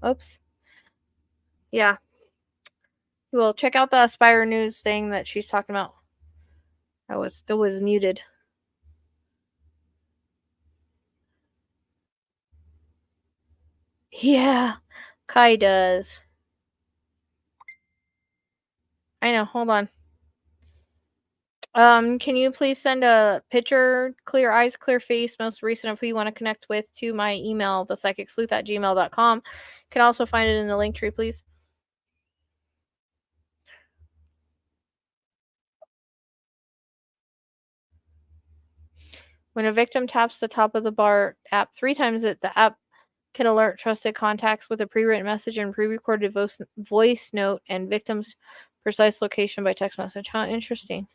Oops. Yeah. Well, check out the Aspire News thing that she's talking about. I was muted. Yeah, Kai does. I know. Hold on. Can you please send a picture, clear eyes, clear face, most recent of who you want to connect with to my email, thepsychicsleuth@gmail.com. Can also find it in the link tree, please. When a victim taps the top of the bar app 3 times, the app can alert trusted contacts with a pre-written message and pre-recorded voice note and victim's precise location by text message. How interesting.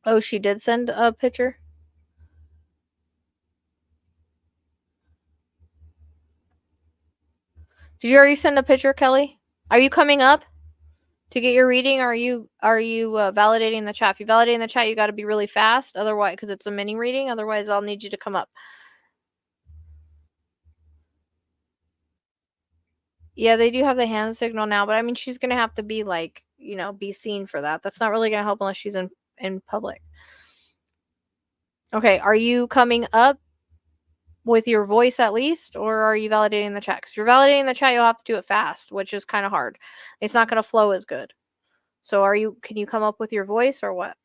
Oh, she did send a picture? Did you already send a picture, Kelly? Are you coming up to get your reading? Or are you validating the chat? If you validate in the chat, you got to be really fast. Otherwise, because it's a mini reading. Otherwise, I'll need you to come up. Yeah, they do have the hand signal now, but I mean, she's gonna have to be like, be seen for that. That's not really gonna help unless she's in public. Okay, are you coming up with your voice at least, or are you validating the chat? Because if you're validating the chat, you'll have to do it fast, which is kind of hard. It's not gonna flow as good. So can you come up with your voice or what?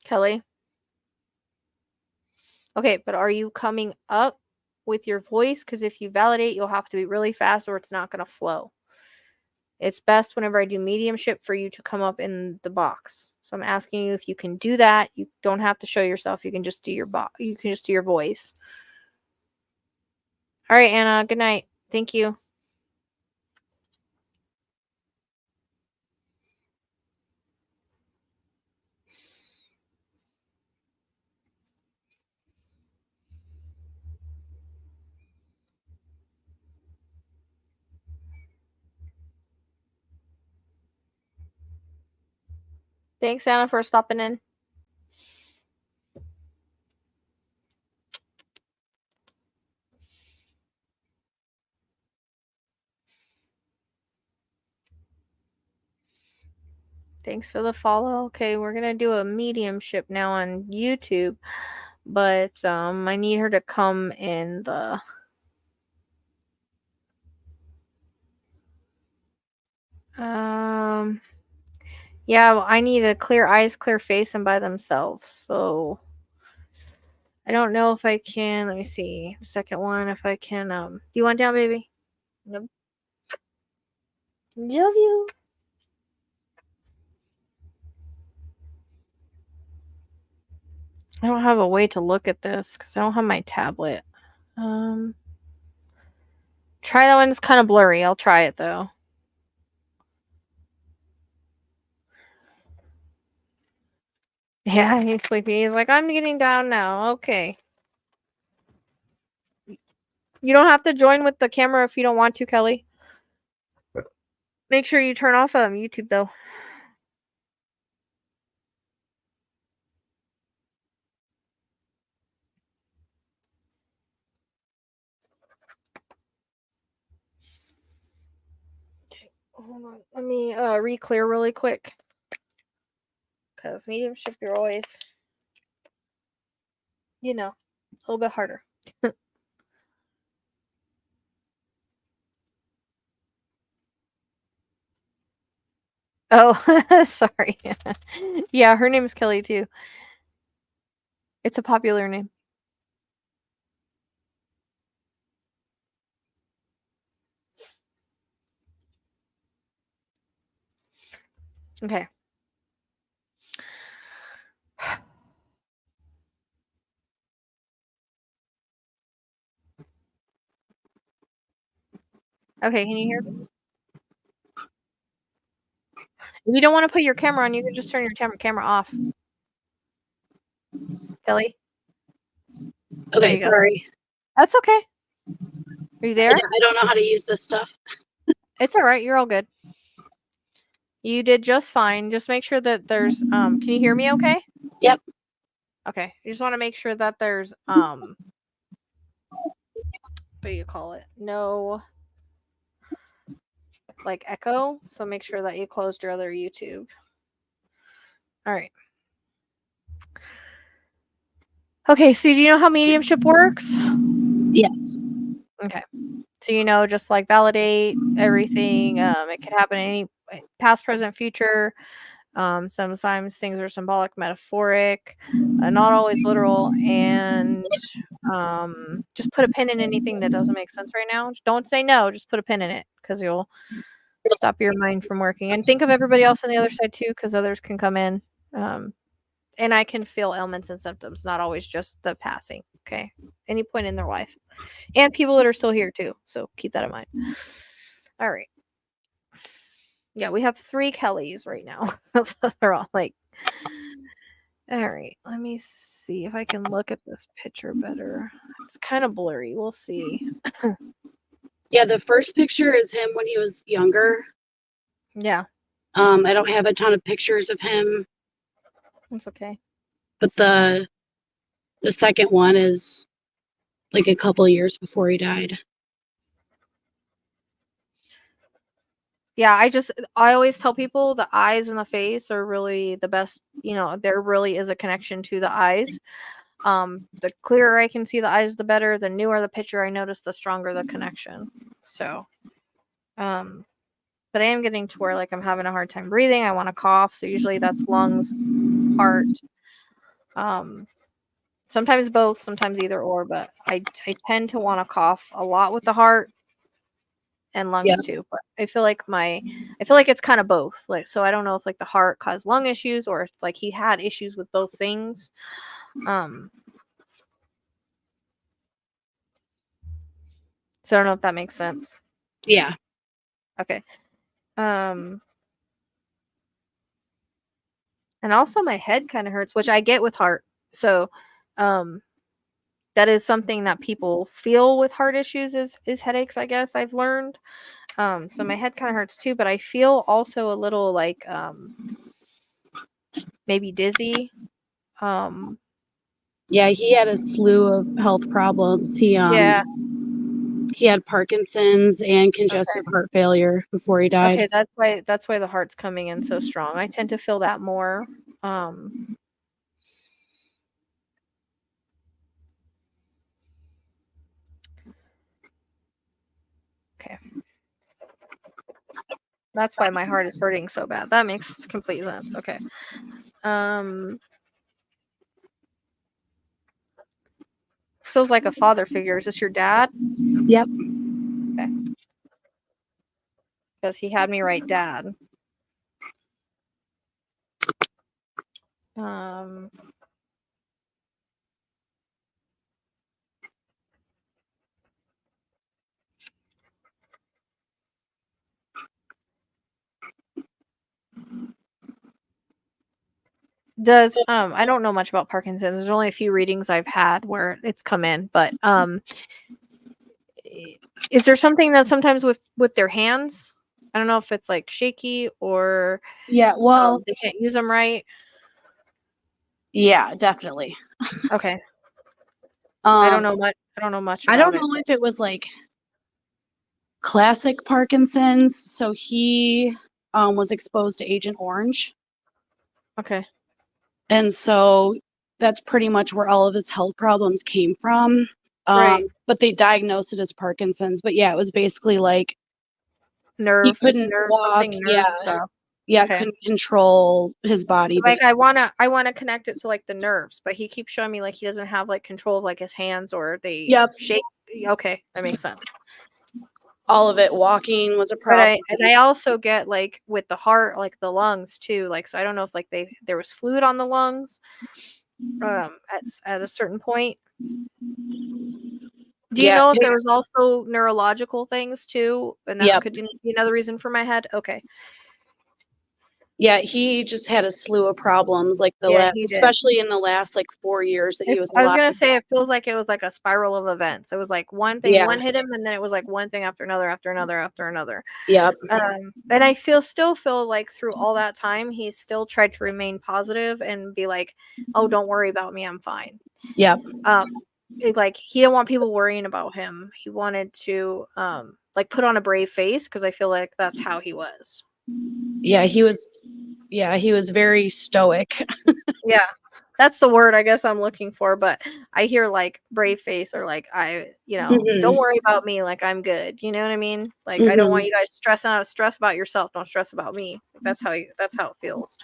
Kelly? Okay, but are you coming up with your voice? Because if you validate, you'll have to be really fast or it's not going to flow. It's best whenever I do mediumship for you to come up in the box. So I'm asking you if you can do that. You don't have to show yourself. You can just do you can just do your voice. All right, Anna. Good night. Thank you. Thanks, Anna, for stopping in. Thanks for the follow. Okay, we're gonna do a mediumship now on YouTube, but I need her to come in the Yeah, well, I need a clear eyes, clear face, and by themselves. So I don't know if I can. Let me see. The second one, if I can. Do you want down, baby? Nope. Love you. I don't have a way to look at this because I don't have my tablet. Try that one. It's kind of blurry. I'll try it though. Yeah, he's sleepy. He's like, I'm getting down now. Okay. You don't have to join with the camera if you don't want to, Kelly. Make sure you turn off YouTube though. Okay, hold on. Let me re-clear really quick. Because mediumship, you're always, a little bit harder. Oh, sorry. Yeah, her name is Kelly too. It's a popular name. Okay. Okay, can you hear me? If you don't want to put your camera on, you can just turn your camera off. Kelly? There Okay, you go. sorry. That's okay. Are you there? I don't know how to use this stuff. It's all right. You're all good. You did just fine. Just make sure that there's can you hear me okay? Yep. Okay. You just want to make sure that there's what do you call it? No like echo. So make sure that you closed your other YouTube. All right. Okay, so do you know how mediumship works? Yes. Okay. So just like validate everything. It could happen any past, present, future. Sometimes things are symbolic, metaphoric, not always literal, and just put a pin in anything that doesn't make sense right now. Don't say no, just put a pin in it because you'll stop your mind from working. And think of everybody else on the other side too, because others can come in. And I can feel ailments and symptoms, not always just the passing. Okay. Any point in their life. And people that are still here too. So keep that in mind. All right. Yeah, we have 3 Kellys right now. So they're all like, all right, let me see if I can look at this picture better. It's kind of blurry. We'll see. Yeah, the first picture is him when he was younger. Yeah, I don't have a ton of pictures of him, it's okay. but the second one is like a couple years before he died. Yeah, I always tell people the eyes and the face are really the best, there really is a connection to the eyes. The clearer I can see the eyes, the better. The newer the picture I notice, the stronger the connection. So, but I am getting to where like I'm having a hard time breathing. I want to cough, so usually that's lungs, heart. Sometimes both, sometimes either or, but I tend to want to cough a lot with the heart and Yeah. lungs too. But I feel like it's kind of both. Like, so I don't know if like the heart caused lung issues or if like he had issues with both things. So I don't know if that makes sense. Yeah. Okay. And also my head kind of hurts, which I get with heart. So, that is something that people feel with heart issues is headaches, I guess I've learned. So my head kind of hurts too, but I feel also a little like maybe dizzy. Yeah, he had a slew of health problems. He Yeah. he had Parkinson's and congestive heart failure before he died. Okay, that's why the heart's coming in so strong. I tend to feel that more. Okay. That's why my heart is hurting so bad. That makes complete sense. Okay. Feels like a father figure. Is this your dad? Yep. Okay. Because he had me write dad. Does I don't know much about Parkinson's. There's only a few readings I've had where it's come in, but is there something that sometimes with their hands? I don't know if it's like shaky or Yeah. Well, they can't use them right. yeah, definitely. Okay. I don't Um, know much. I don't know much I don't about it. know if it was like classic Parkinson's. So he was exposed to Agent Orange. Okay. And so that's pretty much where all of his health problems came from. Right. But they diagnosed it as Parkinson's. But yeah, it was basically like he Nerve. It's couldn't nerve. walk. Something nerve Yeah. stuff. Yeah. Okay. Couldn't control his body. Like I wanna connect it to like the nerves, but he keeps showing me like he doesn't have like control of like his hands or they Yep. shake. Okay, that makes sense. All of it. Walking was a But problem. I also get like with the heart, like the lungs too. Like so I don't know if like there was fluid on the lungs at a certain point. Do you Yeah. know if there was also neurological things too? And that Yep. could be another reason for my head? Okay. Yeah, he just had a slew of problems, like Yeah, he did. especially in the last like 4 years that he was I was alive. gonna say it feels like it was like a spiral of events. It was like one thing, Yeah. one hit him, and then it was like one thing after another, after another, after another. Yep. And I still feel like through all that time, he still tried to remain positive and be like, "Oh, don't worry about me, I'm fine." Yep. Like he didn't want people worrying about him. He wanted to like put on a brave face because I feel like that's how he was. Yeah, he was. Yeah, he was very stoic. Yeah. That's the word I guess I'm looking for, but I hear like brave face or like don't worry about me, like I'm good. You know what I mean? Like I don't want you guys stress about yourself, don't stress about me. That's how it feels.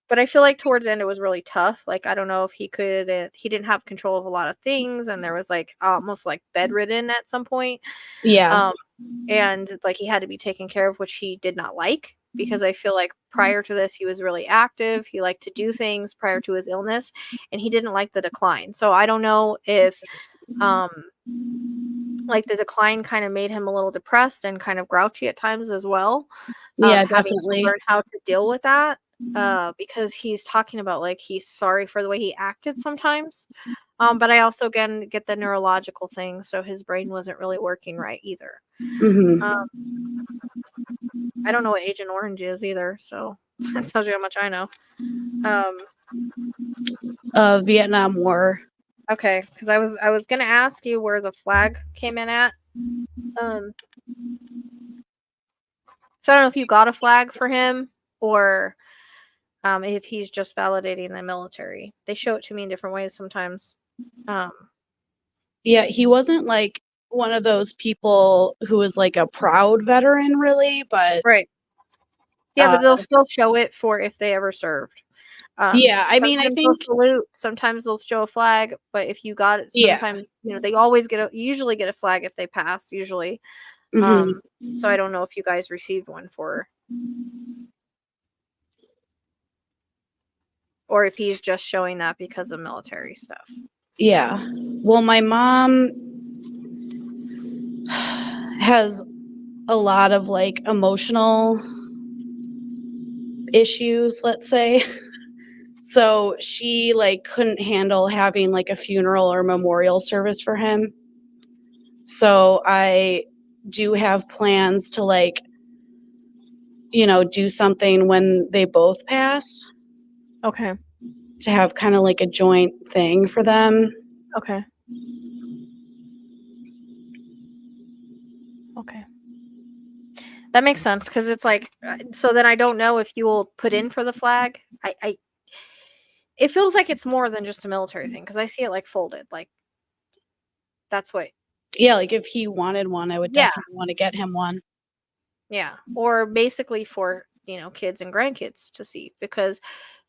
But I feel like towards the end it was really tough. Like I don't know if he didn't have control of a lot of things and there was like almost like bedridden at some point. Yeah. And like he had to be taken care of, which he did not like because I feel like prior to this he was really active. He liked to do things prior to his illness and he didn't like the decline. So I don't know if like the decline kind of made him a little depressed and kind of grouchy at times as well. Yeah, Having to definitely. learn how to deal with that because he's talking about like he's sorry for the way he acted sometimes. But I also again get the neurological thing, so his brain wasn't really working right either. I don't know what Agent Orange is either, so that tells you how much I know. Vietnam War. Okay, because I was gonna ask you where the flag came in at. So I don't know if you got a flag for him or if he's just validating the military. They show it to me in different ways sometimes. Yeah, he wasn't like one of those people who was like a proud veteran, really, but Right. Yeah, but they'll still show it for if they ever served. yeah, I mean, I Sometimes they'll think salute, sometimes they'll show a flag, but if you got it, yeah. sometimes they always usually get a flag if they pass. Usually, so I don't know if you guys received one or if he's just showing that because of military stuff. Yeah. Well, my mom has a lot of like emotional issues, let's say. So she like couldn't handle having like a funeral or memorial service for him. So I do have plans to like do something when they both pass. Okay. To have kind of like a joint thing for them. Okay. Okay. That makes sense because it's like, so then I don't know if you will put in for the flag. It feels like it's more than just a military thing because I see it like folded. Like that's what Yeah, like if he wanted one, I would Yeah. definitely want to get him one. Yeah. Or basically for, kids and grandkids to see, because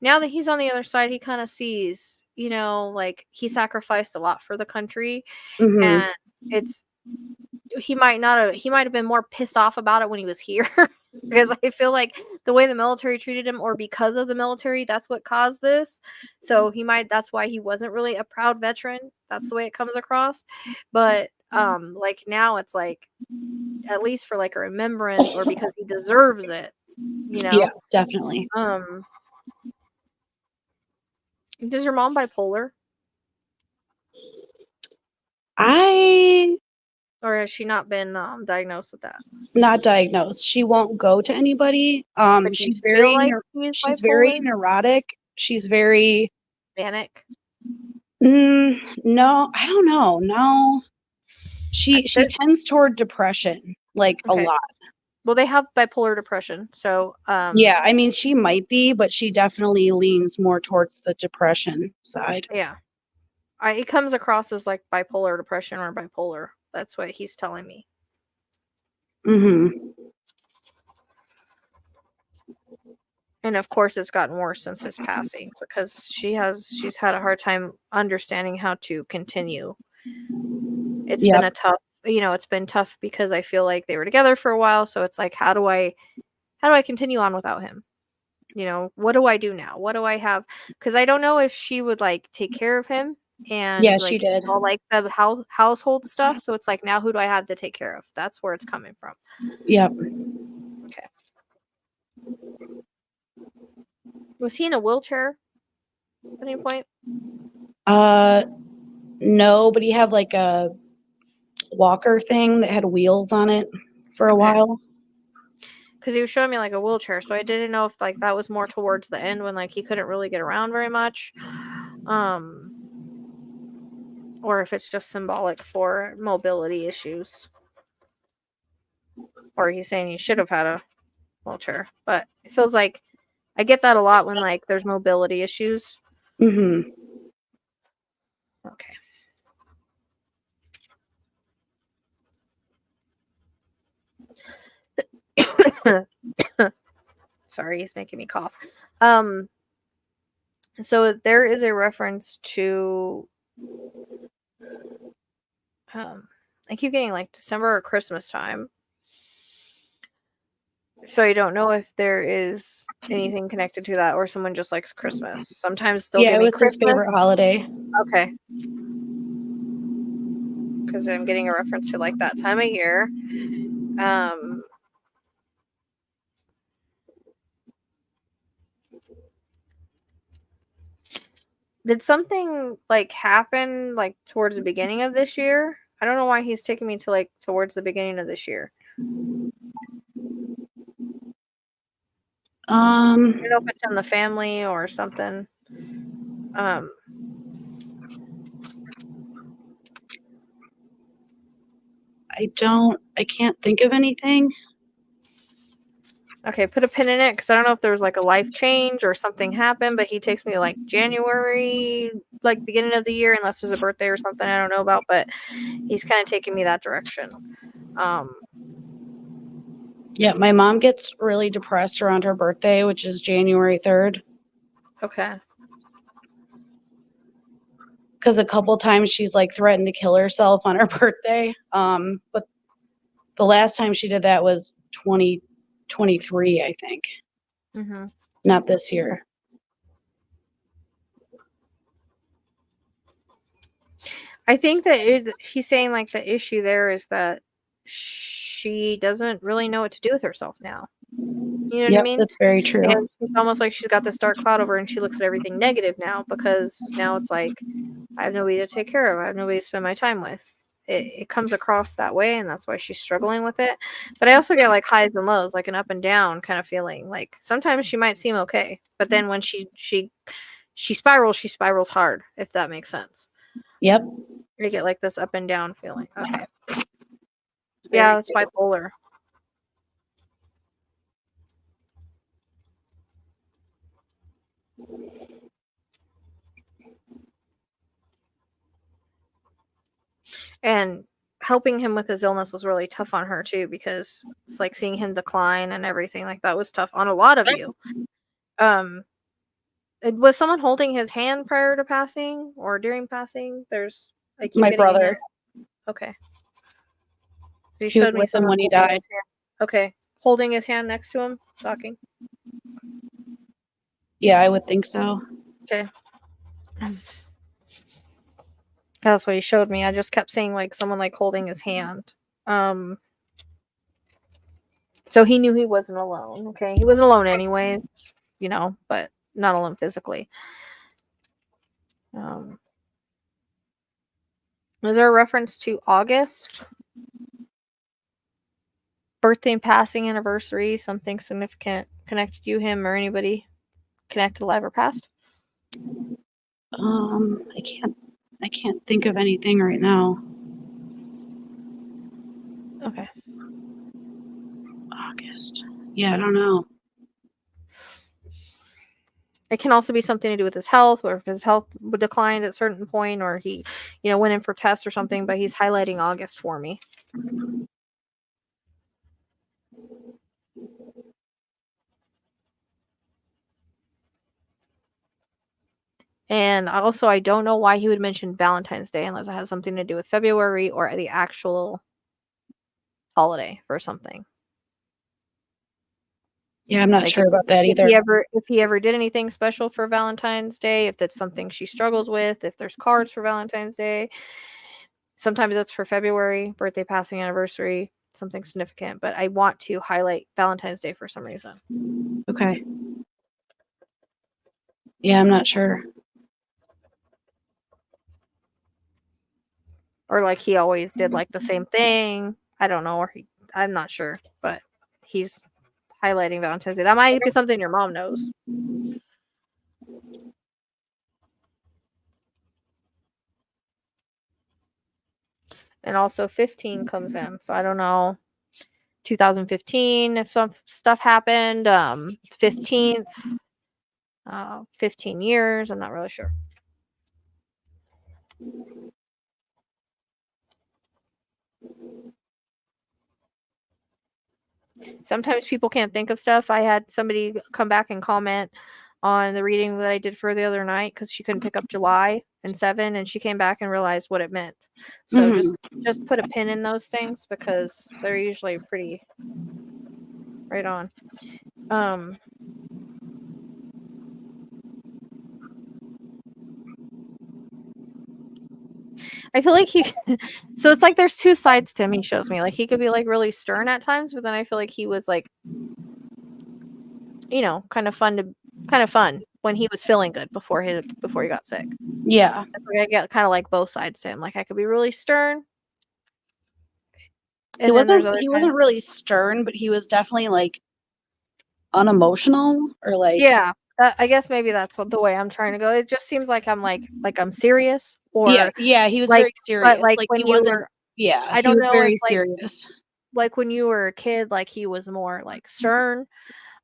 now that he's on the other side, he kind of sees, like he sacrificed a lot for the country, Mm-hmm. and it's he might have been more pissed off about it when he was here because I feel like the way the military treated him, or because of the military, that's what caused this. So that's why he wasn't really a proud veteran. That's the way it comes across. But like now it's like, at least for like a remembrance, or because he deserves it, Yeah, definitely. Does your mom bipolar, I or has she not been diagnosed with that? not diagnosed. She won't go to anybody. But do you feel like she's She's very bipolar? neurotic. She's very Manic? no, I don't know. No. She There, tends toward depression, like a okay. lot. Well, they have bipolar depression, so Yeah, I mean she might be, but she definitely leans more towards the depression side. yeah. It comes across as like bipolar depression or bipolar. That's what he's telling me. Mm-hmm. And of course, it's gotten worse since his passing, because she's had a hard time understanding how to continue. It's been Yep. a tough, it's been tough because I feel like they were together for a while, so it's like, how do I continue on without him? What do I do now? What do I have? Because I don't know if she would like take care of him and Yeah, she like did. all like the household stuff. So it's like, now who do I have to take care of? That's where it's coming from. Yep. Okay. Was he in a wheelchair at any point? No, but he had like a walker thing that had wheels on it for a Okay. while. Because he was showing me like a wheelchair, so I didn't know if like that was more towards the end when like he couldn't really get around very much, or if it's just symbolic for mobility issues, or he's saying he should have had a wheelchair. But it feels like I get that a lot when like there's mobility issues. Mm-hmm. Okay. Sorry, he's making me cough. So there is a reference to I keep getting like December or Christmas time. So I don't know if there is anything connected to that, or someone just likes Christmas. Sometimes they'll Yeah, give it me was his Christmas. favorite holiday. Okay. Because I'm getting a reference to like that time of year. Did something like happen like towards the beginning of this year? I don't know why he's taking me to like towards the beginning of this year. I don't know if it's in the family or something. I can't think of anything. Okay, put a pin in it, because I don't know if there was like a life change or something happened, but he takes me to like January, like beginning of the year, unless there's a birthday or something I don't know about, but he's kind of taking me that direction. Yeah, my mom gets really depressed around her birthday, which is January 3rd. Okay. Because a couple times she's like threatened to kill herself on her birthday. But the last time she did that was 2023, I think. Mm-hmm. Not this year. I think that he's saying like the issue there is that she doesn't really know what to do with herself now. You know what I Yep, mean? that's very true. And it's almost like she's got this dark cloud over her, and she looks at everything negative now, because now it's like, I have nobody to take care of. I have nobody to spend my time with. It comes across that way, and that's why she's struggling with it. But I also get like highs and lows, like an up and down kind of feeling. Like sometimes she might seem okay, but then when she spirals hard, if that makes sense. Yep. You get like this up and down feeling. Okay. Very Yeah, it's true. bipolar. And helping him with his illness was really tough on her too, because it's like seeing him decline and everything like that was tough on a lot of you. Was someone holding his hand prior to passing or during passing? I keep My getting a hand. brother. Okay. He He was showed me with him someone when he holding died. his hand. Okay. Holding his hand next to him, talking. Yeah, I would think so. Okay. That's what he showed me. I just kept saying like someone like holding his hand. So he knew he wasn't alone. Okay. He wasn't alone anyway, but not alone physically. Was there a reference to August? Birthday and passing anniversary, something significant connected you, him, or anybody connected alive or past? I can't think of anything right now. Okay. August. Yeah, I don't know. It can also be something to do with his health, or if his health declined at a certain point, or he, went in for tests or something, but he's highlighting August for me. And also, I don't know why he would mention Valentine's Day unless it has something to do with February or the actual holiday or something. Yeah, I'm not sure about that either. If he ever did anything special for Valentine's Day, if that's something she struggles with, if there's cards for Valentine's Day. Sometimes it's for February, birthday, passing, anniversary, something significant. But I want to highlight Valentine's Day for some reason. Okay. Yeah, I'm not sure. Or like he always did like the same thing. I don't know. I'm not sure. But he's highlighting Valentine's Day. That might be something your mom knows. And also 15 comes in. So I don't know. 2015, if some stuff happened. 15th. 15 years. I'm not really sure. Sometimes people can't think of stuff. I had somebody come back and comment on the reading that I did for the other night because she couldn't pick up July and 7, and she came back and realized what it meant. So just put a pin in those things because they're usually pretty right on. I feel like so it's like there's two sides to him. He shows me like he could be like really stern at times, but then I feel like he was like, kind of fun when he was feeling good before he got sick. Yeah. I get kind of like both sides to him. Like I could be really stern. He wasn't really stern, but he was definitely like unemotional or like. Yeah. I guess maybe that's the way I'm trying to go. It just seems like I'm I'm serious, or yeah, he was very serious. But like when he you wasn't. were, Yeah, I he don't was know very if serious. Like when you were a kid, like he was more like stern,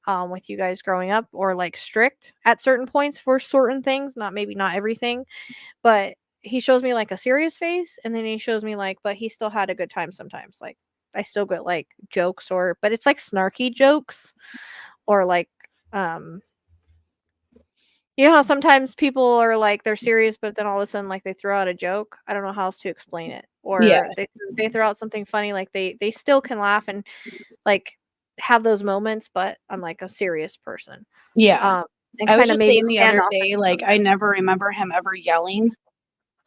with you guys growing up, or like strict at certain points for certain things. Maybe not everything, but he shows me like a serious face, and then he shows me like, but he still had a good time sometimes. Like I still get like jokes, but it's like snarky jokes, or like you know how sometimes people are like they're serious, but then all of a sudden like they throw out a joke. I don't know how else to explain it. Or they throw out something funny, like they still can laugh and like have those moments, but I'm like a serious person. Yeah. And I was kind of just maybe saying the other day, like I never remember him ever yelling.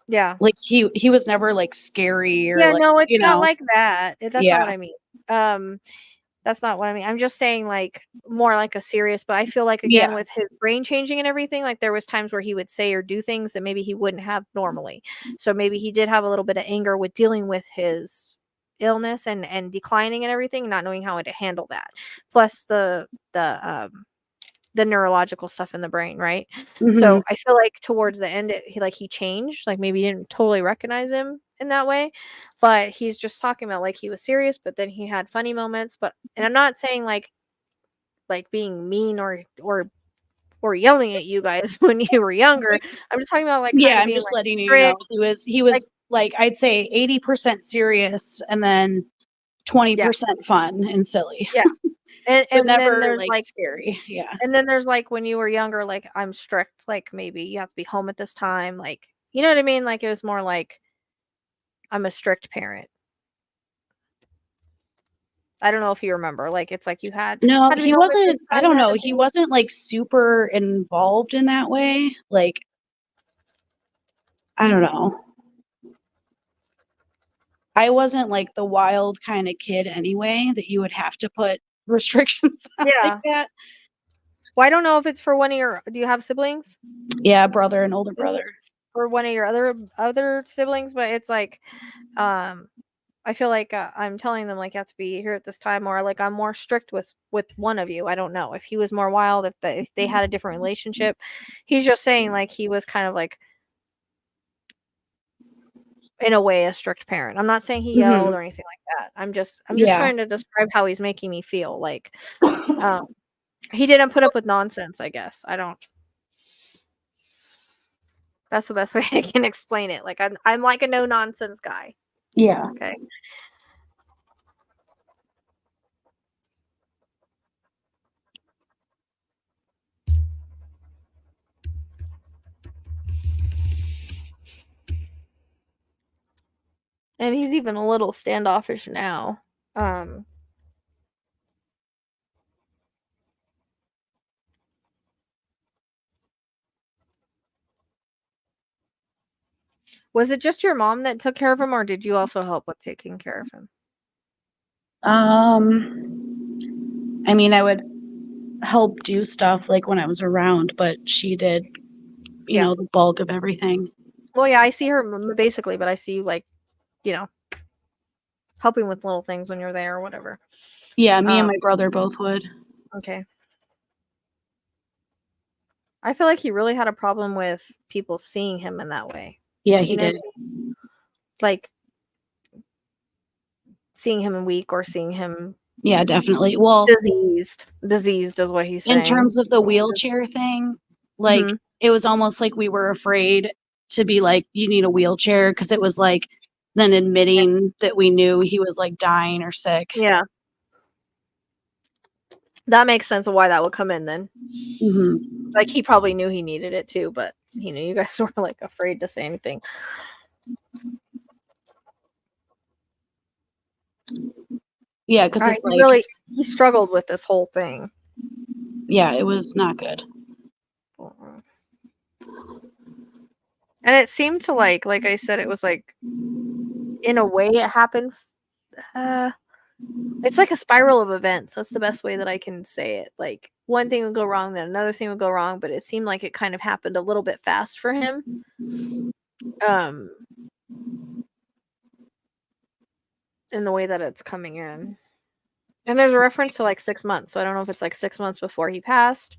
Yeah. Like he was never like scary or like, no, it's not like that. That's not what Yeah. I mean. That's not what I mean. I'm just saying like more like a serious, but I feel like again with his brain changing and everything, like there was times where he would say or do things that maybe he wouldn't have normally. So maybe he did have a little bit of anger with dealing with his illness and declining and everything, not knowing how to handle that. Plus the neurological stuff in the brain, right? So I feel like towards the end he changed, like maybe you didn't totally recognize him in that way, but he's just talking about like he was serious, but then he had funny moments. And I'm not saying like being mean or yelling at you guys when you were younger. I'm just talking about like kind of I'm being just like letting you know strict. he was Like like I'd say 80% serious and then 20% fun and silly. Yeah. But And then never there's like like scary. Yeah. and then there's like when you were younger, like I'm strict, like maybe you have to be home at this time, like you know what I mean? Like it was more like I'm a strict parent. I don't know if you remember. Like it's like you No, had to be he home at this wasn't, I time don't kind know. of He thing. wasn't like super involved in that way. Like, I don't know. I wasn't like the wild kind of kid anyway that you would have to put restrictions on like Yeah. that. Well, I don't know if it's for one of your do you have siblings? Yeah, brother and older If brother. it's for one of your other siblings, but it's like um I feel like I'm telling them like you have to be here at this time, or like I'm more strict with one of you. I don't know if he was more wild, if they had a different relationship. He's just saying like he was kind of like in a way a strict parent. I'm not saying he yelled Hmm. or anything like that. I'm just Yeah. trying to describe how he's making me feel. Like um he didn't put up with nonsense, I guess. I don't That's the best way I can explain it. Like I'm like a no nonsense guy. Yeah. Okay. And he's even a little standoffish now. Um Was it just your mom that took care of him, or did you also help with taking care of him? I mean, I would help do stuff like when I was around, but she did, Yeah. the bulk of everything. Well, yeah, I see her basically, but I see you like, you know, helping with little things when you're there or whatever. Yeah, me and Um, my brother both would. okay. I feel like he really had a problem with people seeing him in that way. Yeah, You he know what did. I mean? Like seeing him weak or seeing him Yeah, definitely. Well, diseased. Diseased is what he's in saying. terms of the wheelchair thing, like Mm-hmm. it was almost like we were afraid to be like, you need a wheelchair because it was like then admitting that we knew he was like dying or sick. Yeah. That makes sense of why that would come in then. Hmm. Like he probably knew he needed it too, but he knew you guys were like afraid to say anything. Yeah, because Alright, it's like, he struggled with this whole thing. yeah, it was not good. And it seemed to like I said, it was like in a way it happened. Uh, it's like a spiral of events. That's the best way that I can say it. Like one thing would go wrong, then another thing would go wrong, but it seemed like it kind of happened a little bit fast for him. Um, in the way that it's coming in. And there's a reference to like 6 months, so I don't know if it's like 6 months before he passed.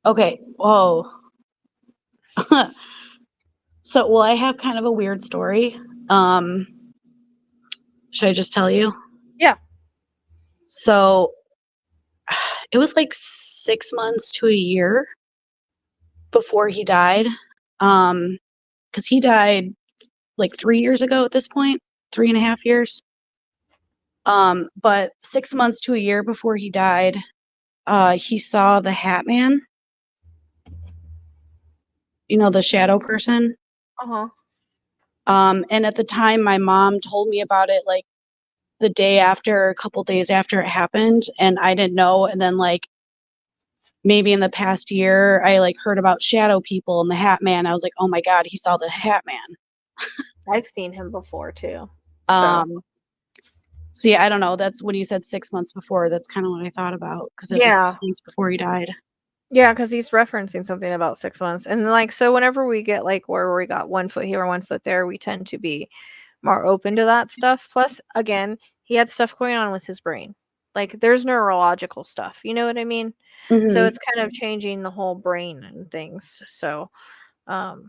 Okay. Whoa. So, well, I have kind of a weird story. Um, should I just tell you? Yeah. So, it was like 6 months to a year before he died. Because he died like 3 years ago at this point, 3.5 years. But 6 months to a year before he died, he saw the Hat Man, the shadow person. Uh-huh. And at the time, my mom told me about it like the day after, a couple days after it happened, and I didn't know. And then like maybe in the past year, I like heard about shadow people and the Hat Man. I was like, oh my God, he saw the Hat Man. I've seen him before too. So, Um, so yeah, I don't know. That's when you said 6 months before. That's kind of what I thought about because it was yeah. 6 months before he died. Yeah, because he's referencing something about 6 months. And like, so whenever we get like where we got 1 foot here, 1 foot there, we tend to be more open to that stuff. Plus, again, he had stuff going on with his brain. Like, there's neurological stuff. You know what I mean? So Hmm. it's kind of changing the whole brain and things. So, um,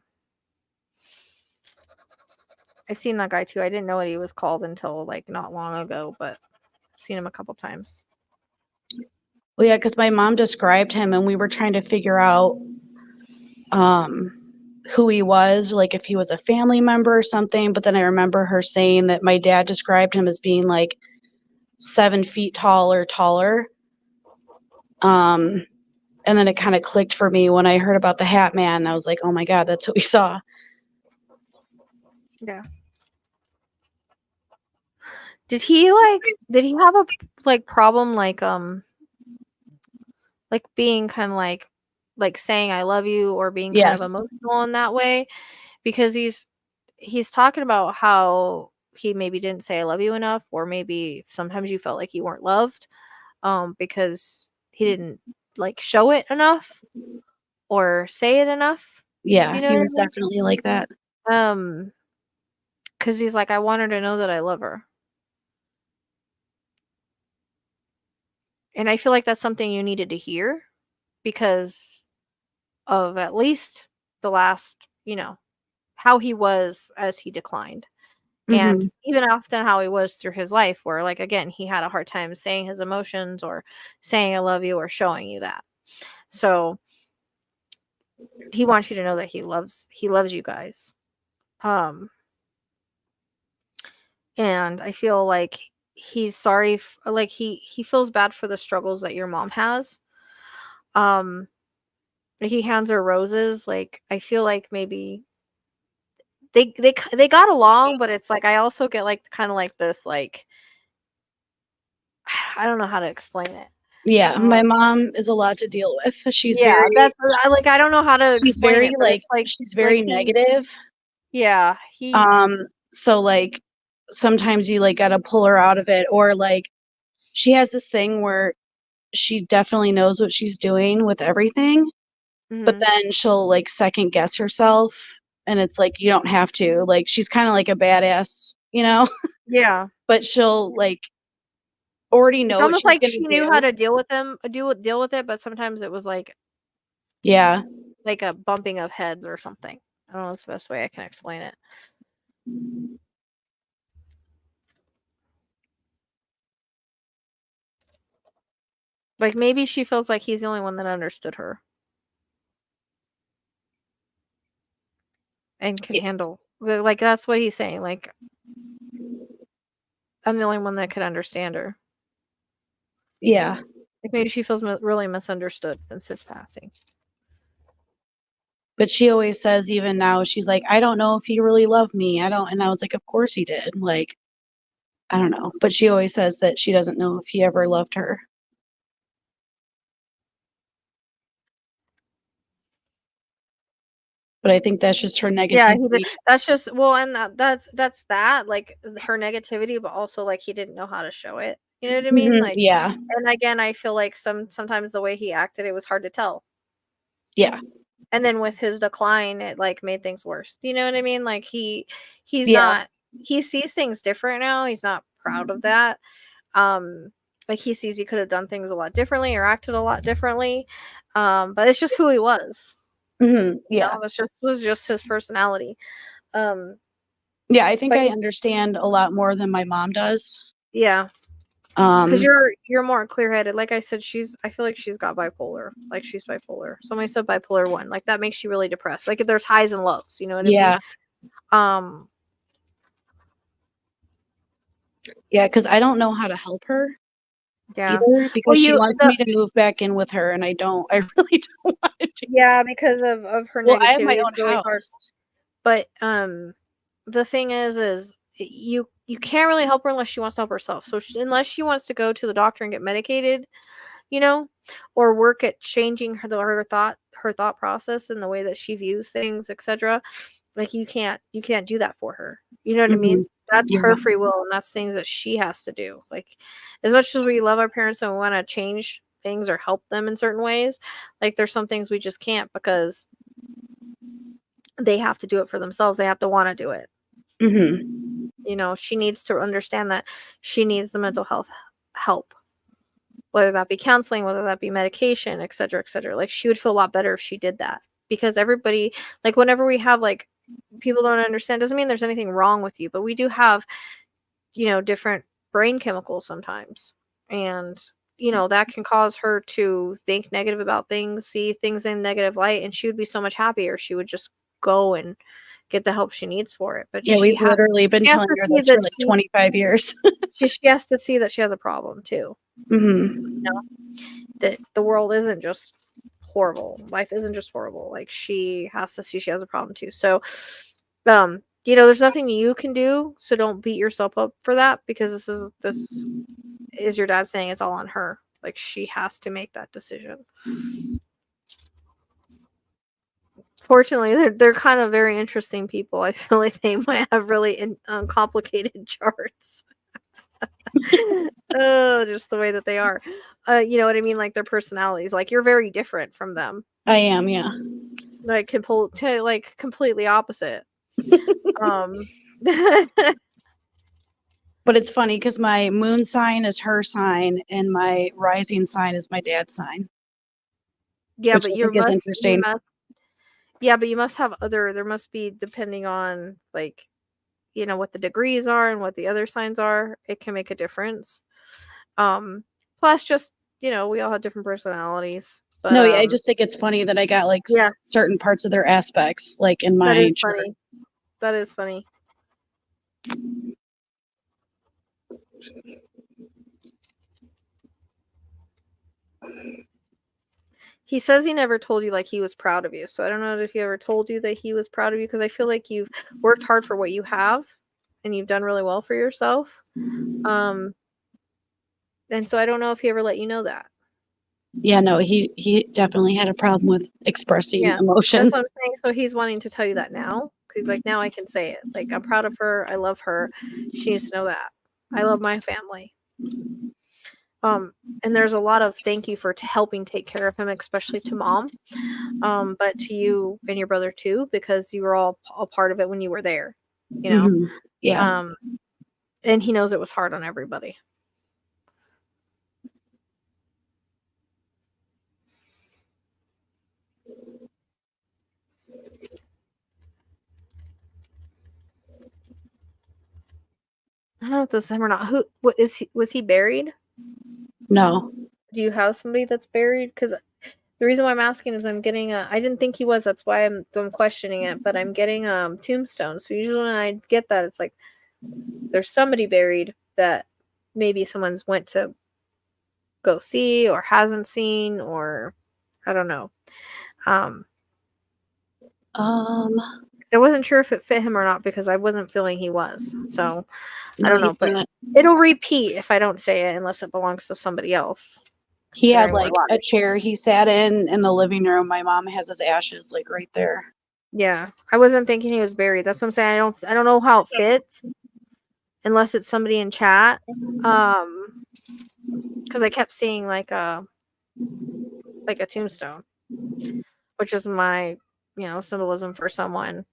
I've seen that guy too. I didn't know what he was called until like not long ago, but I've seen him a couple times. Well, yeah, because my mom described him, and we were trying to figure out. Um, who he was, like if he was a family member or something. But then I remember her saying that my dad described him as being like 7 feet tall or taller. And then it kind of clicked for me when I heard about the Hat Man. I was like, oh my God, that's what we saw. Yeah. Did he have a like problem like being kind of like saying I love you or being kind of Yes. emotional in that way? Because he's talking about how he maybe didn't say I love you enough, or maybe sometimes you felt like you weren't loved because he didn't like show it enough or say it enough. Yeah, You know he what was definitely like that. I mean? Because he's like, I want her to know that I love her. And I feel like that's something you needed to hear because of at least the last, how he was as he declined. And Hmm. even often how he was through his life, where, like, again, he had a hard time saying his emotions or saying I love you or showing you that. So he wants you to know that he loves you guys. And I feel like he's sorry, like he feels bad for the struggles that your mom has. Um, like he hands her roses. Like I feel like maybe they got along, but it's like I also get like kind of like this like I don't know how to explain it. Yeah, Um, my mom is a lot to deal with. yeah, I don't know how to She's explain very it, but it's she's like very he negative. yeah he So like sometimes you like gotta pull her out of it, or like she has this thing where she definitely knows what she's doing with everything, but mhm. then she'll like second guess herself, and it's like you don't have to. Like she's kind of like a badass, you know, Yeah. but she'll like already It's know what almost she's like gonna she knew how do. to deal with it, but sometimes it was Yeah. like a bumping of heads or something. I don't know what's the best way I can explain it. Like maybe she feels like he's the only one that understood her and could Y- handle. Like that's what he's saying. Like I'm the only one that could understand her. Yeah. Like maybe she feels really misunderstood since his passing. But she always says, even now, she's like, I don't know if he really loved me. I don't. And I was like, of course he did. Like, I don't know. But she always says that she doesn't know if he ever loved her. But I think that's just her Yeah, he did. negativity. That's just well, and that's that like her negativity, but also like he didn't know how to show it. You know what I mean? Hmm. Like, Yeah. and again, I feel like sometimes the way he acted, it was hard to tell. Yeah. And then with his decline, it like made things worse. You know what I mean? Like he's Yeah. not he sees things different now. He's not proud of that. Um like he sees he could have done things a lot differently or acted a lot differently. But it's just who he was. Hmm. You Yeah. know, that's just was just his personality. Um Yeah. I think but I understand a lot more than my mom does. yeah, because Um, you're more clear-headed. Like I said, I feel like she's got bipolar. Like she's bipolar. Somebody said bipolar 1. Like that makes you really depressed. Like there's highs and lows, you know what I mean? yeah. Um Yeah. Because I don't know how to help her yeah. either, Well, because she wants me to move back in with her. And I don't, I really don't want to do that. yeah, because of her Well, I have negativity, my it's own really hard. house. But the thing is you can't really help her unless she wants to help herself. So unless she wants to go to the doctor and get medicated, you know, or work at changing her thought process and the way that she views things, etc. Like you can't do that for her. You know what I Hmm. mean? That's Yeah. her free will and that's things that she has to do. Like as much as we love our parents and we want to change things or help them in certain ways, like there's some things we just can't because they have to do it for themselves. They have to want to do it. Hmm. You know, she needs to understand that she needs the mental health help, whether that be counseling, whether that be medication, et cetera, et cetera. Like she would feel a lot better if she did that because everybody, like whenever we have like people don't understand, doesn't mean there's anything wrong with you, but we do have, different brain chemicals sometimes. And, that can cause her to think negative about things, see things in negative light, and she would be so much happier. She would just go and get the help she needs for it. But Yeah, we've literally been telling her this for like 25 years. she has to see that she has a problem too. Mm-hmm. That the world isn't just horrible. Life isn't just horrible. Like, she has to see she has a problem too. So, there's nothing you can do. So don't beat yourself up for that, because this is your dad saying it's all on her. Like, she has to make that decision. Fortunately, they're kind of very interesting people. I feel like they might have really complicated charts. Oh, just the way that they are. You know what I mean? Like, their personalities. Like, you're very different from them. I am, yeah. Like, completely opposite. But it's funny because my moon sign is her sign and my rising sign is my dad's sign. Yeah, but is interesting. But you must have there must be, depending on, like, what the degrees are and what the other signs are, it can make a difference. Plus, just, we all have different personalities. But, no, yeah, I just think it's funny that I got like certain parts of their aspects, like in my. That is funny. That is funny. He says he never told you, like, he was proud of you. So I don't know if he ever told you that he was proud of you, because I feel like you've worked hard for what you have and you've done really well for yourself. And so I don't know if he ever let you know that. Yeah, no, he definitely had a problem with expressing emotions. That's what I'm saying. So he's wanting to tell you that now. He's like, now I can say it. Like, I'm proud of her. I love her. She needs to know that. I love my family. And there's a lot of thank you for helping take care of him, especially to mom. But to you and your brother too, because you were all a part of it when you were there, Mm-hmm. Yeah. And he knows it was hard on everybody. I don't know if this is him or not. Was he buried? No. Do you have somebody that's buried? Because the reason why I'm asking is I didn't think he was. That's why I'm questioning it. But I'm getting tombstone. So usually when I get that, it's like there's somebody buried that maybe someone's went to go see or hasn't seen, or I don't know. I wasn't sure if it fit him or not, because I wasn't feeling he was. So I don't know, but it'll repeat if I don't say it, unless it belongs to somebody else. He had like a chair he sat in the living room. My mom has his ashes like right there. Yeah, I wasn't thinking he was buried. That's what I'm saying. I don't know how it fits, unless it's somebody in chat. Because I kept seeing like a tombstone, which is my symbolism for someone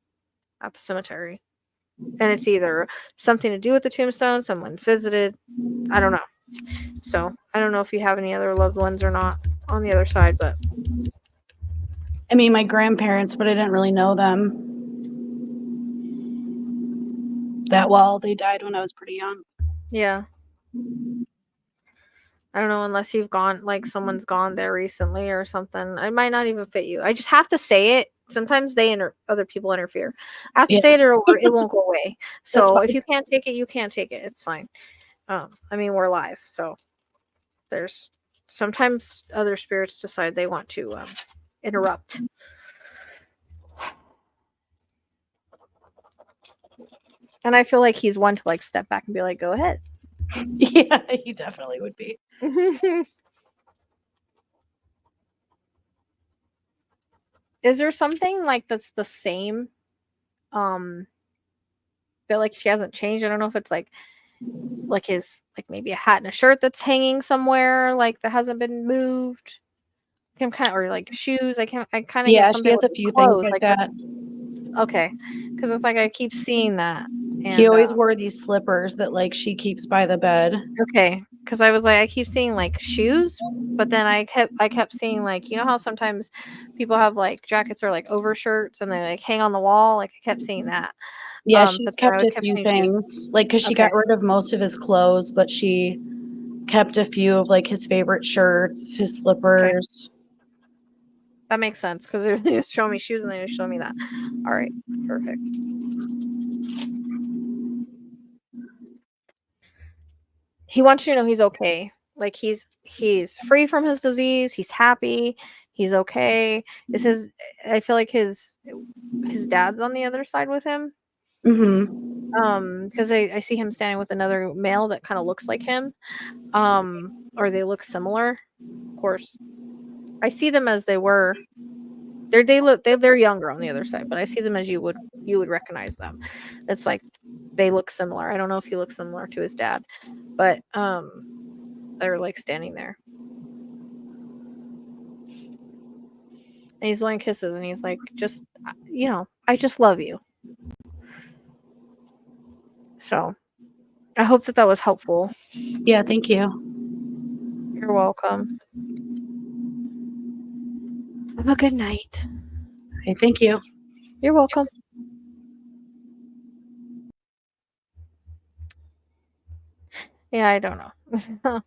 at the cemetery. And it's either something to do with the tombstone, someone's visited, I don't know. So I don't know if you have any other loved ones or not on the other side, but I mean, my grandparents, but I didn't really know them that well. They died when I was pretty young. Yeah. I don't know, unless you've gone, like, someone's gone there recently or something. It might not even fit you. I just have to say it. Sometimes other people interfere. I have to say it, or it won't go away. So if you can't take it, you can't take it. It's fine. I mean, we're live, so there's sometimes other spirits decide they want to interrupt. And I feel like he's one to like step back and be like, go ahead. Yeah, he definitely would be. Is there something like that's the same? That like she hasn't changed. I don't know if it's like his, like, maybe a hat and a shirt that's hanging somewhere, like, that hasn't been moved. I'm kind of, or like shoes. I kind of get something. She has a few things like that. Okay, because it's like I keep seeing that. And he always wore these slippers that like she keeps by the bed. Okay, because I was like, I keep seeing like shoes, but then I kept seeing, like, you know how sometimes people have like jackets or like overshirts and they like hang on the wall. Like, I kept seeing that. Yeah, she's kept a few things, like, because she got rid of most of his clothes, but she kept a few of like his favorite shirts, his slippers. That makes sense because they was showing me shoes and they was showing me that. All right, perfect. He wants you to know he's okay. Like he's free from his disease. He's happy. He's okay. This is. I feel like his dad's on the other side with him. Because I see him standing with another male that kind of looks like him. Or they look similar. Of course, I see them as they were. They're younger on the other side, but I see them as you would recognize them. It's like they look similar. I don't know if he looks similar to his dad, but they're like standing there. And he's blowing kisses and he's like, just, I just love you. So I hope that was helpful. Yeah, thank you. You're welcome. Have a good night. Okay, thank you. You're welcome. Yeah, I don't know. I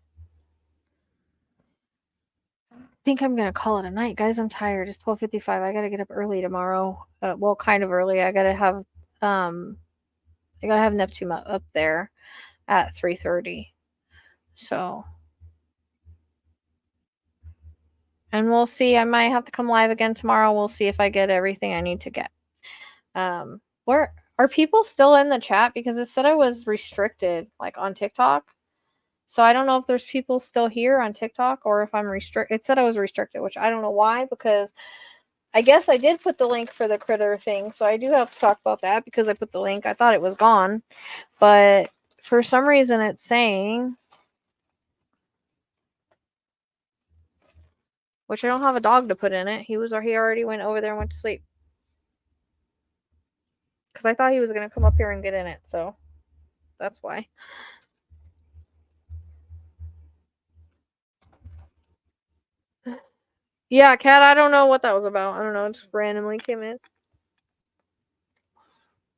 think I'm gonna call it a night, guys. I'm tired. It's 12:55. I gotta get up early tomorrow. Well, kind of early. I gotta have Neptune up there at 3:30. So, and we'll see. I might have to come live again tomorrow. We'll see if I get everything I need to get. Where are people still in the chat? Because it said I was restricted, like on TikTok. So I don't know if there's people still here on TikTok or if I'm restricted. It said I was restricted, which I don't know why, because I guess I did put the link for the critter thing. So I do have to talk about that because I put the link. I thought it was gone, but for some reason it's saying, which I don't have a dog to put in it. He already went over there and went to sleep. Because I thought he was going to come up here and get in it. So that's why. Yeah, Cat, I don't know what that was about. I don't know. It just randomly came in.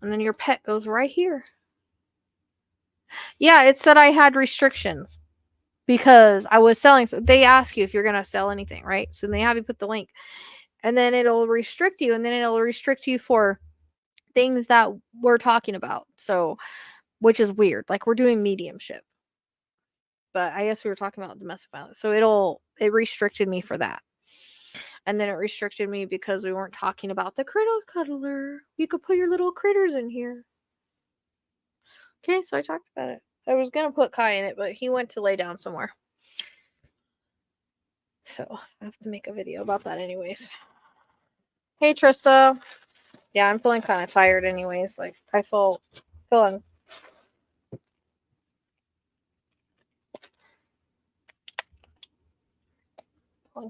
And then your pet goes right here. Yeah, it said I had restrictions because I was selling. They ask you if you're going to sell anything, right? So they have you put the link. And then it'll restrict you. And then it'll restrict you for things that we're talking about. So, which is weird. Like we're doing mediumship. But I guess we were talking about domestic violence. So it restricted me for that. And then it restricted me because we weren't talking about the critter cuddler. You could put your little critters in here. Okay, so I talked about it. I was going to put Kai in it, but he went to lay down somewhere. So I have to make a video about that anyways. Hey, Trista. Yeah, I'm feeling kind of tired anyways. Like, I feeling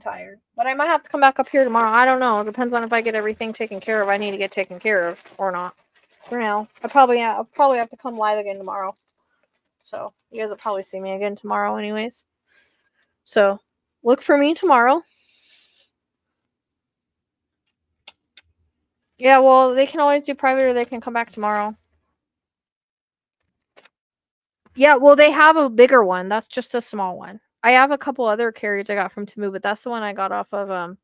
tired. But I might have to come back up here tomorrow. I don't know. It depends on if I get everything taken care of. I need to get taken care of or not. For now, I'll probably have to come live again tomorrow. So you guys will probably see me again tomorrow anyways. So look for me tomorrow. Yeah, well, they can always do private or they can come back tomorrow. Yeah, well, they have a bigger one. That's just a small one. I have a couple other carriers I got from Temu, but that's the one I got off of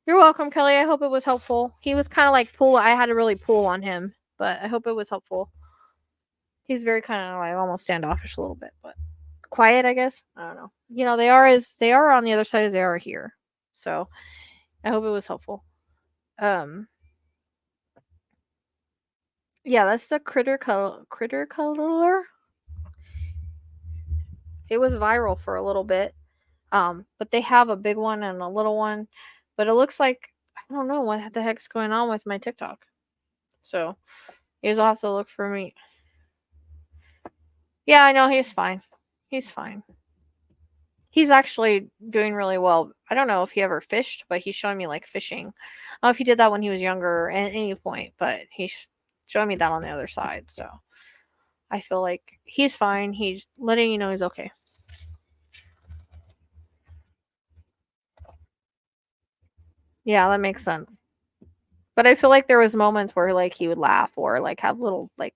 You're welcome, Kelly. I hope it was helpful. He was kind of like I had to really pull on him, but I hope it was helpful. He's very kind of like almost standoffish a little bit, but quiet, I guess. I don't know. You know, they are on the other side as they are here. So I hope it was helpful. Yeah, that's the critter cuddler. It was viral for a little bit. But they have a big one and a little one. But it looks like I don't know what the heck's going on with my TikTok. So you guys will have to look for me. Yeah, I know he's fine. He's fine. He's actually doing really well. I don't know if he ever fished, but he's showing me like fishing. I don't know if he did that when he was younger or at any point, but he's showing me that on the other side. So I feel like he's fine. He's letting you know he's okay. Yeah, that makes sense. But I feel like there was moments where like he would laugh or like have little like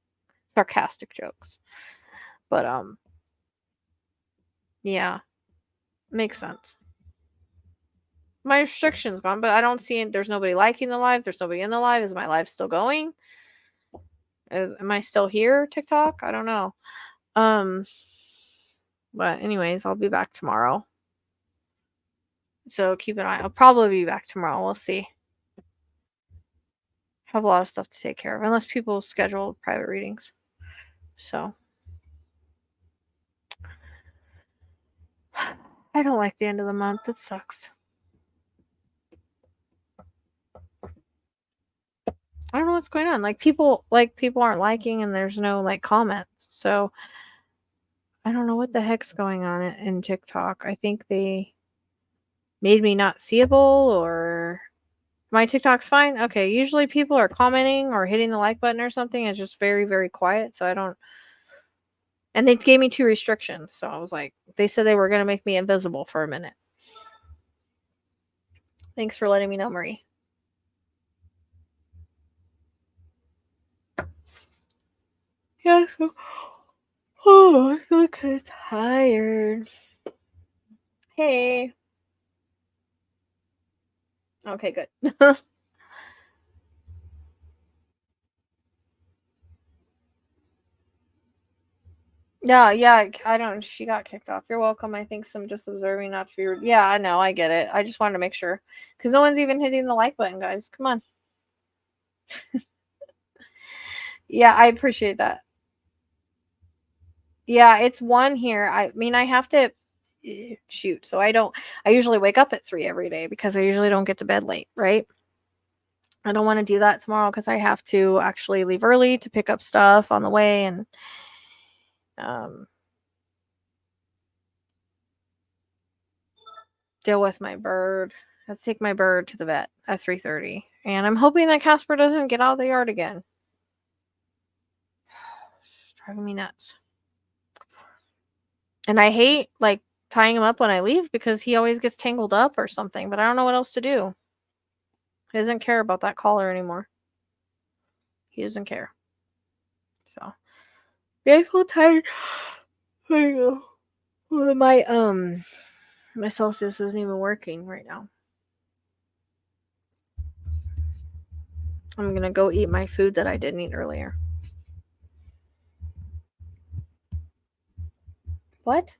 sarcastic jokes. But yeah. Makes sense. my restrictions gone, but I don't see it. There's nobody liking the live. There's nobody in the live. Is my live still going? Am I still here, TikTok? I don't know. But anyways, I'll be back tomorrow. So keep an eye. I'll probably be back tomorrow. We'll see. Have a lot of stuff to take care of, unless people schedule private readings. So I don't like the end of the month. It sucks. I don't know what's going on. People aren't liking, and there's no comments. So I don't know what the heck's going on in TikTok. I think they made me not seeable, or my TikTok's fine. Okay, usually people are commenting or hitting the like button or something. It's just very, very quiet. So I don't. And they gave me 2 restrictions. So I was like, they said they were going to make me invisible for a minute. Thanks for letting me know, Marie. Yeah, so, I feel kind of tired. Hey. Okay, good. Yeah, I don't. She got kicked off. You're welcome. I think some just observing, not to be rude. Yeah, I know. I get it. I just wanted to make sure. Because no one's even hitting the like button, guys. Come on. Yeah, I appreciate that. Yeah, it's 1 here. I mean, I have to shoot. So I usually wake up at 3 every day because I usually don't get to bed late, right? I don't want to do that tomorrow because I have to actually leave early to pick up stuff on the way, and deal with my bird. Let's take my bird to the vet at 3:30, and I'm hoping that Casper doesn't get out of the yard again. It's driving me nuts. And I hate tying him up when I leave because he always gets tangled up or something, but I don't know what else to do. He doesn't care about that collar anymore. He doesn't care. So yeah, I feel tired. I know. My Celsius isn't even working right now. I'm gonna go eat my food that I didn't eat earlier. What?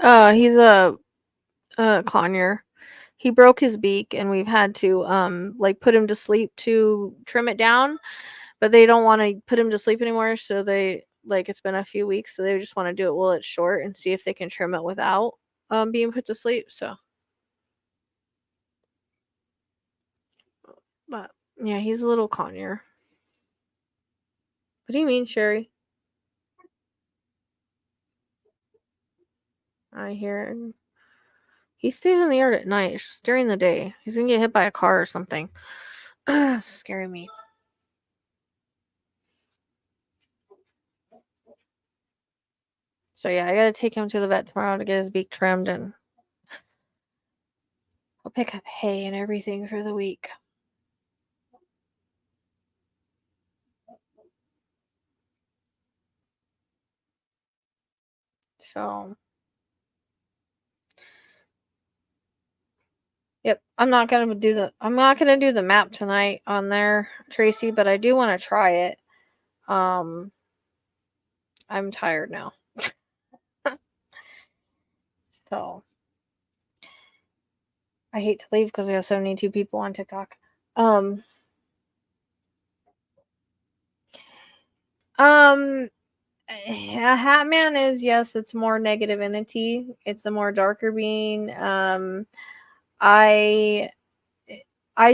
He's a conure. He broke his beak, and we've had to put him to sleep to trim it down, but they don't want to put him to sleep anymore, so they it's been a few weeks, so they just want to do it while it's short and see if they can trim it without being put to sleep. So but yeah, he's a little conure. What do you mean, Sherry? I hear him. He stays in the yard at night. It's just during the day. He's gonna get hit by a car or something. Scaring me. So yeah, I gotta take him to the vet tomorrow to get his beak trimmed, and I'll pick up hay and everything for the week. So yep, I'm not gonna do the map tonight on there, Tracy, but I do want to try it. I'm tired now. So I hate to leave because we have 72 people on TikTok. A hat man is, yes, it's more negative entity. It's a more darker being. I've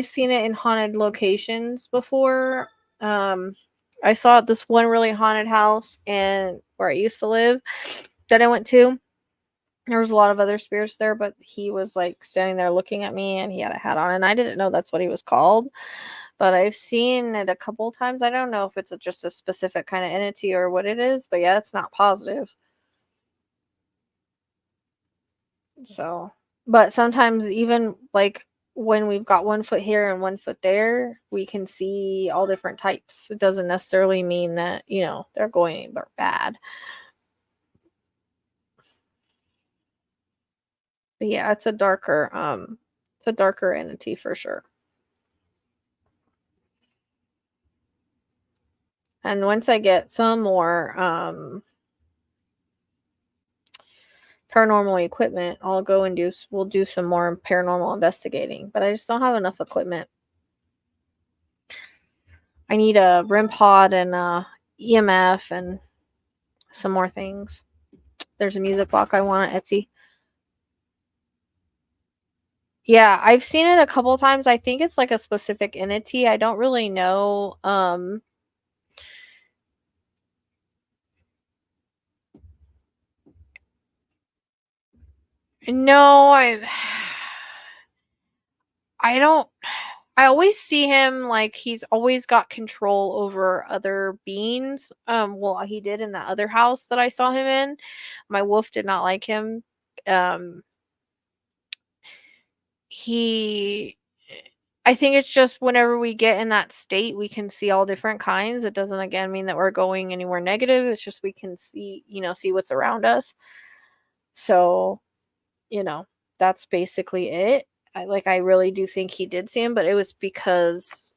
seen it in haunted locations before. I saw it this one really haunted house and where I used to live that I went to. There was a lot of other spirits there, but he was standing there looking at me, and he had a hat on, and I didn't know that's what he was called. But I've seen it a couple times. I don't know if it's just a specific kind of entity or what it is, but yeah, it's not positive. So, but sometimes even when we've got 1 foot here and 1 foot there, we can see all different types. It doesn't necessarily mean that, they're going anywhere bad. But yeah, it's a darker entity for sure. And once I get some more paranormal equipment, I'll go and we'll do some more paranormal investigating. But I just don't have enough equipment. I need a REM pod and a EMF and some more things. There's a music block I want on Etsy. Yeah, I've seen it a couple times. I think it's like a specific entity. I don't really know. No, I don't. I always see him like he's always got control over other beings. Well, he did in that other house that I saw him in. My wolf did not like him. Um, he I think it's just whenever we get in that state, we can see all different kinds. It doesn't again mean that we're going anywhere negative. It's just we can see what's around us. So, that's basically it. I really do think he did see him, but it was because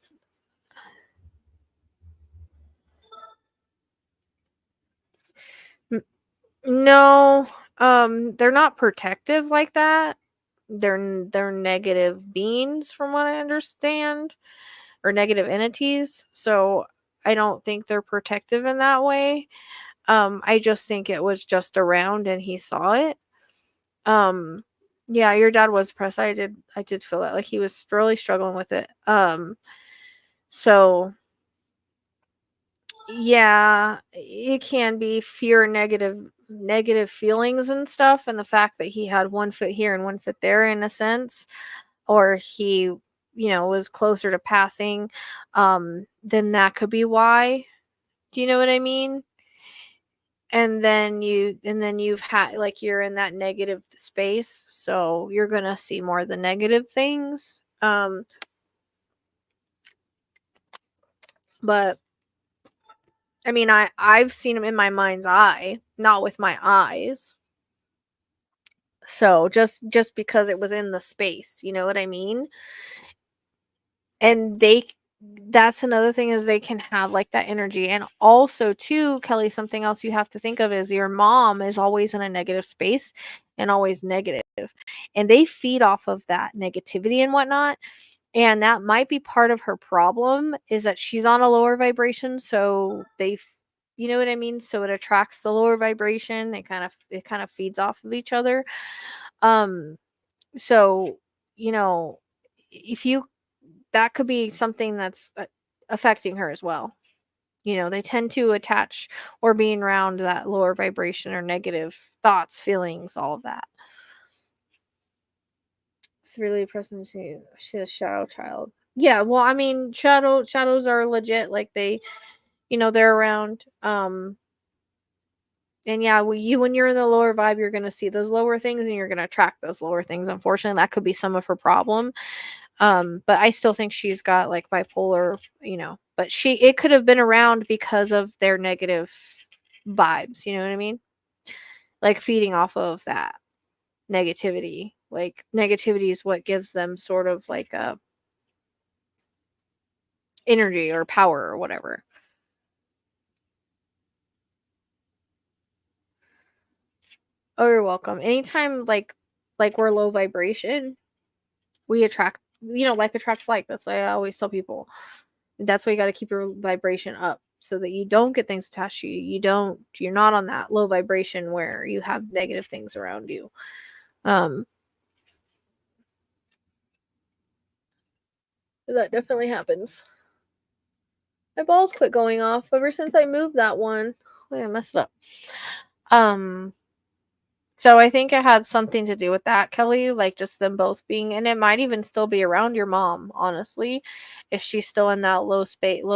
no, they're not protective like that. They're negative beings from what I understand, or negative entities. So I don't think they're protective in that way. I just think it was just around and he saw it. Yeah, your dad was depressed. I did feel that like he was really struggling with it. So yeah, it can be fear, negative feelings and stuff, and the fact that he had 1 foot here and 1 foot there in a sense, or he, was closer to passing, then that could be why. Do you know what I mean? And then you've had like you're in that negative space, so you're gonna see more of the negative things. But I mean, I've seen him in my mind's eye, not with my eyes. So just because it was in the space, you know what I mean? And that's another thing, is they can have like that energy. And also too, Kelly, something else you have to think of is your mom is always in a negative space and always negative. And they feed off of that negativity and whatnot. And that might be part of her problem, is that she's on a lower vibration, so you know what I mean? So it attracts the lower vibration. It kind of feeds off of each other. Um so, you know, if you that could be something that's affecting her as well. They tend to attach or being around that lower vibration or negative thoughts, feelings, all of that. It's really depressing to see she's a shadow child. Yeah, well, I mean, shadows are legit. Like they're around. And yeah, when you're in the lower vibe, you're gonna see those lower things, and you're gonna attract those lower things. Unfortunately, that could be some of her problem. But I still think she's got like bipolar, but it could have been around because of their negative vibes, you know what I mean? Like feeding off of that negativity. Like negativity is what gives them sort of like a energy or power or whatever. Oh, you're welcome. Anytime like we're low vibration, we attract, like attracts like. That's why I always tell people. That's why you got to keep your vibration up, so that you don't get things attached to you. You're not on that low vibration where you have negative things around you. That definitely happens. My balls quit going off ever since I moved that one. Wait, I messed it up. So I think it had something to do with that, Kelly, like just them both being, and it might even still be around your mom, honestly, if she's still in that low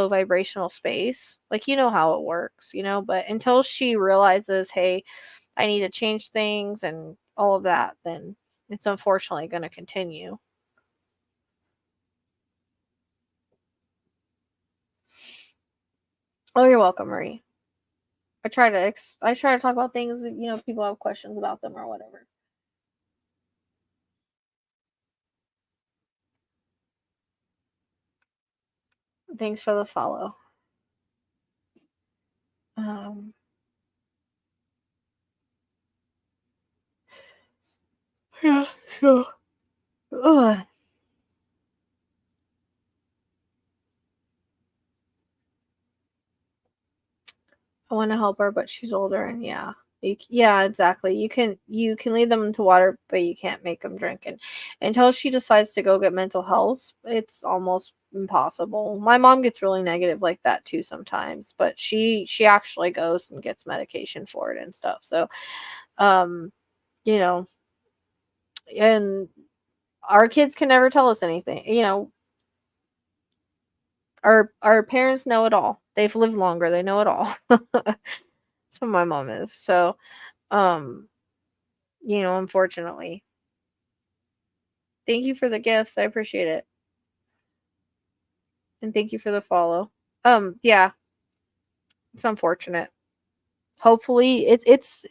vibrational space. Like, you know how it works, but until she realizes, hey, I need to change things and all of that, then it's unfortunately going to continue. Oh, you're welcome, Marie. I try to talk about things, people have questions about them or whatever. Thanks for the follow. Yeah, sure. Ugh. I want to help her, but she's older, and yeah, exactly. You can lead them into water, but you can't make them drink. And until she decides to go get mental health, it's almost impossible. My mom gets really negative like that too sometimes, but she actually goes and gets medication for it and stuff. So, you know, and our kids can never tell us anything. Our parents know it all. They've lived longer. They know it all. So my mom is. So, um, unfortunately. Thank you for the gifts. I appreciate it. And thank you for the follow. Yeah, it's unfortunate. Hopefully it's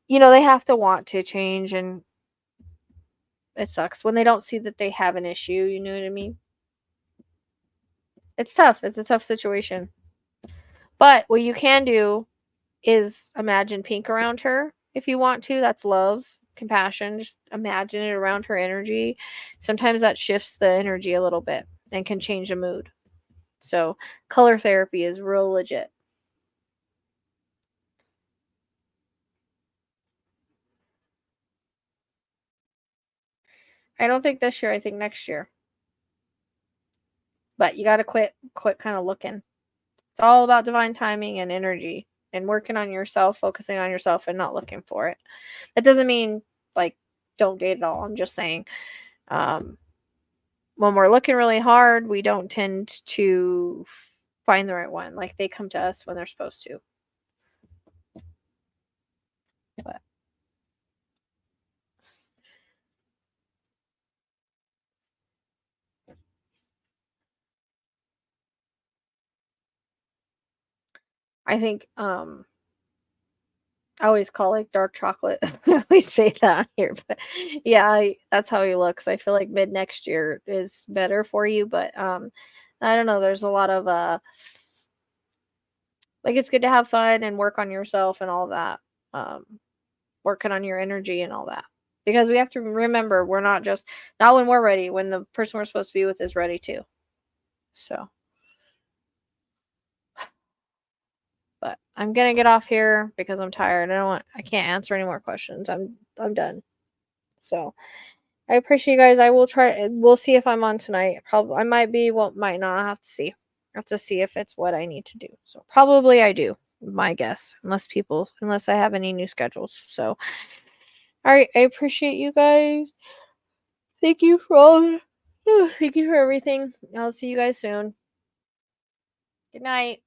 they have to want to change, and it sucks when they don't see that they have an issue, you know what I mean? It's tough. It's a tough situation. But what you can do is imagine pink around her if you want to. That's love, compassion. Just imagine it around her energy. Sometimes that shifts the energy a little bit and can change the mood. So, color therapy is real legit. I don't think this year, I think next year. But you got to quit kind of looking. It's all about divine timing and energy and working on yourself, focusing on yourself and not looking for it. That doesn't mean like don't date at all. I'm just saying when we're looking really hard, we don't tend to find the right one. Like they come to us when they're supposed to. But I think I always call like dark chocolate. We say that here, but yeah, that's how he looks. I feel like mid next year is better for you, but I don't know. There's a lot of like it's good to have fun and work on yourself and all that. Working on your energy and all that. Because we have to remember we're not when we're ready, when the person we're supposed to be with is ready too. So, but I'm gonna get off here because I'm tired. I can't answer any more questions. I'm done. So I appreciate you guys. I will try. We'll see if I'm on tonight. Probably I might be. Well, might not. I have to see. I have to see if it's what I need to do. So probably I do. My guess, unless I have any new schedules. So, all right. I appreciate you guys. Thank you for all. Thank you for everything. I'll see you guys soon. Good night.